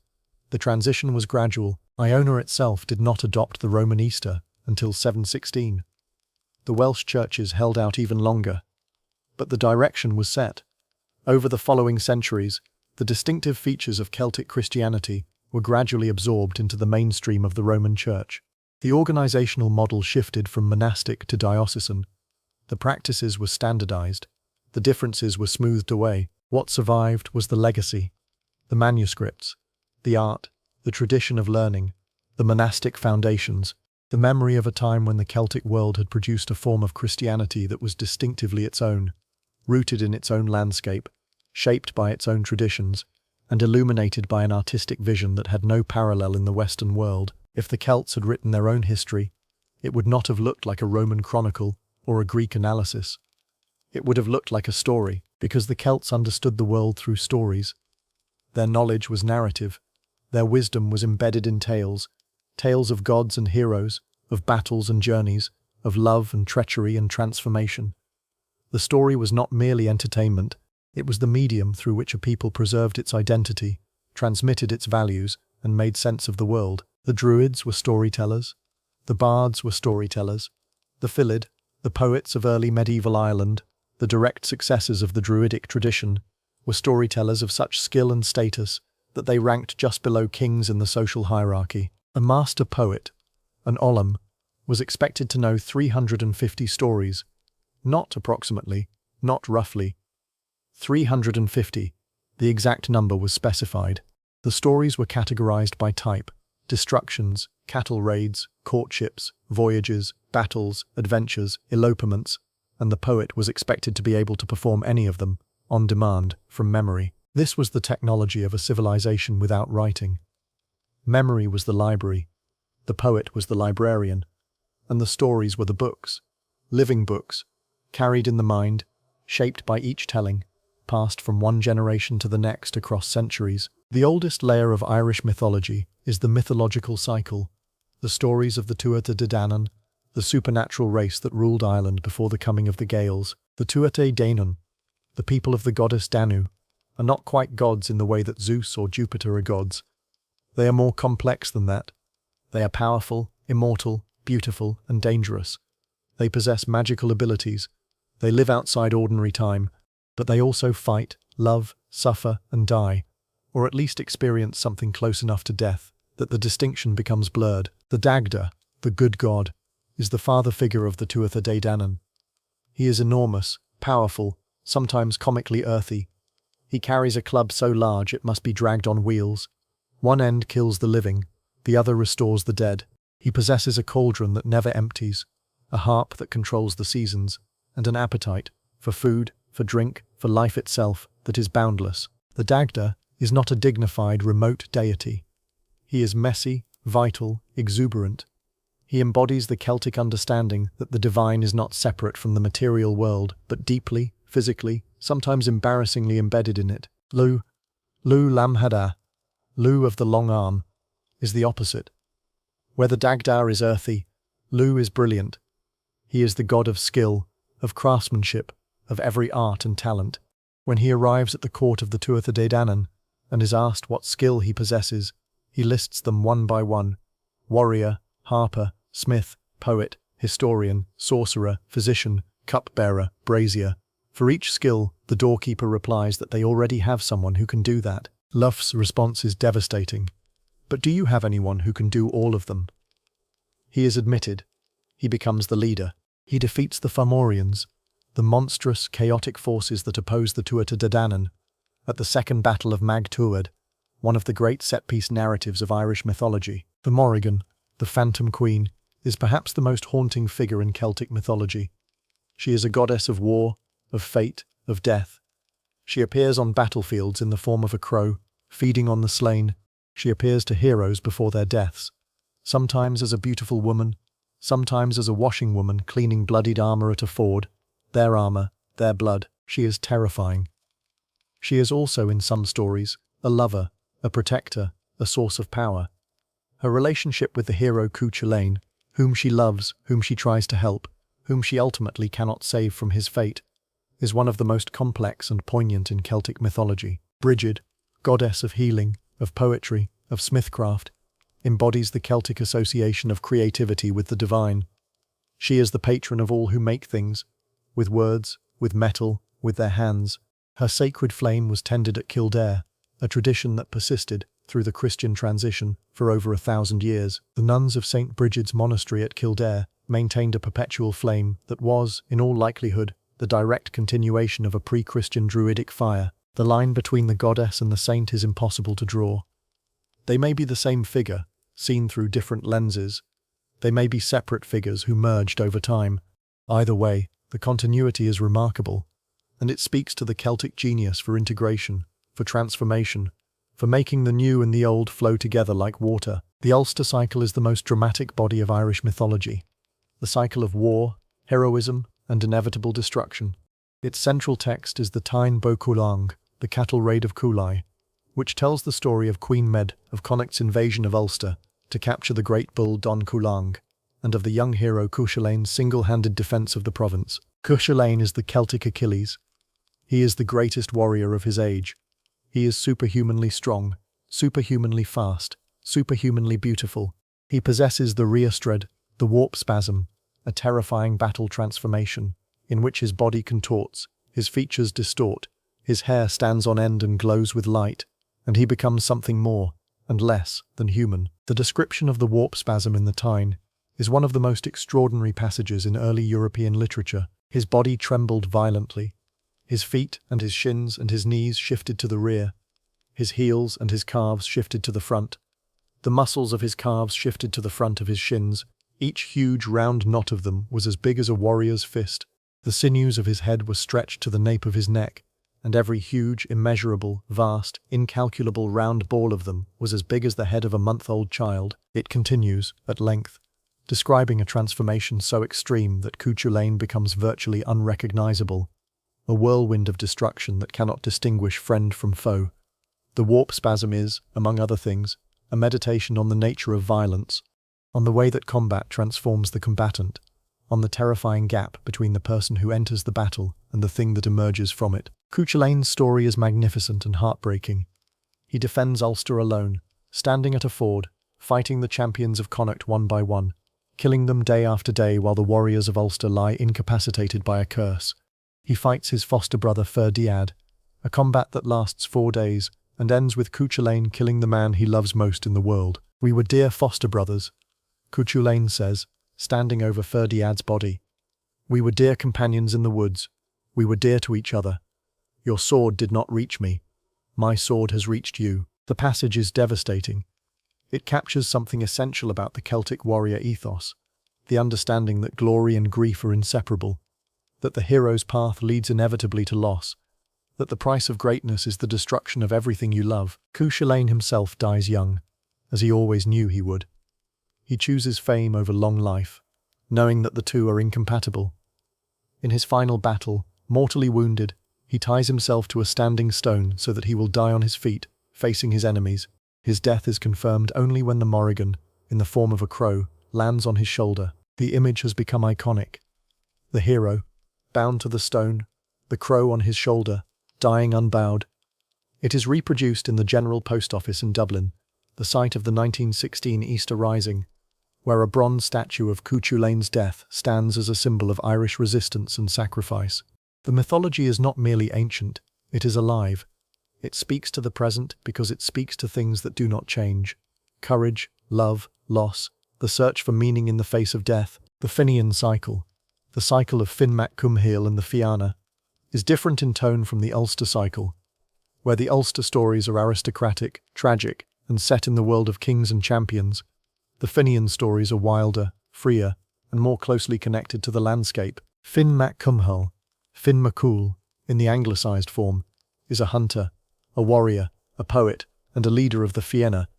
The transition was gradual. Iona itself did not adopt the Roman Easter until 716. The Welsh churches held out even longer, but the direction was set. Over the following centuries, the distinctive features of Celtic Christianity were gradually absorbed into the mainstream of the Roman Church. The organizational model shifted from monastic to diocesan. The practices were standardized. The differences were smoothed away. What survived was the legacy, the manuscripts, the art, the tradition of learning, the monastic foundations, the memory of a time when the Celtic world had produced a form of Christianity that was distinctively its own, rooted in its own landscape, shaped by its own traditions, and illuminated by an artistic vision that had no parallel in the Western world. If the Celts had written their own history, it would not have looked like a Roman chronicle or a Greek analysis. It would have looked like a story, because the Celts understood the world through stories. Their knowledge was narrative. Their wisdom was embedded in tales, tales of gods and heroes, of battles and journeys, of love and treachery and transformation. The story was not merely entertainment, it was the medium through which a people preserved its identity, transmitted its values, and made sense of the world. The Druids were storytellers. The bards were storytellers. The Philid, the poets of early medieval Ireland, the direct successors of the Druidic tradition, were storytellers of such skill and status that they ranked just below kings in the social hierarchy. A master poet, an ollum, was expected to know 350 stories, not approximately, not roughly. 350, the exact number was specified. The stories were categorized by type: destructions, cattle raids, courtships, voyages, battles, adventures, elopements, and the poet was expected to be able to perform any of them, on demand, from memory. This was the technology of a civilization without writing. Memory was the library. The poet was the librarian, and the stories were the books, living books, carried in the mind, shaped by each telling, passed from one generation to the next across centuries. The oldest layer of Irish mythology is the mythological cycle, the stories of the Tuatha De Danann, the supernatural race that ruled Ireland before the coming of the Gaels. The Tuatha De Danann, the people of the goddess Danu, are not quite gods in the way that Zeus or Jupiter are gods. They are more complex than that. They are powerful, immortal, beautiful, and dangerous. They possess magical abilities. They live outside ordinary time, but they also fight, love, suffer, and die, or at least experience something close enough to death that the distinction becomes blurred. The Dagda, the good god, is the father figure of the Tuatha De Danann. He is enormous, powerful, sometimes comically earthy. He carries a club so large it must be dragged on wheels. One end kills the living, the other restores the dead. He possesses a cauldron that never empties, a harp that controls the seasons, and an appetite for food, for drink, for life itself that is boundless. The Dagda is not a dignified, remote deity. He is messy, vital, exuberant. He embodies the Celtic understanding that the divine is not separate from the material world, but deeply, physically, sometimes embarrassingly embedded in it. Lu Lamhada, Lu of the long arm, is the opposite. Where the Dagda is earthy, Lu is brilliant. He is the god of skill, of craftsmanship, of every art and talent. When he arrives at the court of the Tuatha De Danann and is asked what skill he possesses, he lists them one by one: warrior, harper, smith, poet, historian, sorcerer, physician, cupbearer, brazier. For each skill, the doorkeeper replies that they already have someone who can do that. Luff's response is devastating. But do you have anyone who can do all of them? He is admitted. He becomes the leader. He defeats the Fomorians, the monstrous, chaotic forces that oppose the Tuatha De Danann, at the Second Battle of Mag Tuatha, one of the great set-piece narratives of Irish mythology. The Morrigan, the Phantom Queen, is perhaps the most haunting figure in Celtic mythology. She is a goddess of war, of fate, of death. She appears on battlefields in the form of a crow, feeding on the slain. She appears to heroes before their deaths, sometimes as a beautiful woman, sometimes as a washing woman cleaning bloodied armor at a ford. Their armor, their blood. She is terrifying. She is also, in some stories, a lover, a protector, a source of power. Her relationship with the hero Cuchulainn, whom she loves, whom she tries to help, whom she ultimately cannot save from his fate, is one of the most complex and poignant in Celtic mythology. Brigid, goddess of healing, of poetry, of smithcraft, embodies the Celtic association of creativity with the divine. She is the patron of all who make things, with words, with metal, with their hands. Her sacred flame was tended at Kildare, a tradition that persisted, through the Christian transition, for over 1,000 years. The nuns of St. Brigid's Monastery at Kildare maintained a perpetual flame that was, in all likelihood, the direct continuation of a pre-Christian Druidic fire. The line between the goddess and the saint is impossible to draw. They may be the same figure, seen through different lenses. They may be separate figures who merged over time. Either way, the continuity is remarkable, and it speaks to the Celtic genius for integration, for transformation, for making the new and the old flow together like water. The Ulster cycle is the most dramatic body of Irish mythology, the cycle of war, heroism, and inevitable destruction. Its central text is the Táin Bó Cúailnge, the cattle raid of Coolai, which tells the story of Queen Med of Connacht's invasion of Ulster to capture the great bull Don Cúailnge, and of the young hero Cuchulainn's single-handed defense of the province. Cuchulainn is the Celtic Achilles. He is the greatest warrior of his age. He is superhumanly strong, superhumanly fast, superhumanly beautiful. He possesses the Riastred, the warp spasm, a terrifying battle transformation, in which his body contorts, his features distort, his hair stands on end and glows with light, and he becomes something more and less than human. The description of the warp spasm in the Táin is one of the most extraordinary passages in early European literature. His body trembled violently. His feet and his shins and his knees shifted to the rear. His heels and his calves shifted to the front. The muscles of his calves shifted to the front of his shins. Each huge round knot of them was as big as a warrior's fist. The sinews of his head were stretched to the nape of his neck, and every huge, immeasurable, vast, incalculable round ball of them was as big as the head of a month-old child. It continues, at length, describing a transformation so extreme that Cuchulainn becomes virtually unrecognizable, a whirlwind of destruction that cannot distinguish friend from foe. The warp spasm is, among other things, a meditation on the nature of violence, on the way that combat transforms the combatant, on the terrifying gap between the person who enters the battle and the thing that emerges from it. Cuchulainn's story is magnificent and heartbreaking. He defends Ulster alone, standing at a ford, fighting the champions of Connacht one by one, killing them day after day while the warriors of Ulster lie incapacitated by a curse. He fights his foster brother Ferdiad, a combat that lasts 4 days and ends with Cuchulainn killing the man he loves most in the world. "We were dear foster brothers," Cuchulainn says, standing over Ferdiad's body. "We were dear companions in the woods. We were dear to each other. Your sword did not reach me. My sword has reached you." The passage is devastating. It captures something essential about the Celtic warrior ethos, the understanding that glory and grief are inseparable, that the hero's path leads inevitably to loss, that the price of greatness is the destruction of everything you love. Cuchulainn himself dies young, as he always knew he would. He chooses fame over long life, knowing that the two are incompatible. In his final battle, mortally wounded, he ties himself to a standing stone so that he will die on his feet, facing his enemies. His death is confirmed only when the Morrigan, in the form of a crow, lands on his shoulder. The image has become iconic. The hero, bound to the stone, the crow on his shoulder, dying unbowed. It is reproduced in the General Post Office in Dublin, the site of the 1916 Easter Rising, where a bronze statue of Cuchulainn's death stands as a symbol of Irish resistance and sacrifice. The mythology is not merely ancient, it is alive. It speaks to the present because it speaks to things that do not change. Courage, love, loss, the search for meaning in the face of death. The Finian cycle, the cycle of Finn mac Cumhail and the Fianna, is different in tone from the Ulster cycle, where the Ulster stories are aristocratic, tragic, and set in the world of kings and champions. The Finian stories are wilder, freer, and more closely connected to the landscape. Finn mac Cumhail, Finn MacCool, in the anglicised form, is a hunter, a warrior, a poet, and a leader of the Fianna,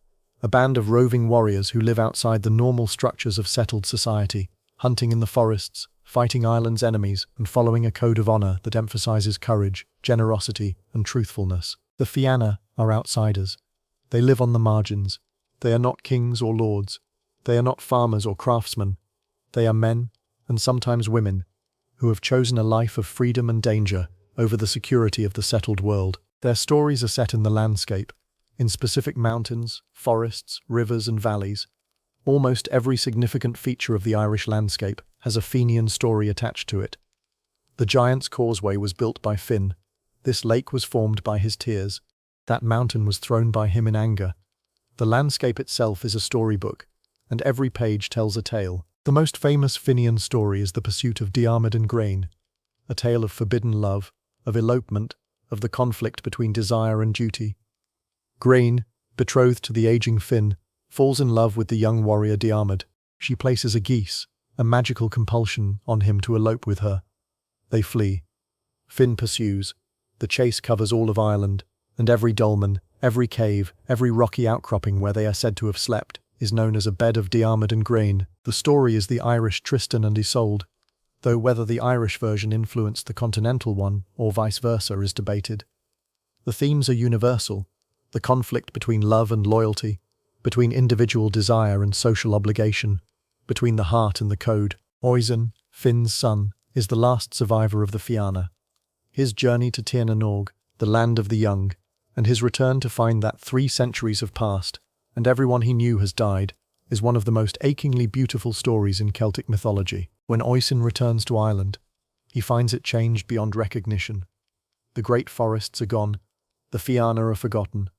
a band of roving warriors who live outside the normal structures of settled society, hunting in the forests, fighting Ireland's enemies, and following a code of honour that emphasises courage, generosity, and truthfulness. The Fianna are outsiders. They live on the margins. They are not kings or lords. They are not farmers or craftsmen. They are men, and sometimes women, who have chosen a life of freedom and danger over the security of the settled world. Their stories are set in the landscape, in specific mountains, forests, rivers and valleys. Almost every significant feature of the Irish landscape has a Fenian story attached to it. The Giant's Causeway was built by Finn. This lake was formed by his tears. That mountain was thrown by him in anger. The landscape itself is a storybook, and every page tells a tale. The most famous Finian story is the pursuit of Diarmid and Grain, a tale of forbidden love, of elopement, of the conflict between desire and duty. Grain, betrothed to the aging Finn, falls in love with the young warrior Diarmid. She places a geese, a magical compulsion, on him to elope with her. They flee. Finn pursues. The chase covers all of Ireland, and every dolmen, every cave, every rocky outcropping where they are said to have slept, is known as a bed of Diarmid and Grain. The story is the Irish Tristan and Isolde, though whether the Irish version influenced the continental one, or vice versa, is debated. The themes are universal: the conflict between love and loyalty, between individual desire and social obligation, between the heart and the code. Oisin, Finn's son, is the last survivor of the Fianna. His journey to Tir na Nog, the land of the young, and his return to find that 3 centuries have passed, and everyone he knew has died, is one of the most achingly beautiful stories in Celtic mythology. When Oisin returns to Ireland, he finds it changed beyond recognition. The great forests are gone, the Fianna are forgotten,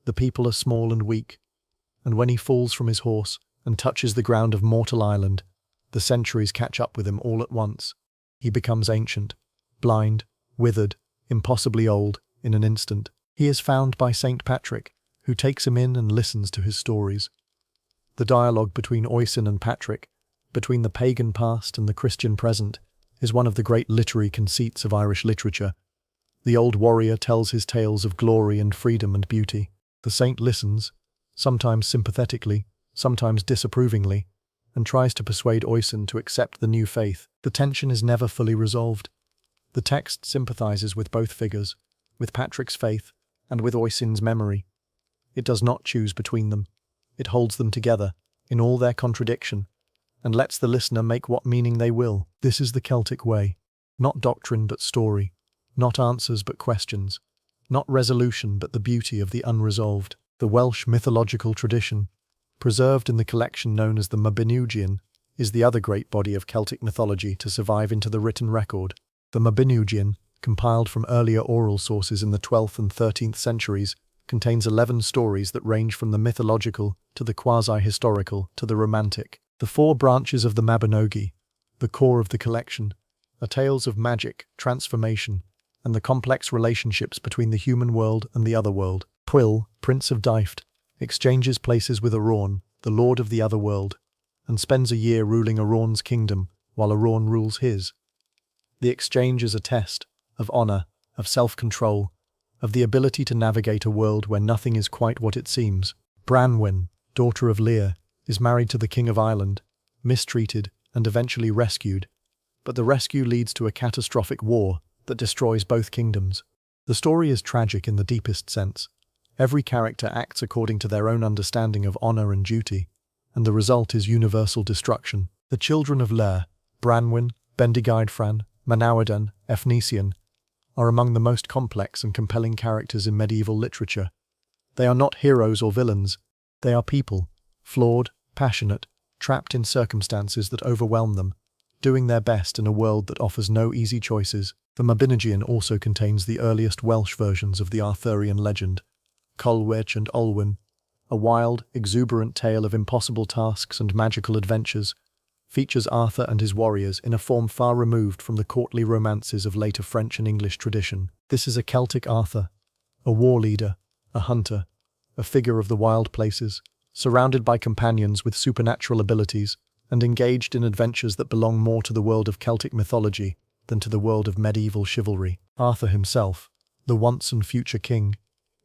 the people are small and weak, and when he falls from his horse and touches the ground of mortal Ireland, the centuries catch up with him all at once. He becomes ancient, blind, withered, impossibly old, in an instant. He is found by Saint Patrick, who takes him in and listens to his stories. The dialogue between Oisin and Patrick, between the pagan past and the Christian present, is one of the great literary conceits of Irish literature. The old warrior tells his tales of glory and freedom and beauty. The saint listens, sometimes sympathetically, sometimes disapprovingly, and tries to persuade Oisin to accept the new faith. The tension is never fully resolved. The text sympathizes with both figures, with Patrick's faith and with Oisin's memory. It does not choose between them. It holds them together, in all their contradiction, and lets the listener make what meaning they will. This is the Celtic way. Not doctrine but story. Not answers but questions. Not resolution but the beauty of the unresolved. The Welsh mythological tradition, preserved in the collection known as the Mabinogion, is the other great body of Celtic mythology to survive into the written record. The Mabinogion, compiled from earlier oral sources in the 12th and 13th centuries, contains 11 stories that range from the mythological to the quasi-historical to the romantic. The 4 branches of the Mabinogi, the core of the collection, are tales of magic, transformation, and the complex relationships between the human world and the other world. Pwyll, Prince of Dyfed, exchanges places with Arawn, the lord of the other world, and spends a year ruling Arawn's kingdom while Arawn rules his. The exchange is a test of honor, of self-control, of the ability to navigate a world where nothing is quite what it seems. Branwen, daughter of Lear, is married to the King of Ireland, mistreated and eventually rescued, but the rescue leads to a catastrophic war that destroys both kingdoms. The story is tragic in the deepest sense. Every character acts according to their own understanding of honor and duty, and the result is universal destruction. The children of Lear, Branwen, Bendigeidfran, Manawydan, Efnisien, are among the most complex and compelling characters in medieval literature. They are not heroes or villains. They are people, flawed, passionate, trapped in circumstances that overwhelm them, doing their best in a world that offers no easy choices. The Mabinogion also contains the earliest Welsh versions of the Arthurian legend, Culhwch and Olwen, a wild, exuberant tale of impossible tasks and magical adventures, features Arthur and his warriors in a form far removed from the courtly romances of later French and English tradition. This is a Celtic Arthur, a war leader, a hunter, a figure of the wild places, surrounded by companions with supernatural abilities, and engaged in adventures that belong more to the world of Celtic mythology than to the world of medieval chivalry. Arthur himself, the once and future king,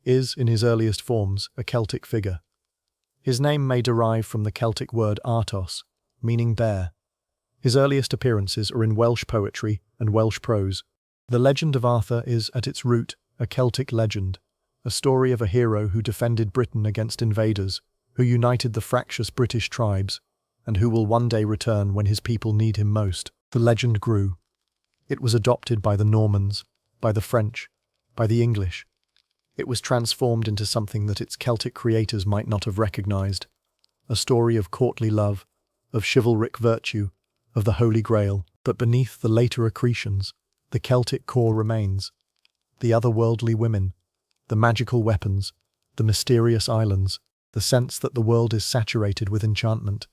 is, in his earliest forms, a Celtic figure. His name may derive from the Celtic word artos, meaning bear. His earliest appearances are in Welsh poetry and Welsh prose. The legend of Arthur is, at its root, a Celtic legend, a story of a hero who defended Britain against invaders, who united the fractious British tribes, and who will one day return when his people need him most. The legend grew. It was adopted by the Normans, by the French, by the English. It was transformed into something that its Celtic creators might not have recognized, a story of courtly love, of chivalric virtue, of the Holy Grail. But beneath the later accretions, the Celtic core remains. The otherworldly women, the magical weapons, the mysterious islands, the sense that the world is saturated with enchantment,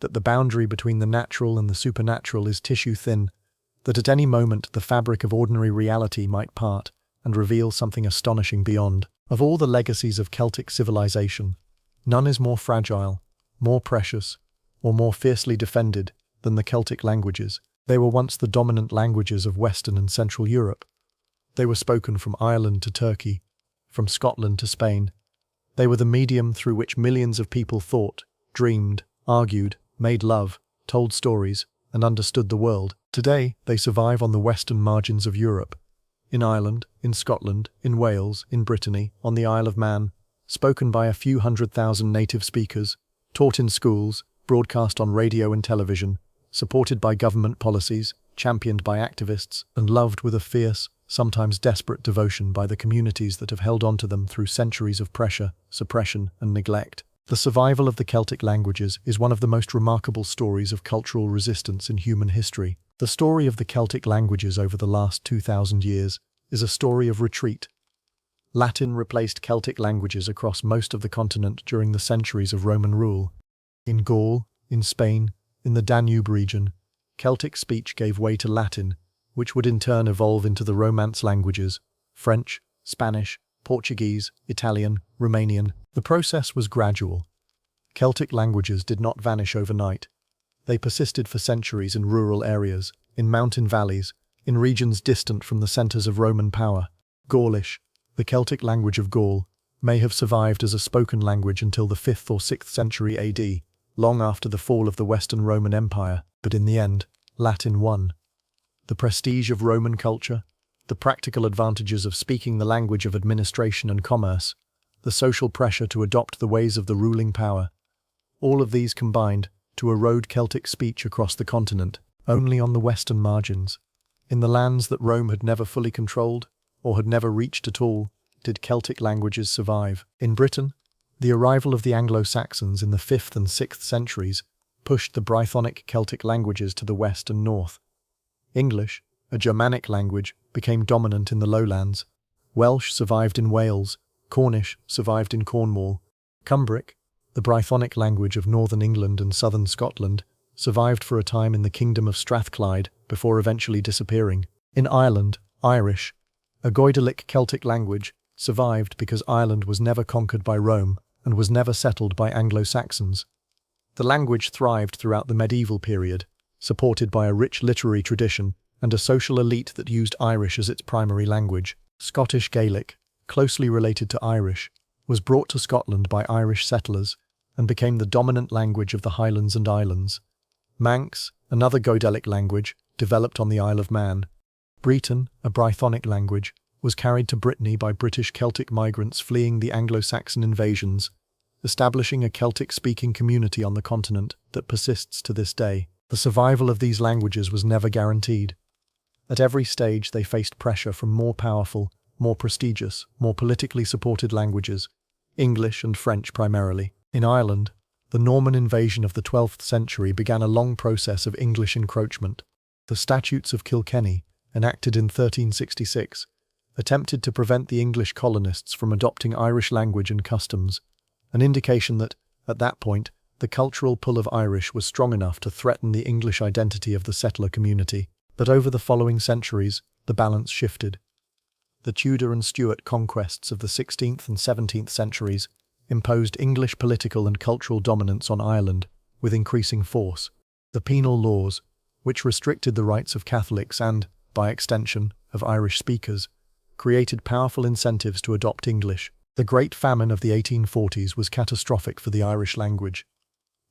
that the boundary between the natural and the supernatural is tissue-thin, that at any moment the fabric of ordinary reality might part and reveal something astonishing beyond. Of all the legacies of Celtic civilization, none is more fragile, more precious, or more fiercely defended than the Celtic languages. They were once the dominant languages of Western and Central Europe. They were spoken from Ireland to Turkey, from Scotland to Spain. They were the medium through which millions of people thought, dreamed, argued, made love, told stories, and understood the world. Today, they survive on the western margins of Europe, in Ireland, in Scotland, in Wales, in Brittany, on the Isle of Man, spoken by a few 100,000 native speakers, taught in schools, broadcast on radio and television, supported by government policies, championed by activists, and loved with a fierce, sometimes desperate devotion by the communities that have held on to them through centuries of pressure, suppression, and neglect. The survival of the Celtic languages is one of the most remarkable stories of cultural resistance in human history. The story of the Celtic languages over the last 2,000 years is a story of retreat. Latin replaced Celtic languages across most of the continent during the centuries of Roman rule. In Gaul, in Spain, in the Danube region, Celtic speech gave way to Latin, which would in turn evolve into the Romance languages, French, Spanish, Portuguese, Italian, Romanian. The process was gradual. Celtic languages did not vanish overnight. They persisted for centuries in rural areas, in mountain valleys, in regions distant from the centers of Roman power. Gaulish, the Celtic language of Gaul, may have survived as a spoken language until the 5th or 6th century AD, long after the fall of the Western Roman Empire, but in the end, Latin won. The prestige of Roman culture, the practical advantages of speaking the language of administration and commerce, the social pressure to adopt the ways of the ruling power, all of these combined to erode Celtic speech across the continent, only on the western margins. In the lands that Rome had never fully controlled, or had never reached at all, did Celtic languages survive. In Britain, the arrival of the Anglo-Saxons in the 5th and 6th centuries pushed the Brythonic Celtic languages to the west and north. English, a Germanic language, became dominant in the lowlands. Welsh survived in Wales, Cornish survived in Cornwall. Cumbric, the Brythonic language of northern England and southern Scotland, survived for a time in the kingdom of Strathclyde before eventually disappearing. In Ireland, Irish, a Goidelic Celtic language, survived because Ireland was never conquered by Rome and was never settled by Anglo-Saxons. The language thrived throughout the medieval period, supported by a rich literary tradition and a social elite that used Irish as its primary language. Scottish Gaelic, closely related to Irish, was brought to Scotland by Irish settlers and became the dominant language of the Highlands and Islands. Manx, another Goidelic language, developed on the Isle of Man. Breton, a Brythonic language, was carried to Brittany by British Celtic migrants fleeing the Anglo-Saxon invasions, establishing a Celtic-speaking community on the continent that persists to this day. The survival of these languages was never guaranteed. At every stage they faced pressure from more powerful, more prestigious, more politically supported languages, English and French primarily. In Ireland, the Norman invasion of the 12th century began a long process of English encroachment. The Statutes of Kilkenny, enacted in 1366, attempted to prevent the English colonists from adopting Irish language and customs, an indication that, at that point, the cultural pull of Irish was strong enough to threaten the English identity of the settler community. But over the following centuries, the balance shifted. The Tudor and Stuart conquests of the 16th and 17th centuries imposed English political and cultural dominance on Ireland with increasing force. The penal laws, which restricted the rights of Catholics and, by extension, of Irish speakers, created powerful incentives to adopt English. The Great Famine of the 1840s was catastrophic for the Irish language.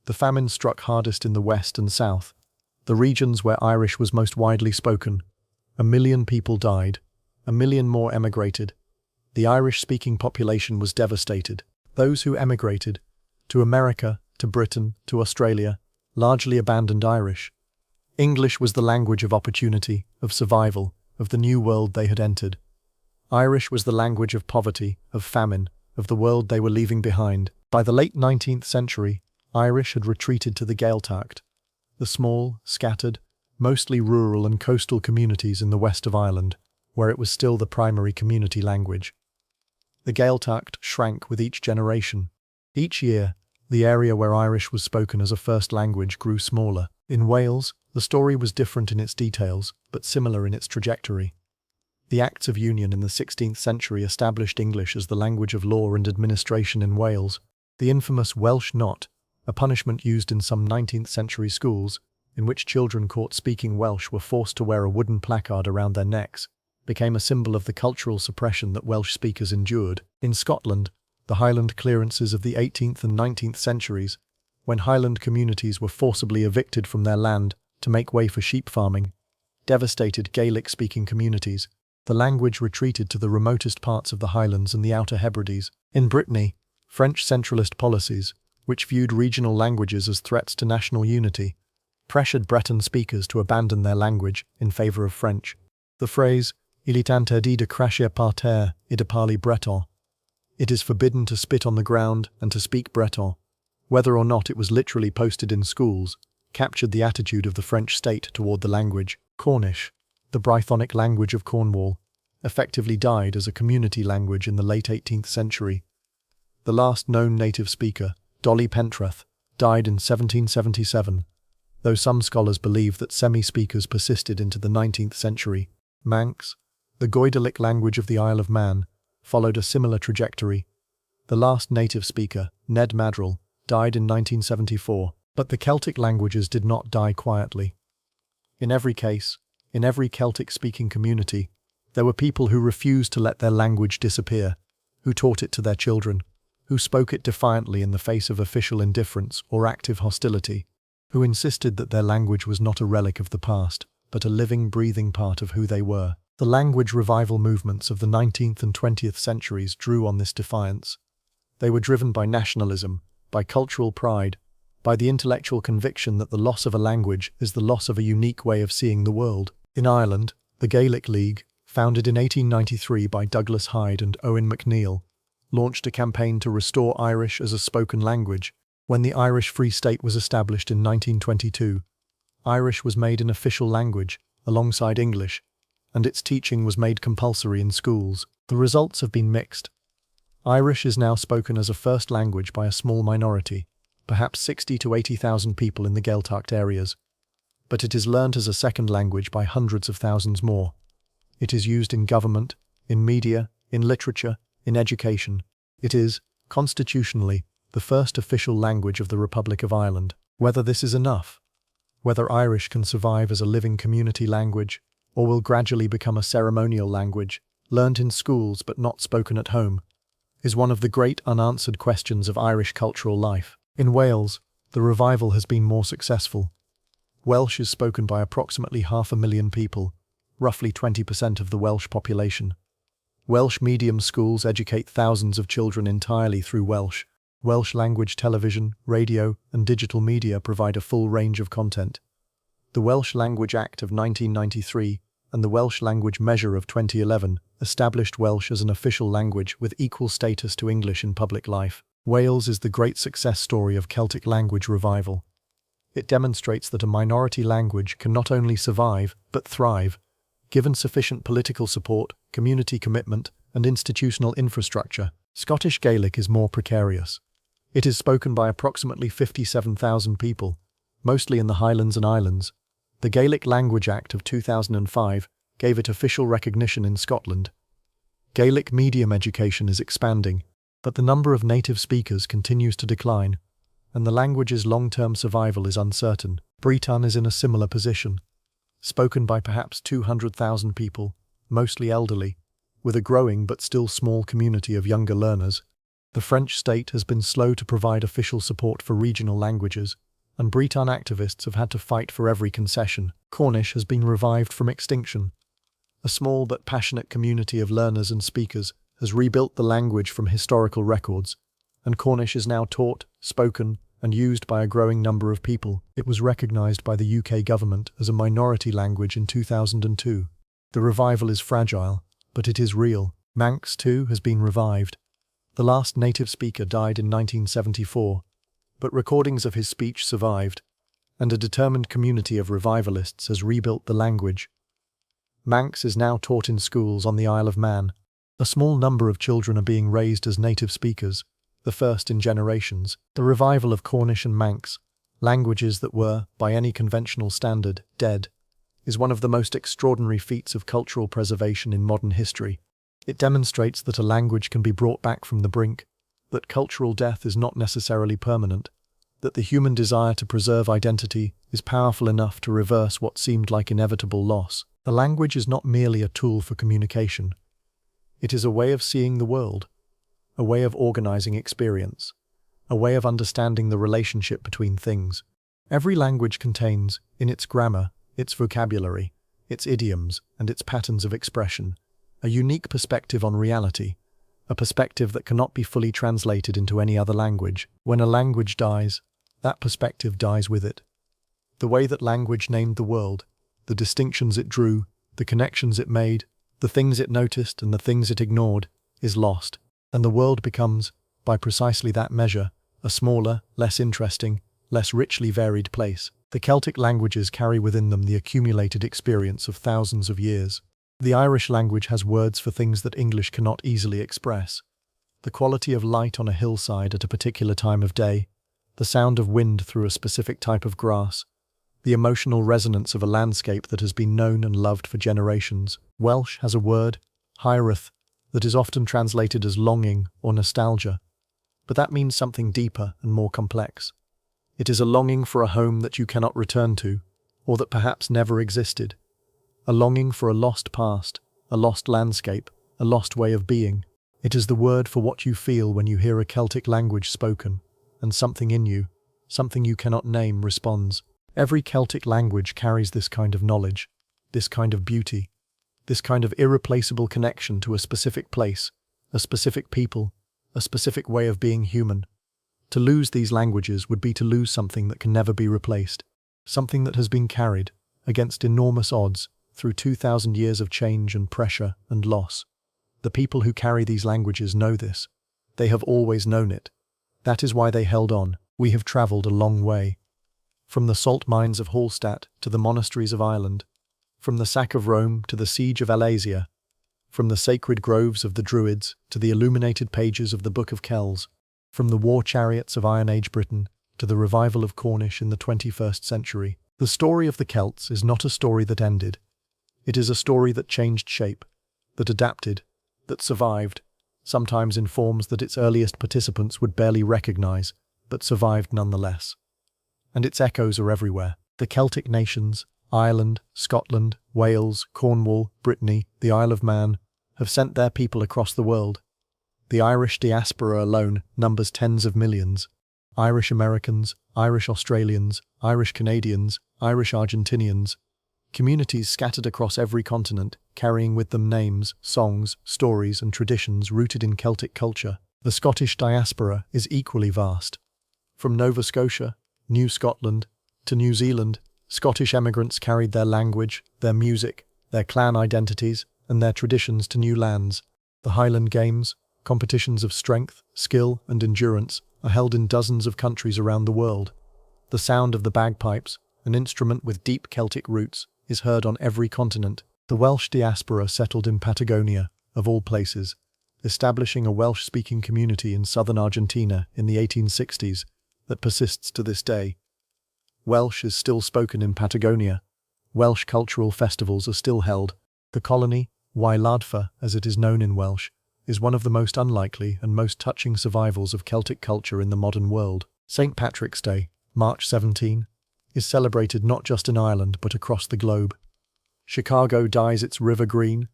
The famine struck hardest in the West and South, the regions where Irish was most widely spoken. 1 million people died, 1 million more emigrated. The Irish-speaking population was devastated. Those who emigrated, to America, to Britain, to Australia, largely abandoned Irish. English was the language of opportunity, of survival, of the new world they had entered. Irish was the language of poverty, of famine, of the world they were leaving behind. By the late 19th century, Irish had retreated to the Gaeltacht, the small, scattered, mostly rural and coastal communities in the west of Ireland, where it was still the primary community language. The Gaeltacht shrank with each generation. Each year, the area where Irish was spoken as a first language grew smaller. In Wales, the story was different in its details, but similar in its trajectory. The Acts of Union in the 16th century established English as the language of law and administration in Wales. The infamous Welsh knot, a punishment used in some 19th century schools, in which children caught speaking Welsh were forced to wear a wooden placard around their necks, became a symbol of the cultural suppression that Welsh speakers endured. In Scotland, the Highland clearances of the 18th and 19th centuries, when Highland communities were forcibly evicted from their land to make way for sheep farming, devastated Gaelic-speaking communities. The language retreated to the remotest parts of the Highlands and the Outer Hebrides. In Brittany, French centralist policies, which viewed regional languages as threats to national unity, pressured Breton speakers to abandon their language in favour of French. The phrase, "Il est interdit de cracher par terre et de parler breton," it is forbidden to spit on the ground and to speak Breton, whether or not it was literally posted in schools, captured the attitude of the French state toward the language. Cornish, the Brythonic language of Cornwall, effectively died as a community language in the late 18th century. The last known native speaker, Dolly Pentrath, died in 1777, though some scholars believe that semi-speakers persisted into the 19th century. Manx, the Goidelic language of the Isle of Man, followed a similar trajectory. The last native speaker, Ned Madrell, died in 1974, but the Celtic languages did not die quietly. In every case, in every Celtic-speaking community, There were people who refused to let their language disappear, who taught it to their children, who spoke it defiantly in the face of official indifference or active hostility, who insisted that their language was not a relic of the past, but a living, breathing part of who they were. The language revival movements of the 19th and 20th centuries drew on this defiance. They were driven by nationalism, by cultural pride, by the intellectual conviction that the loss of a language is the loss of a unique way of seeing the world. In Ireland, the Gaelic League, founded in 1893 by Douglas Hyde and Owen MacNeill, launched a campaign to restore Irish as a spoken language. When the Irish Free State was established in 1922, Irish was made an official language, alongside English, and its teaching was made compulsory in schools. The results have been mixed. Irish is now spoken as a first language by a small minority, perhaps 60 to 80,000 people in the Gaeltacht areas, but it is learnt as a second language by hundreds of thousands more. It is used in government, in media, in literature, in education. It is, constitutionally, the first official language of the Republic of Ireland. Whether this is enough, whether Irish can survive as a living community language, or will gradually become a ceremonial language, learnt in schools but not spoken at home, is one of the great unanswered questions of Irish cultural life. In Wales, the revival has been more successful. Welsh is spoken by approximately 500,000 people, roughly 20% of the Welsh population. Welsh medium schools educate thousands of children entirely through Welsh. Welsh language television, radio, and digital media provide a full range of content. The Welsh Language Act of 1993 and the Welsh Language Measure of 2011 established Welsh as an official language with equal status to English in public life. Wales is the great success story of Celtic language revival. It demonstrates that a minority language can not only survive, but thrive, given sufficient political support, community commitment, and institutional infrastructure. Scottish Gaelic is more precarious. It is spoken by approximately 57,000 people, mostly in the Highlands and Islands. The Gaelic Language Act of 2005 gave it official recognition in Scotland. Gaelic medium education is expanding, but the number of native speakers continues to decline, and the language's long-term survival is uncertain. Breton is in a similar position, spoken by perhaps 200,000 people, mostly elderly, with a growing but still small community of younger learners. The French state has been slow to provide official support for regional languages, and Breton activists have had to fight for every concession. Cornish has been revived from extinction. A small but passionate community of learners and speakers has rebuilt the language from historical records, and Cornish is now taught, spoken, and used by a growing number of people. It was recognised by the UK government as a minority language in 2002. The revival is fragile, but it is real. Manx, too, has been revived. The last native speaker died in 1974, but recordings of his speech survived, and a determined community of revivalists has rebuilt the language. Manx is now taught in schools on the Isle of Man. A small number of children are being raised as native speakers, the first in generations. The revival of Cornish and Manx, languages that were, by any conventional standard, dead, is one of the most extraordinary feats of cultural preservation in modern history. It demonstrates that a language can be brought back from the brink, that cultural death is not necessarily permanent, that the human desire to preserve identity is powerful enough to reverse what seemed like inevitable loss. The language is not merely a tool for communication. It is a way of seeing the world, a way of organizing experience, a way of understanding the relationship between things. Every language contains, in its grammar, its vocabulary, its idioms, and its patterns of expression, a unique perspective on reality, a perspective that cannot be fully translated into any other language. When a language dies, that perspective dies with it. The way that language named the world, the distinctions it drew, the connections it made, the things it noticed and the things it ignored, is lost, and the world becomes, by precisely that measure, a smaller, less interesting, less richly varied place. The Celtic languages carry within them the accumulated experience of thousands of years. The Irish language has words for things that English cannot easily express. The quality of light on a hillside at a particular time of day, the sound of wind through a specific type of grass, the emotional resonance of a landscape that has been known and loved for generations. Welsh has a word, hyreth, that is often translated as longing or nostalgia, but that means something deeper and more complex. It is a longing for a home that you cannot return to, or that perhaps never existed. A longing for a lost past, a lost landscape, a lost way of being. It is the word for what you feel when you hear a Celtic language spoken, and something in you, something you cannot name, responds. Every Celtic language carries this kind of knowledge, this kind of beauty, this kind of irreplaceable connection to a specific place, a specific people, a specific way of being human. To lose these languages would be to lose something that can never be replaced, something that has been carried, against enormous odds, through 2,000 years of change and pressure and loss. The people who carry these languages know this. They have always known it. That is why they held on. We have travelled a long way. From the salt mines of Hallstatt to the monasteries of Ireland, from the sack of Rome to the siege of Alesia, from the sacred groves of the Druids to the illuminated pages of the Book of Kells, from the war chariots of Iron Age Britain to the revival of Cornish in the 21st century. The story of the Celts is not a story that ended. It is a story that changed shape, that adapted, that survived, sometimes in forms that its earliest participants would barely recognize, but survived nonetheless. And its echoes are everywhere. The Celtic nations, Ireland, Scotland, Wales, Cornwall, Brittany, the Isle of Man, have sent their people across the world. The Irish diaspora alone numbers tens of millions. Irish Americans, Irish Australians, Irish Canadians, Irish Argentinians, communities scattered across every continent, carrying with them names, songs, stories, and traditions rooted in Celtic culture. The Scottish diaspora is equally vast. From Nova Scotia, New Scotland, to New Zealand, Scottish emigrants carried their language, their music, their clan identities, and their traditions to new lands. The Highland Games, competitions of strength, skill, and endurance, are held in dozens of countries around the world. The sound of the bagpipes, an instrument with deep Celtic roots, is heard on every continent. The Welsh diaspora settled in Patagonia, of all places, establishing a Welsh-speaking community in southern Argentina in the 1860s that persists to this day. Welsh is still spoken in Patagonia. Welsh cultural festivals are still held. The colony, Wailadfa as it is known in Welsh, is one of the most unlikely and most touching survivals of Celtic culture in the modern world. St. Patrick's Day, March 17, is celebrated not just in Ireland but across the globe. Chicago dyes its river green.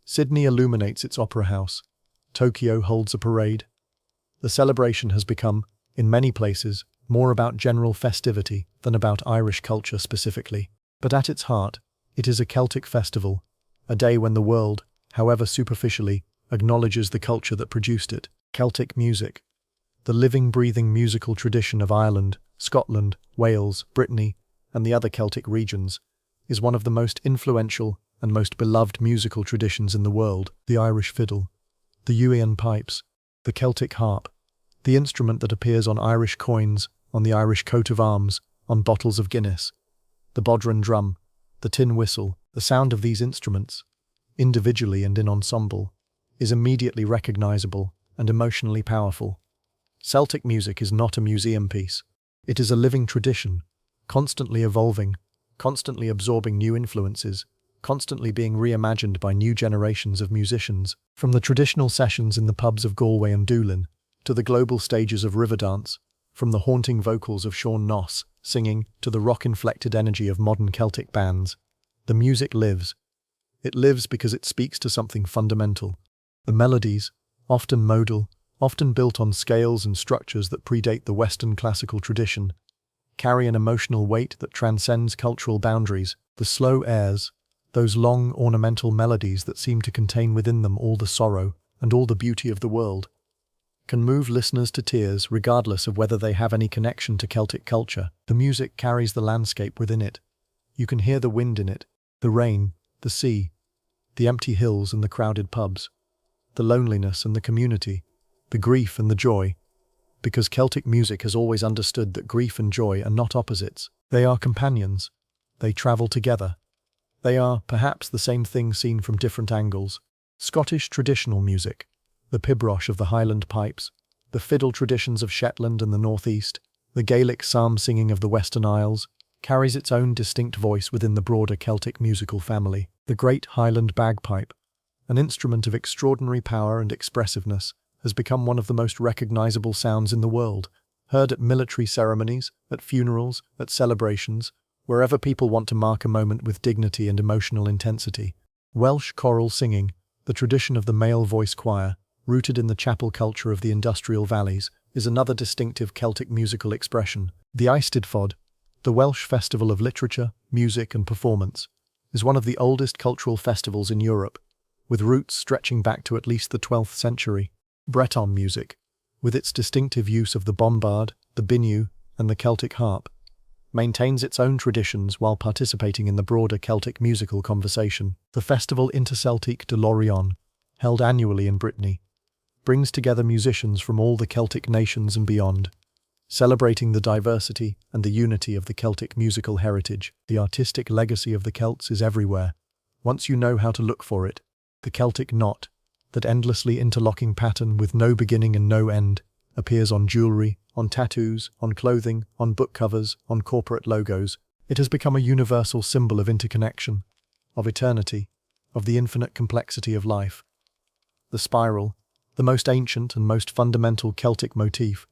Sydney illuminates its opera house. Tokyo holds a parade. The celebration has become, in many places, more about general festivity than about Irish culture specifically. But at its heart, it is a Celtic festival, a day when the world, however superficially, acknowledges the culture that produced it. Celtic music, the living, breathing musical tradition of Ireland, Scotland, Wales, Brittany, and the other Celtic regions, is one of the most influential and most beloved musical traditions in the world. The Irish fiddle, the Uainn pipes, the Celtic harp, the instrument that appears on Irish coins, on the Irish coat of arms, on bottles of Guinness, the bodhran drum, the tin whistle. The sound of these instruments, individually and in ensemble, is immediately recognizable and emotionally powerful. Celtic music is not a museum piece. It is a living tradition, constantly evolving, constantly absorbing new influences, constantly being reimagined by new generations of musicians. From the traditional sessions in the pubs of Galway and Doolin, to the global stages of Riverdance, from the haunting vocals of Sean Noss singing to the rock-inflected energy of modern Celtic bands, the music lives. It lives because it speaks to something fundamental. The melodies, often modal, often built on scales and structures that predate the Western classical tradition, carry an emotional weight that transcends cultural boundaries. The slow airs, those long ornamental melodies that seem to contain within them all the sorrow and all the beauty of the world, can move listeners to tears regardless of whether they have any connection to Celtic culture. The music carries the landscape within it. You can hear the wind in it, the rain, the sea, the empty hills and the crowded pubs, the loneliness and the community, the grief and the joy, because Celtic music has always understood that grief and joy are not opposites. They are companions. They travel together. They are, perhaps, the same thing seen from different angles. Scottish traditional music, the pibroch of the Highland pipes, the fiddle traditions of Shetland and the northeast, the Gaelic psalm singing of the Western Isles, carries its own distinct voice within the broader Celtic musical family. The great Highland bagpipe, an instrument of extraordinary power and expressiveness, has become one of the most recognizable sounds in the world, heard at military ceremonies, at funerals, at celebrations, wherever people want to mark a moment with dignity and emotional intensity. Welsh choral singing, the tradition of the male voice choir, rooted in the chapel culture of the industrial valleys, is another distinctive Celtic musical expression. The Eisteddfod, the Welsh festival of literature, music and performance, is one of the oldest cultural festivals in Europe, with roots stretching back to at least the 12th century. Breton music, with its distinctive use of the bombard, the biniou, and the Celtic harp, maintains its own traditions while participating in the broader Celtic musical conversation. The festival Interceltique de l'Orient, held annually in Brittany, brings together musicians from all the Celtic nations and beyond, celebrating the diversity and the unity of the Celtic musical heritage. The artistic legacy of the Celts is everywhere, once you know how to look for it. The Celtic knot, that endlessly interlocking pattern with no beginning and no end, appears on jewellery, on tattoos, on clothing, on book covers, on corporate logos. It has become a universal symbol of interconnection, of eternity, of the infinite complexity of life. The spiral, the most ancient and most fundamental Celtic motif,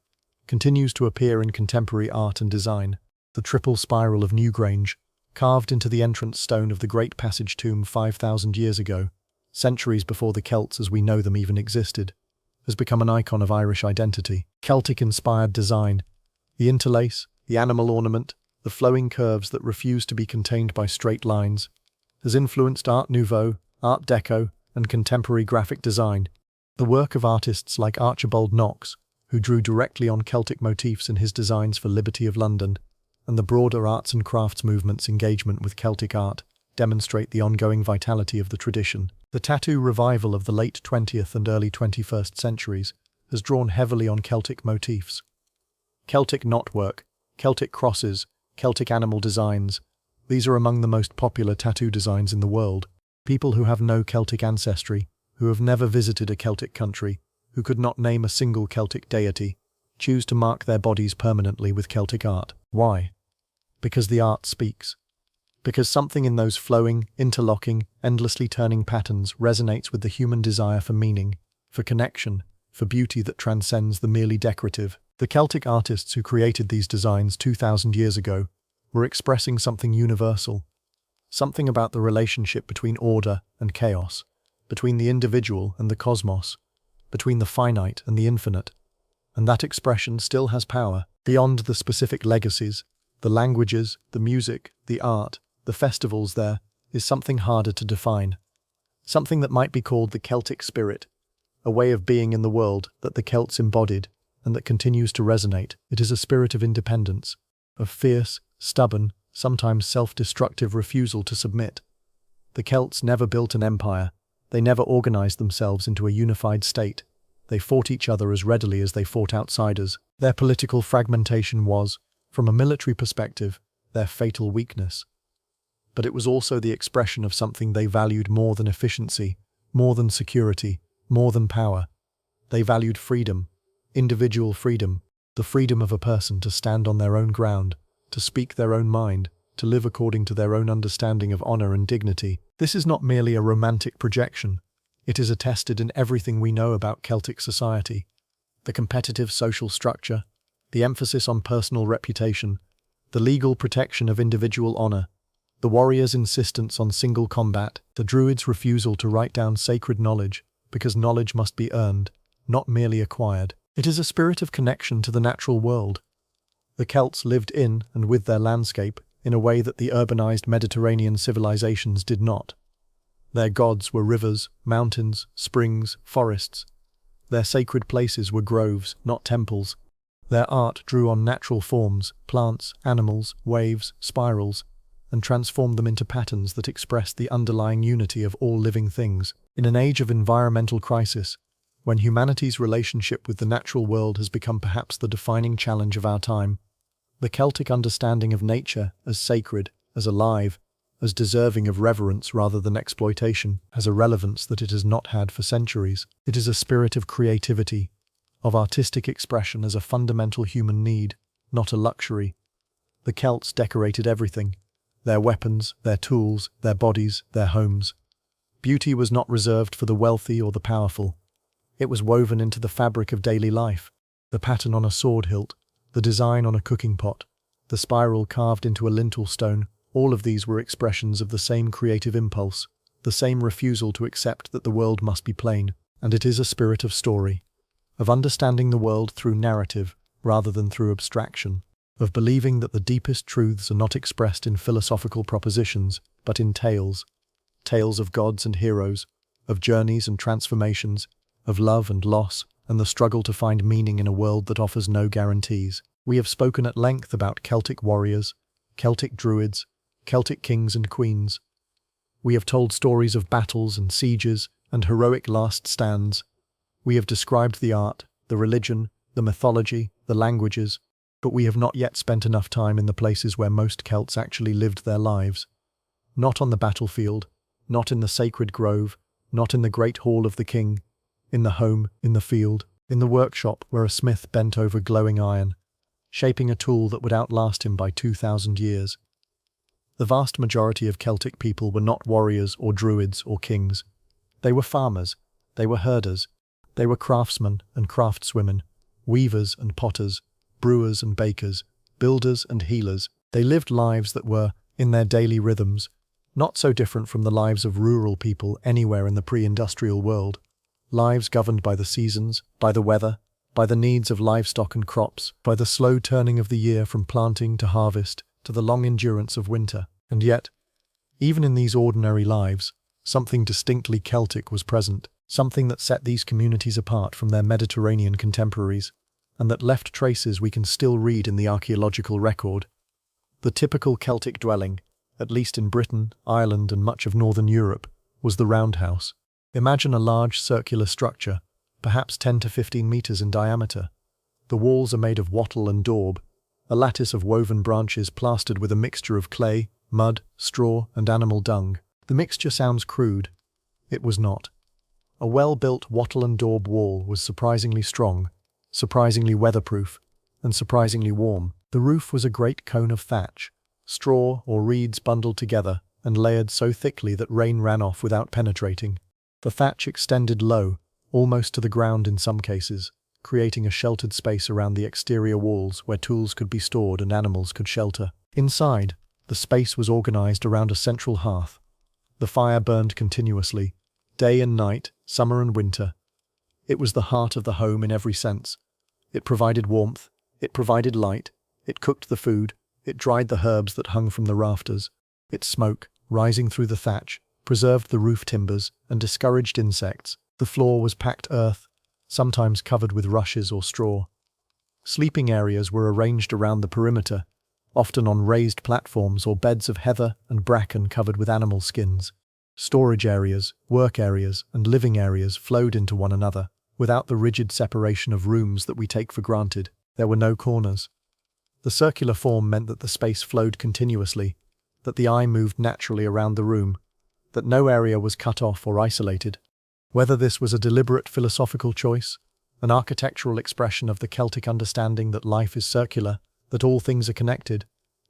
continues to appear in contemporary art and design. The triple spiral of Newgrange, carved into the entrance stone of the Great Passage tomb 5,000 years ago, centuries before the Celts as we know them even existed, has become an icon of Irish identity. Celtic-inspired design, the interlace, the animal ornament, the flowing curves that refuse to be contained by straight lines, has influenced Art Nouveau, Art Deco, and contemporary graphic design. The work of artists like Archibald Knox, who drew directly on Celtic motifs in his designs for Liberty of London, and the broader arts and crafts movement's engagement with Celtic art, demonstrate the ongoing vitality of the tradition. The tattoo revival of the late 20th and early 21st centuries has drawn heavily on Celtic motifs. Celtic knotwork, Celtic crosses, Celtic animal designs, these are among the most popular tattoo designs in the world. People who have no Celtic ancestry, who have never visited a Celtic country, who could not name a single Celtic deity, choose to mark their bodies permanently with Celtic art. Why? Because the art speaks. Because something in those flowing, interlocking, endlessly turning patterns resonates with the human desire for meaning, for connection, for beauty that transcends the merely decorative. The Celtic artists who created these designs 2,000 years ago were expressing something universal, something about the relationship between order and chaos, between the individual and the cosmos, between the finite and the infinite. And that expression still has power, beyond the specific legacies, the languages, the music, the art, the festivals. There is something harder to define, something that might be called the Celtic spirit, a way of being in the world that the Celts embodied and that continues to resonate. It is a spirit of independence, of fierce, stubborn, sometimes self-destructive refusal to submit. The Celts never built an empire. They never organized themselves into a unified state. They fought each other as readily as they fought outsiders. Their political fragmentation was, from a military perspective, their fatal weakness. But it was also the expression of something they valued more than efficiency, more than security, more than power. They valued freedom, individual freedom, the freedom of a person to stand on their own ground, to speak their own mind, to live according to their own understanding of honor and dignity. This is not merely a romantic projection. It is attested in everything we know about Celtic society. The competitive social structure, the emphasis on personal reputation, the legal protection of individual honor, the warrior's insistence on single combat, the Druids' refusal to write down sacred knowledge, because knowledge must be earned, not merely acquired. It is a spirit of connection to the natural world. The Celts lived in and with their landscape in a way that the urbanized Mediterranean civilizations did not. Their gods were rivers, mountains, springs, forests. Their sacred places were groves, not temples. Their art drew on natural forms, plants, animals, waves, spirals, and transformed them into patterns that expressed the underlying unity of all living things. In an age of environmental crisis, when humanity's relationship with the natural world has become perhaps the defining challenge of our time, the Celtic understanding of nature as sacred, as alive, as deserving of reverence rather than exploitation, has a relevance that it has not had for centuries. It is a spirit of creativity, of artistic expression as a fundamental human need, not a luxury. The Celts decorated everything: their weapons, their tools, their bodies, their homes. Beauty was not reserved for the wealthy or the powerful. It was woven into the fabric of daily life. The pattern on a sword hilt, the design on a cooking pot, the spiral carved into a lintel stone, all of these were expressions of the same creative impulse, the same refusal to accept that the world must be plain, and it is a spirit of story, of understanding the world through narrative rather than through abstraction, of believing that the deepest truths are not expressed in philosophical propositions, but in tales, tales of gods and heroes, of journeys and transformations, of love and loss, and the struggle to find meaning in a world that offers no guarantees. We have spoken at length about Celtic warriors, Celtic druids, Celtic kings and queens. We have told stories of battles and sieges and heroic last stands. We have described the art, the religion, the mythology, the languages, but we have not yet spent enough time in the places where most Celts actually lived their lives. Not on the battlefield, not in the sacred grove, not in the great hall of the king, in the home, in the field, in the workshop where a smith bent over glowing iron, shaping a tool that would outlast him by 2,000 years. The vast majority of Celtic people were not warriors or druids or kings. They were farmers, they were herders, they were craftsmen and craftswomen, weavers and potters, brewers and bakers, builders and healers. They lived lives that were, in their daily rhythms, not so different from the lives of rural people anywhere in the pre-industrial world. Lives governed by the seasons, by the weather, by the needs of livestock and crops, by the slow turning of the year from planting to harvest, to the long endurance of winter. And yet, even in these ordinary lives, something distinctly Celtic was present, something that set these communities apart from their Mediterranean contemporaries, and that left traces we can still read in the archaeological record. The typical Celtic dwelling, at least in Britain, Ireland and much of northern Europe, was the roundhouse. Imagine a large circular structure, perhaps 10 to 15 meters in diameter. The walls are made of wattle and daub, a lattice of woven branches plastered with a mixture of clay, mud, straw, and animal dung. The mixture sounds crude. It was not. A well-built wattle and daub wall was surprisingly strong, surprisingly weatherproof, and surprisingly warm. The roof was a great cone of thatch, straw or reeds bundled together and layered so thickly that rain ran off without penetrating. The thatch extended low, almost to the ground in some cases, creating a sheltered space around the exterior walls where tools could be stored and animals could shelter. Inside, the space was organized around a central hearth. The fire burned continuously, day and night, summer and winter. It was the heart of the home in every sense. It provided warmth, it provided light, it cooked the food, it dried the herbs that hung from the rafters. Its smoke, rising through the thatch, preserved the roof timbers and discouraged insects. The floor was packed earth, sometimes covered with rushes or straw. Sleeping areas were arranged around the perimeter, often on raised platforms or beds of heather and bracken covered with animal skins. Storage areas, work areas, and living areas flowed into one another, without the rigid separation of rooms that we take for granted. There were no corners. The circular form meant that the space flowed continuously, that the eye moved naturally around the room, that no area was cut off or isolated. Whether this was a deliberate philosophical choice, an architectural expression of the Celtic understanding that life is circular, that all things are connected,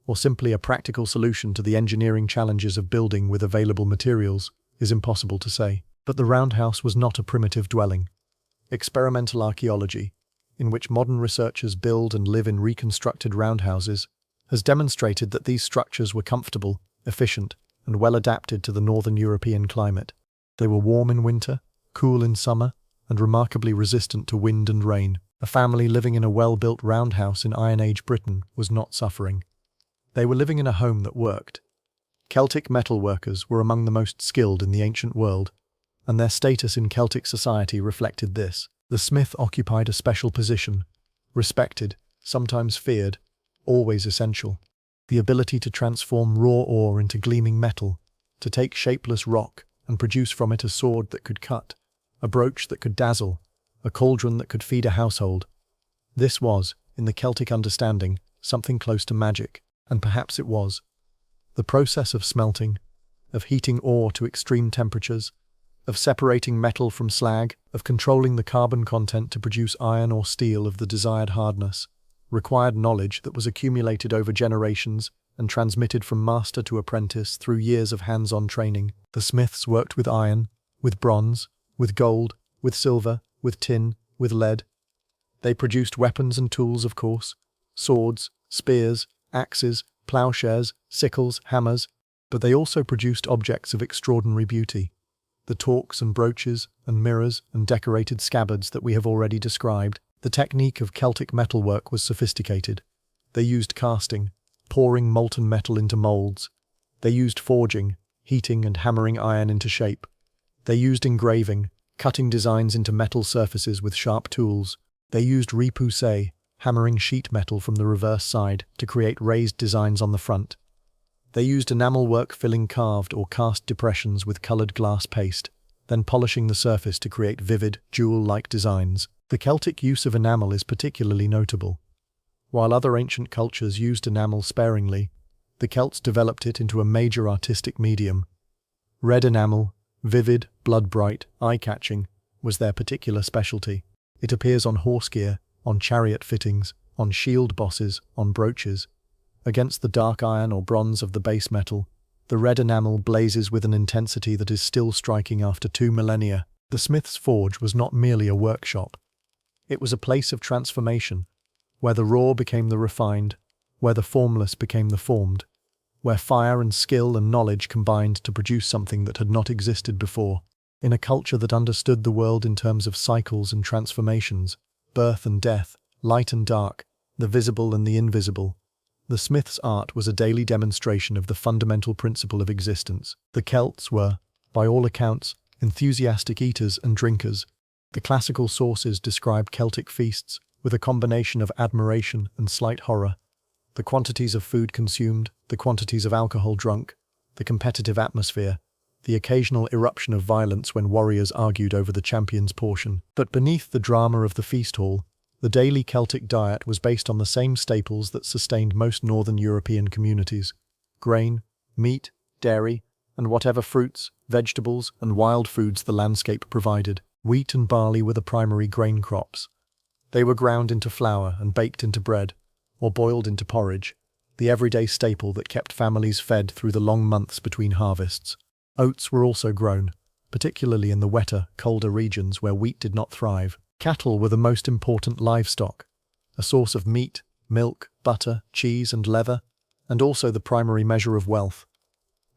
or simply a practical solution to the engineering challenges of building with available materials, is impossible to say. But the roundhouse was not a primitive dwelling. Experimental archaeology, in which modern researchers build and live in reconstructed roundhouses, has demonstrated that these structures were comfortable, efficient, and well adapted to the northern European climate. They were warm in winter, cool in summer, and remarkably resistant to wind and rain. A family living in a well-built roundhouse in Iron Age Britain was not suffering. They were living in a home that worked. Celtic metalworkers were among the most skilled in the ancient world, and their status in Celtic society reflected this. The smith occupied a special position, respected, sometimes feared, always essential. The ability to transform raw ore into gleaming metal, to take shapeless rock and produce from it a sword that could cut, a brooch that could dazzle, a cauldron that could feed a household. This was, in the Celtic understanding, something close to magic, and perhaps it was. The process of smelting, of heating ore to extreme temperatures, of separating metal from slag, of controlling the carbon content to produce iron or steel of the desired hardness, required knowledge that was accumulated over generations and transmitted from master to apprentice through years of hands-on training. The smiths worked with iron, with bronze, with gold, with silver, with tin, with lead. They produced weapons and tools, of course, swords, spears, axes, plowshares, sickles, hammers. But they also produced objects of extraordinary beauty. The torques and brooches and mirrors and decorated scabbards that we have already described. The technique of Celtic metalwork was sophisticated. They used casting, pouring molten metal into molds. They used forging, heating and hammering iron into shape. They used engraving, cutting designs into metal surfaces with sharp tools. They used repoussé, hammering sheet metal from the reverse side to create raised designs on the front. They used enamel work, filling carved or cast depressions with coloured glass paste, then polishing the surface to create vivid, jewel-like designs. The Celtic use of enamel is particularly notable. While other ancient cultures used enamel sparingly, the Celts developed it into a major artistic medium. Red enamel, vivid, blood-bright, eye-catching, was their particular specialty. It appears on horse gear, on chariot fittings, on shield bosses, on brooches. Against the dark iron or bronze of the base metal, the red enamel blazes with an intensity that is still striking after 2 millennia. The smith's forge was not merely a workshop. It was a place of transformation, where the raw became the refined, where the formless became the formed, where fire and skill and knowledge combined to produce something that had not existed before. In a culture that understood the world in terms of cycles and transformations, birth and death, light and dark, the visible and the invisible, the smith's art was a daily demonstration of the fundamental principle of existence. The Celts were, by all accounts, enthusiastic eaters and drinkers. The classical sources describe Celtic feasts with a combination of admiration and slight horror. The quantities of food consumed, the quantities of alcohol drunk, the competitive atmosphere, the occasional eruption of violence when warriors argued over the champion's portion. But beneath the drama of the feast hall, the daily Celtic diet was based on the same staples that sustained most northern European communities: grain, meat, dairy, and whatever fruits, vegetables, and wild foods the landscape provided. Wheat and barley were the primary grain crops. They were ground into flour and baked into bread, or boiled into porridge, the everyday staple that kept families fed through the long months between harvests. Oats were also grown, particularly in the wetter, colder regions where wheat did not thrive. Cattle were the most important livestock, a source of meat, milk, butter, cheese, and leather, and also the primary measure of wealth.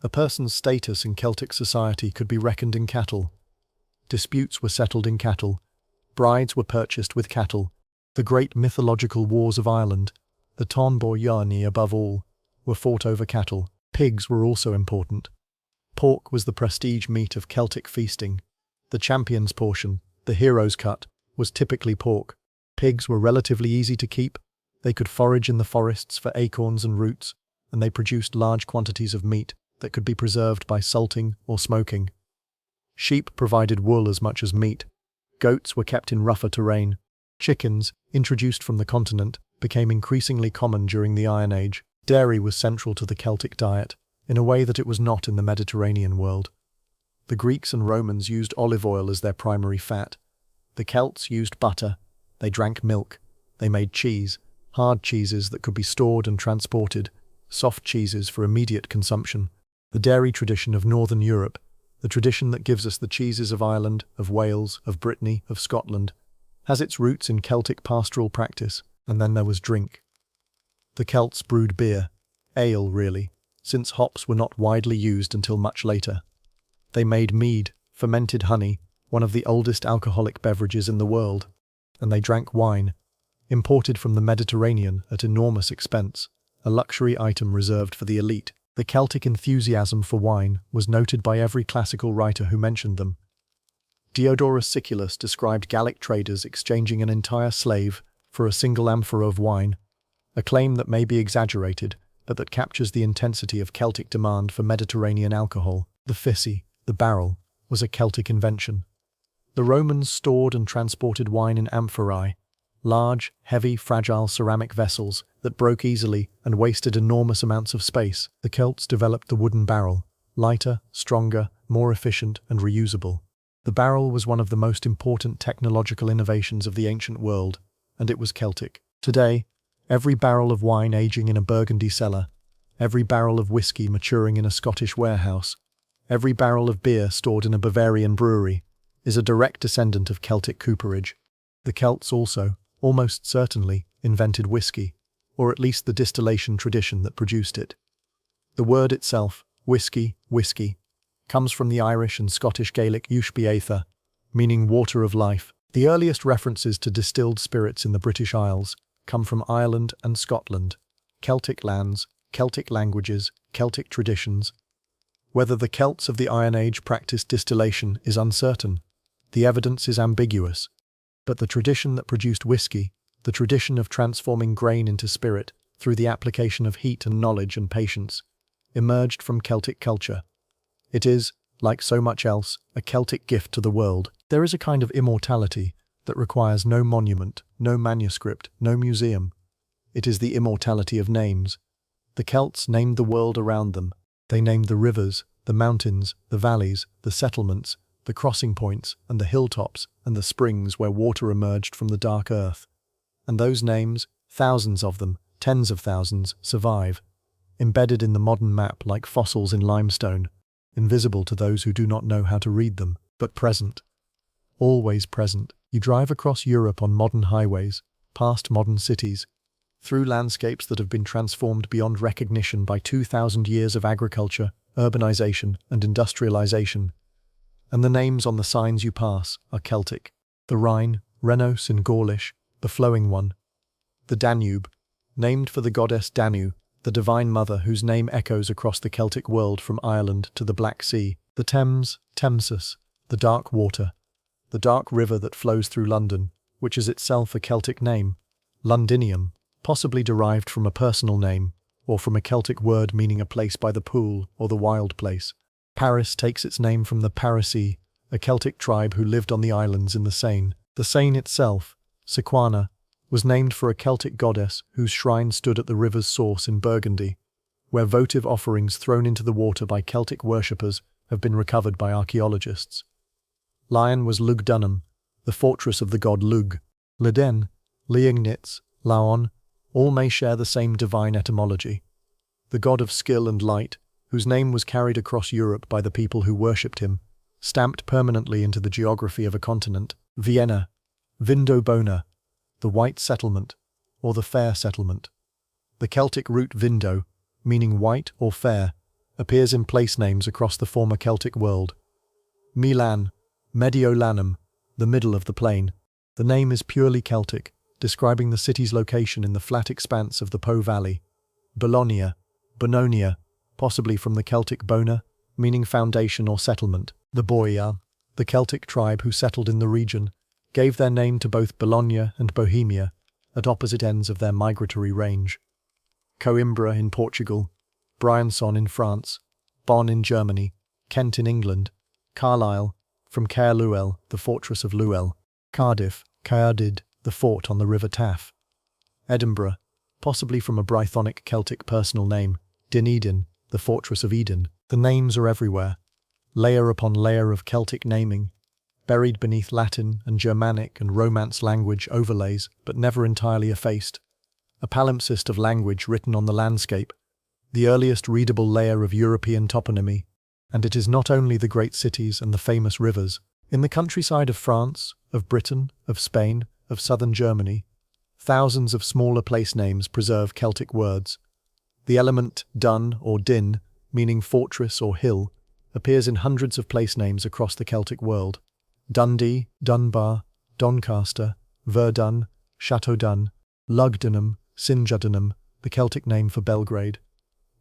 A person's status in Celtic society could be reckoned in cattle. Disputes were settled in cattle. Brides were purchased with cattle. The great mythological wars of Ireland, the Táin Bó Cúailnge above all, were fought over cattle. Pigs were also important. Pork was the prestige meat of Celtic feasting. The champion's portion, the hero's cut, was typically pork. Pigs were relatively easy to keep. They could forage in the forests for acorns and roots, and they produced large quantities of meat that could be preserved by salting or smoking. Sheep provided wool as much as meat. Goats were kept in rougher terrain. Chickens, introduced from the continent, became increasingly common during the Iron Age. Dairy was central to the Celtic diet, in a way that it was not in the Mediterranean world. The Greeks and Romans used olive oil as their primary fat. The Celts used butter. They drank milk. They made cheese, hard cheeses that could be stored and transported, soft cheeses for immediate consumption. The dairy tradition of Northern Europe, the tradition that gives us the cheeses of Ireland, of Wales, of Brittany, of Scotland, has its roots in Celtic pastoral practice. And then there was drink. The Celts brewed beer, ale really, since hops were not widely used until much later. They made mead, fermented honey, one of the oldest alcoholic beverages in the world, and they drank wine, imported from the Mediterranean at enormous expense, a luxury item reserved for the elite. The Celtic enthusiasm for wine was noted by every classical writer who mentioned them. Diodorus Siculus described Gallic traders exchanging an entire slave for a single amphora of wine, a claim that may be exaggerated, but that captures the intensity of Celtic demand for Mediterranean alcohol. The fissy, the barrel, was a Celtic invention. The Romans stored and transported wine in amphorae, large, heavy, fragile ceramic vessels that broke easily and wasted enormous amounts of space. The Celts developed the wooden barrel, lighter, stronger, more efficient, and reusable. The barrel was one of the most important technological innovations of the ancient world, and it was Celtic. Today, every barrel of wine aging in a Burgundy cellar, every barrel of whiskey maturing in a Scottish warehouse, every barrel of beer stored in a Bavarian brewery, is a direct descendant of Celtic cooperage. The Celts also, almost certainly, invented whiskey, or at least the distillation tradition that produced it. The word itself, Whiskey, comes from the Irish and Scottish Gaelic ushbeatha, meaning water of life. The earliest references to distilled spirits in the British Isles come from Ireland and Scotland. Celtic lands, Celtic languages, Celtic traditions. Whether the Celts of the Iron Age practiced distillation is uncertain. The evidence is ambiguous. But the tradition that produced whiskey, the tradition of transforming grain into spirit through the application of heat and knowledge and patience, emerged from Celtic culture. It is, like so much else, a Celtic gift to the world. There is a kind of immortality that requires no monument, no manuscript, no museum. It is the immortality of names. The Celts named the world around them. They named the rivers, the mountains, the valleys, the settlements, the crossing points, and the hilltops, and the springs where water emerged from the dark earth. And those names, thousands of them, tens of thousands, survive, embedded in the modern map like fossils in limestone, invisible to those who do not know how to read them, but present. Always present. You drive across Europe on modern highways, past modern cities, through landscapes that have been transformed beyond recognition by 2,000 years of agriculture, urbanization, and industrialization. And the names on the signs you pass are Celtic. The Rhine, Renos in Gaulish, the flowing one. The Danube, named for the goddess Danu, the divine mother whose name echoes across the Celtic world from Ireland to the Black Sea. The Thames, Thamesis, the dark water. The dark river that flows through London, which is itself a Celtic name. Londinium, possibly derived from a personal name, or from a Celtic word meaning a place by the pool or the wild place. Paris takes its name from the Parisii, a Celtic tribe who lived on the islands in the Seine. The Seine itself, Sequana, was named for a Celtic goddess whose shrine stood at the river's source in Burgundy, where votive offerings thrown into the water by Celtic worshippers have been recovered by archaeologists. Lion was Lugdunum, the fortress of the god Lug. Leden, Liagnitz, Laon, all may share the same divine etymology. The god of skill and light, whose name was carried across Europe by the people who worshipped him, stamped permanently into the geography of a continent. Vienna, Vindobona, the white settlement, or the fair settlement. The Celtic root vindo, meaning white or fair, appears in place names across the former Celtic world. Milan, Mediolanum, the middle of the plain. The name is purely Celtic, describing the city's location in the flat expanse of the Po Valley. Bologna, Bononia, possibly from the Celtic bona, meaning foundation or settlement. The Boia, the Celtic tribe who settled in the region, gave their name to both Bologna and Bohemia, at opposite ends of their migratory range. Coimbra in Portugal, Briançon in France, Bonn in Germany, Kent in England, Carlisle, from Caerluel, the fortress of Luel, Cardiff, Caerdid, the fort on the River Taff, Edinburgh, possibly from a Brythonic Celtic personal name, Dinedin, the fortress of Eden. The names are everywhere, layer upon layer of Celtic naming, buried beneath Latin and Germanic and Romance language overlays, but never entirely effaced. A palimpsest of language written on the landscape, the earliest readable layer of European toponymy, and it is not only the great cities and the famous rivers. In the countryside of France, of Britain, of Spain, of southern Germany, thousands of smaller place names preserve Celtic words. The element dun or din, meaning fortress or hill, appears in hundreds of place names across the Celtic world. Dundee, Dunbar, Doncaster, Verdun, Châteaudun, Lugdunum, Sinjudunum, the Celtic name for Belgrade.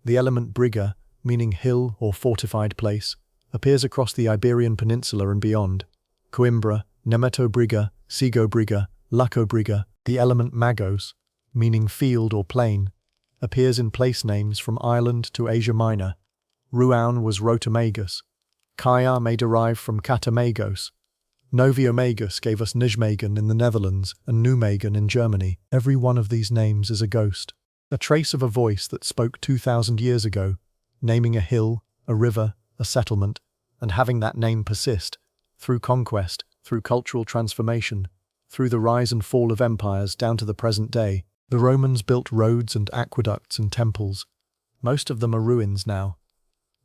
The element briga, meaning hill or fortified place, appears across the Iberian Peninsula and beyond. Coimbra, Nemeto Briga, Sigo Briga, Lucco Briga. The element magos, meaning field or plain, appears in place names from Ireland to Asia Minor. Rouen was Rotomagus. Kaya may derive from Katamagos. Noviomagus gave us Nijmegen in the Netherlands and Nijmegen in Germany. Every one of these names is a ghost, a trace of a voice that spoke 2,000 years ago, naming a hill, a river, a settlement, and having that name persist, through conquest, through cultural transformation, through the rise and fall of empires down to the present day. The Romans built roads and aqueducts and temples. Most of them are ruins now.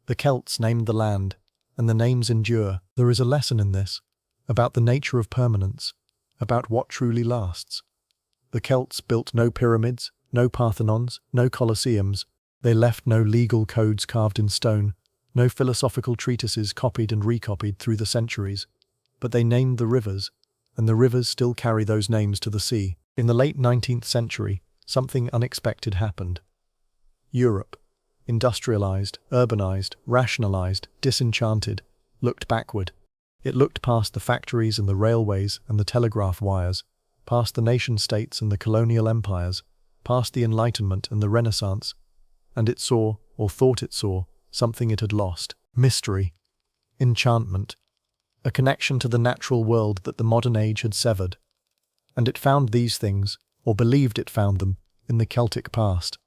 The Celts named the land, and the names endure. There is a lesson in this, about the nature of permanence, about what truly lasts. The Celts built no pyramids, no Parthenons, no Colosseums. They left no legal codes carved in stone, No philosophical treatises copied and recopied through the centuries, but they named the rivers, and the rivers still carry those names to the sea. In the late 19th century, something unexpected happened. Europe, industrialized, urbanized, rationalized, disenchanted, looked backward. It looked past the factories and the railways and the telegraph wires, past the nation-states and the colonial empires, past the Enlightenment and the Renaissance, and it saw, or thought it saw, something it had lost. Mystery, enchantment, a connection to the natural world that the modern age had severed. And it found these things, or believed it found them, in the Celtic past.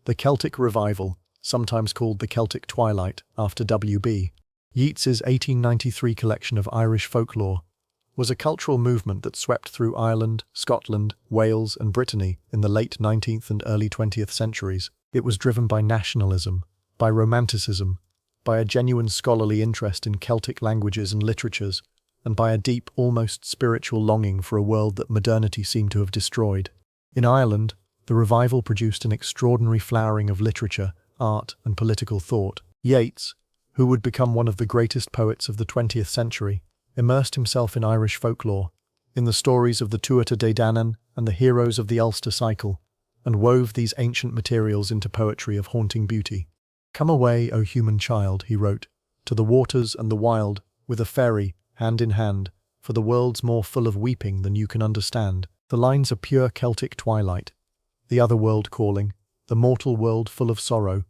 The Celtic Revival, sometimes called the Celtic Twilight, after W.B. Yeats's 1893 collection of Irish folklore, was a cultural movement that swept through Ireland, Scotland, Wales and Brittany in the late 19th and early 20th centuries. It was driven by nationalism, by romanticism, by a genuine scholarly interest in Celtic languages and literatures, and by a deep, almost spiritual longing for a world that modernity seemed to have destroyed. In Ireland, the revival produced an extraordinary flowering of literature, art and political thought. Yeats, who would become one of the greatest poets of the 20th century, immersed himself in Irish folklore, in the stories of the Tuatha Dé Danann and the heroes of the Ulster cycle, and wove these ancient materials into poetry of haunting beauty. "Come away, O human child," he wrote, "to the waters and the wild, with a fairy, hand in hand, for the world's more full of weeping than you can understand." The lines are pure Celtic twilight, the other world calling, the mortal world full of sorrow,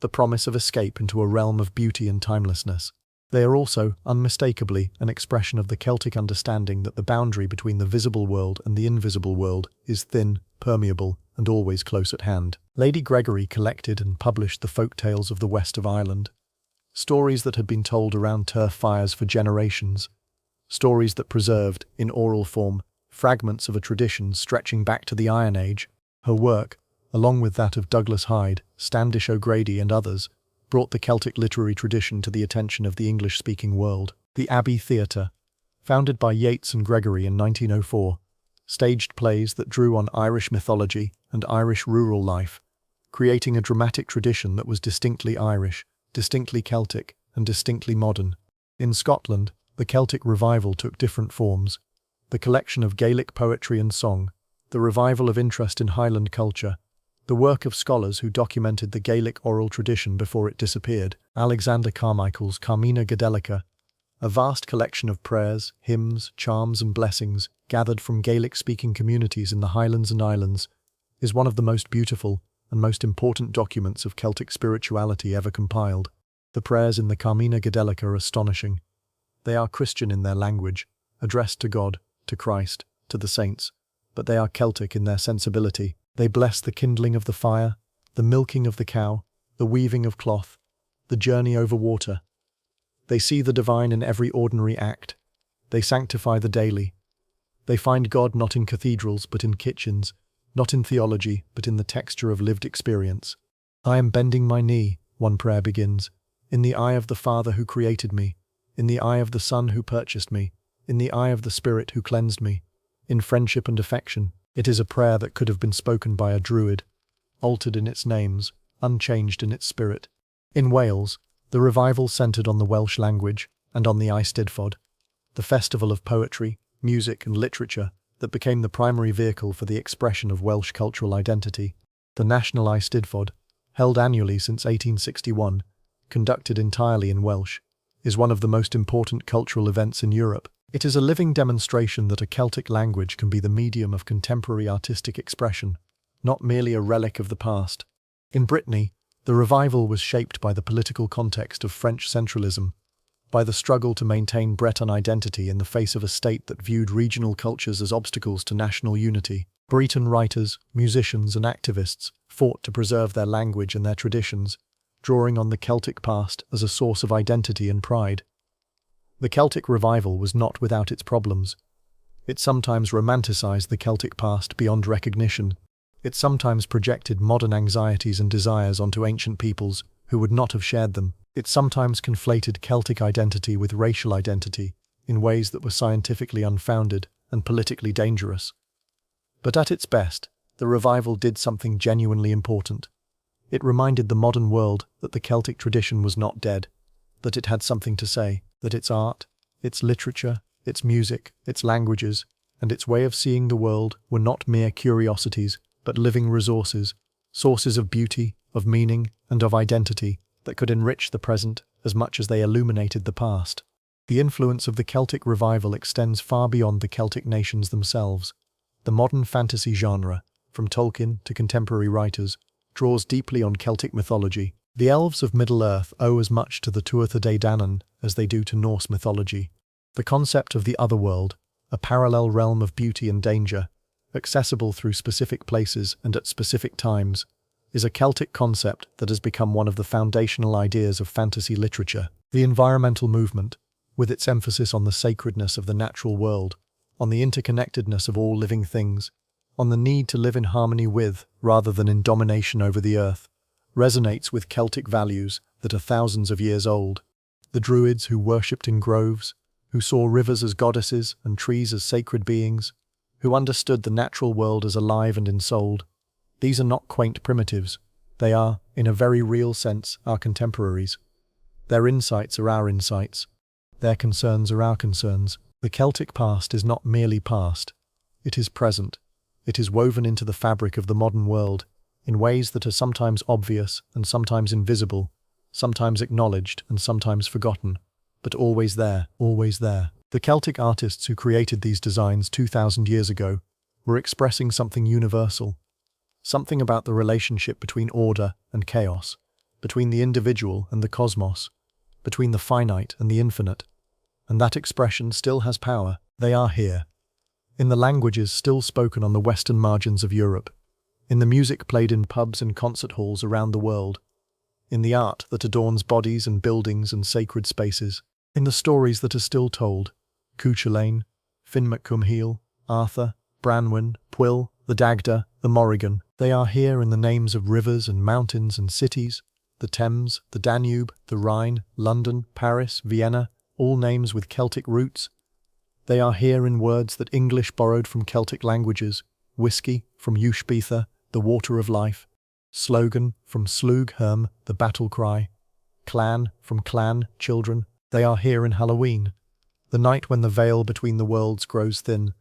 the promise of escape into a realm of beauty and timelessness. They are also, unmistakably, an expression of the Celtic understanding that the boundary between the visible world and the invisible world is thin, permeable, and always close at hand. Lady Gregory collected and published the folk tales of the west of Ireland, stories that had been told around turf fires for generations, stories that preserved, in oral form, fragments of a tradition stretching back to the Iron Age. Her work, along with that of Douglas Hyde, Standish O'Grady and others, brought the Celtic literary tradition to the attention of the English-speaking world. The Abbey Theatre, founded by Yeats and Gregory in 1904, staged plays that drew on Irish mythology and Irish rural life, creating a dramatic tradition that was distinctly Irish, distinctly Celtic, and distinctly modern. In Scotland, the Celtic revival took different forms: the collection of Gaelic poetry and song, the revival of interest in Highland culture, the work of scholars who documented the Gaelic oral tradition before it disappeared. Alexander Carmichael's Carmina Gadelica, a vast collection of prayers, hymns, charms and blessings gathered from Gaelic-speaking communities in the Highlands and Islands, is one of the most beautiful and most important documents of Celtic spirituality ever compiled. The prayers in the Carmina Gadelica are astonishing. They are Christian in their language, addressed to God, to Christ, to the saints, but they are Celtic in their sensibility. They bless the kindling of the fire, the milking of the cow, the weaving of cloth, the journey over water. They see the divine in every ordinary act. They sanctify the daily. They find God not in cathedrals but in kitchens, not in theology but in the texture of lived experience. "I am bending my knee," one prayer begins, "in the eye of the Father who created me, in the eye of the Son who purchased me, in the eye of the Spirit who cleansed me, in friendship and affection." It is a prayer that could have been spoken by a Druid, altered in its names, unchanged in its spirit. In Wales, the revival centred on the Welsh language and on the Eisteddfod, the festival of poetry, music and literature that became the primary vehicle for the expression of Welsh cultural identity. The National Eisteddfod, held annually since 1861, conducted entirely in Welsh, is one of the most important cultural events in Europe. It is a living demonstration that a Celtic language can be the medium of contemporary artistic expression, not merely a relic of the past. In Brittany, the revival was shaped by the political context of French centralism, by the struggle to maintain Breton identity in the face of a state that viewed regional cultures as obstacles to national unity. Breton writers, musicians and activists fought to preserve their language and their traditions, drawing on the Celtic past as a source of identity and pride. The Celtic revival was not without its problems. It sometimes romanticized the Celtic past beyond recognition. It sometimes projected modern anxieties and desires onto ancient peoples who would not have shared them. It sometimes conflated Celtic identity with racial identity in ways that were scientifically unfounded and politically dangerous. But at its best, the revival did something genuinely important. It reminded the modern world that the Celtic tradition was not dead, that it had something to say, that its art, its literature, its music, its languages, and its way of seeing the world were not mere curiosities, but living resources, sources of beauty, of meaning, and of identity that could enrich the present as much as they illuminated the past. The influence of the Celtic revival extends far beyond the Celtic nations themselves. The modern fantasy genre, from Tolkien to contemporary writers, draws deeply on Celtic mythology. The elves of Middle-earth owe as much to the Tuatha Dé Danann as they do to Norse mythology. The concept of the otherworld, a parallel realm of beauty and danger, accessible through specific places and at specific times, is a Celtic concept that has become one of the foundational ideas of fantasy literature. The environmental movement, with its emphasis on the sacredness of the natural world, on the interconnectedness of all living things, on the need to live in harmony with, rather than in domination over the earth, resonates with Celtic values that are thousands of years old. The Druids who worshipped in groves, who saw rivers as goddesses and trees as sacred beings, who understood the natural world as alive and ensouled. These are not quaint primitives. They are, in a very real sense, our contemporaries. Their insights are our insights. Their concerns are our concerns. The Celtic past is not merely past. It is present. It is woven into the fabric of the modern world, in ways that are sometimes obvious and sometimes invisible, sometimes acknowledged and sometimes forgotten, but always there, always there. The Celtic artists who created these designs 2,000 years ago were expressing something universal, something about the relationship between order and chaos, between the individual and the cosmos, between the finite and the infinite. And that expression still has power. They are here, in the languages still spoken on the western margins of Europe, in the music played in pubs and concert halls around the world, in the art that adorns bodies and buildings and sacred spaces, in the stories that are still told. Cuchulainn, Finn MacCumhaill, Arthur, Branwen, Pwyll, the Dagda, the Morrigan. They are here in the names of rivers and mountains and cities, the Thames, the Danube, the Rhine, London, Paris, Vienna, all names with Celtic roots. They are here in words that English borrowed from Celtic languages, whiskey from Ushbetha, the water of life, slogan from Slug Herm, the battle cry, clan from clan, children. They are here in Halloween, the night when the veil between the worlds grows thin,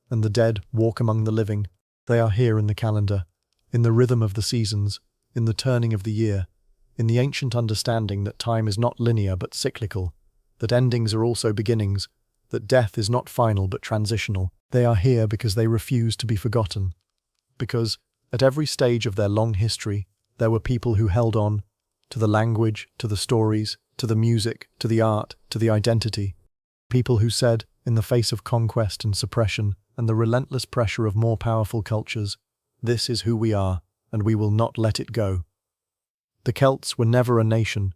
and the dead walk among the living. They are here in the calendar, in the rhythm of the seasons, in the turning of the year, in the ancient understanding that time is not linear but cyclical, that endings are also beginnings, that death is not final but transitional. They are here because they refuse to be forgotten. Because, at every stage of their long history, there were people who held on, to the language, to the stories, to the music, to the art, to the identity. People who said, in the face of conquest and suppression, and the relentless pressure of more powerful cultures, this is who we are, and we will not let it go. The Celts were never a nation.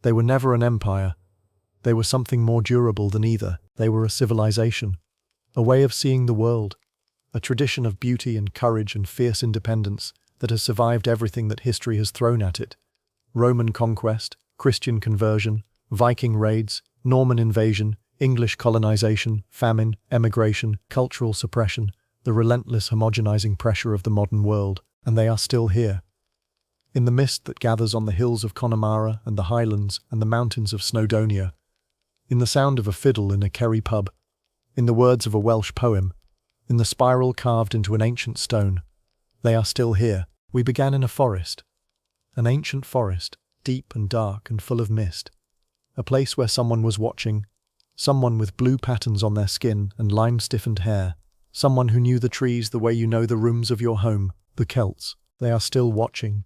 They were never an empire. They were something more durable than either. They were a civilization, a way of seeing the world, a tradition of beauty and courage and fierce independence that has survived everything that history has thrown at it. Roman conquest, Christian conversion, Viking raids, Norman invasion, English colonization, famine, emigration, cultural suppression, the relentless homogenizing pressure of the modern world, and they are still here. In the mist that gathers on the hills of Connemara and the highlands and the mountains of Snowdonia, in the sound of a fiddle in a Kerry pub, in the words of a Welsh poem, in the spiral carved into an ancient stone, they are still here. We began in a forest, an ancient forest, deep and dark and full of mist, a place where someone was watching, someone with blue patterns on their skin and lime-stiffened hair, someone who knew the trees the way you know the rooms of your home. The Celts, they are still watching.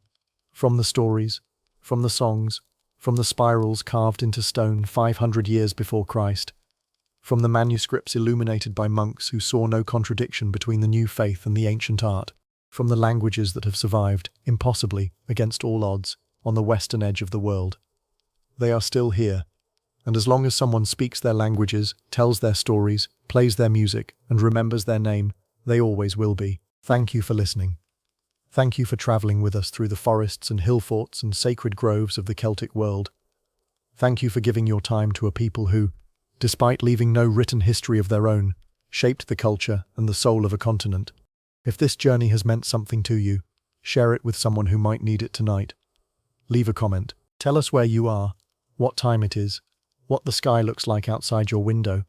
From the stories, from the songs, from the spirals carved into stone 500 years before Christ, from the manuscripts illuminated by monks who saw no contradiction between the new faith and the ancient art, from the languages that have survived, impossibly, against all odds, on the western edge of the world. They are still here, and as long as someone speaks their languages, tells their stories, plays their music, and remembers their name, they always will be. Thank you for listening. Thank you for traveling with us through the forests and hill forts and sacred groves of the Celtic world. Thank you for giving your time to a people who, despite leaving no written history of their own, shaped the culture and the soul of a continent. If this journey has meant something to you, share it with someone who might need it tonight. Leave a comment. Tell us where you are, what time it is, what the sky looks like outside your window.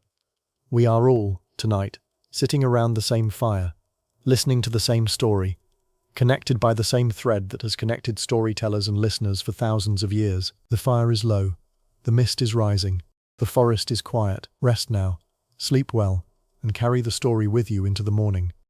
We are all, tonight, sitting around the same fire, listening to the same story, connected by the same thread that has connected storytellers and listeners for thousands of years. The fire is low. The mist is rising. The forest is quiet. Rest now, sleep well, and carry the story with you into the morning.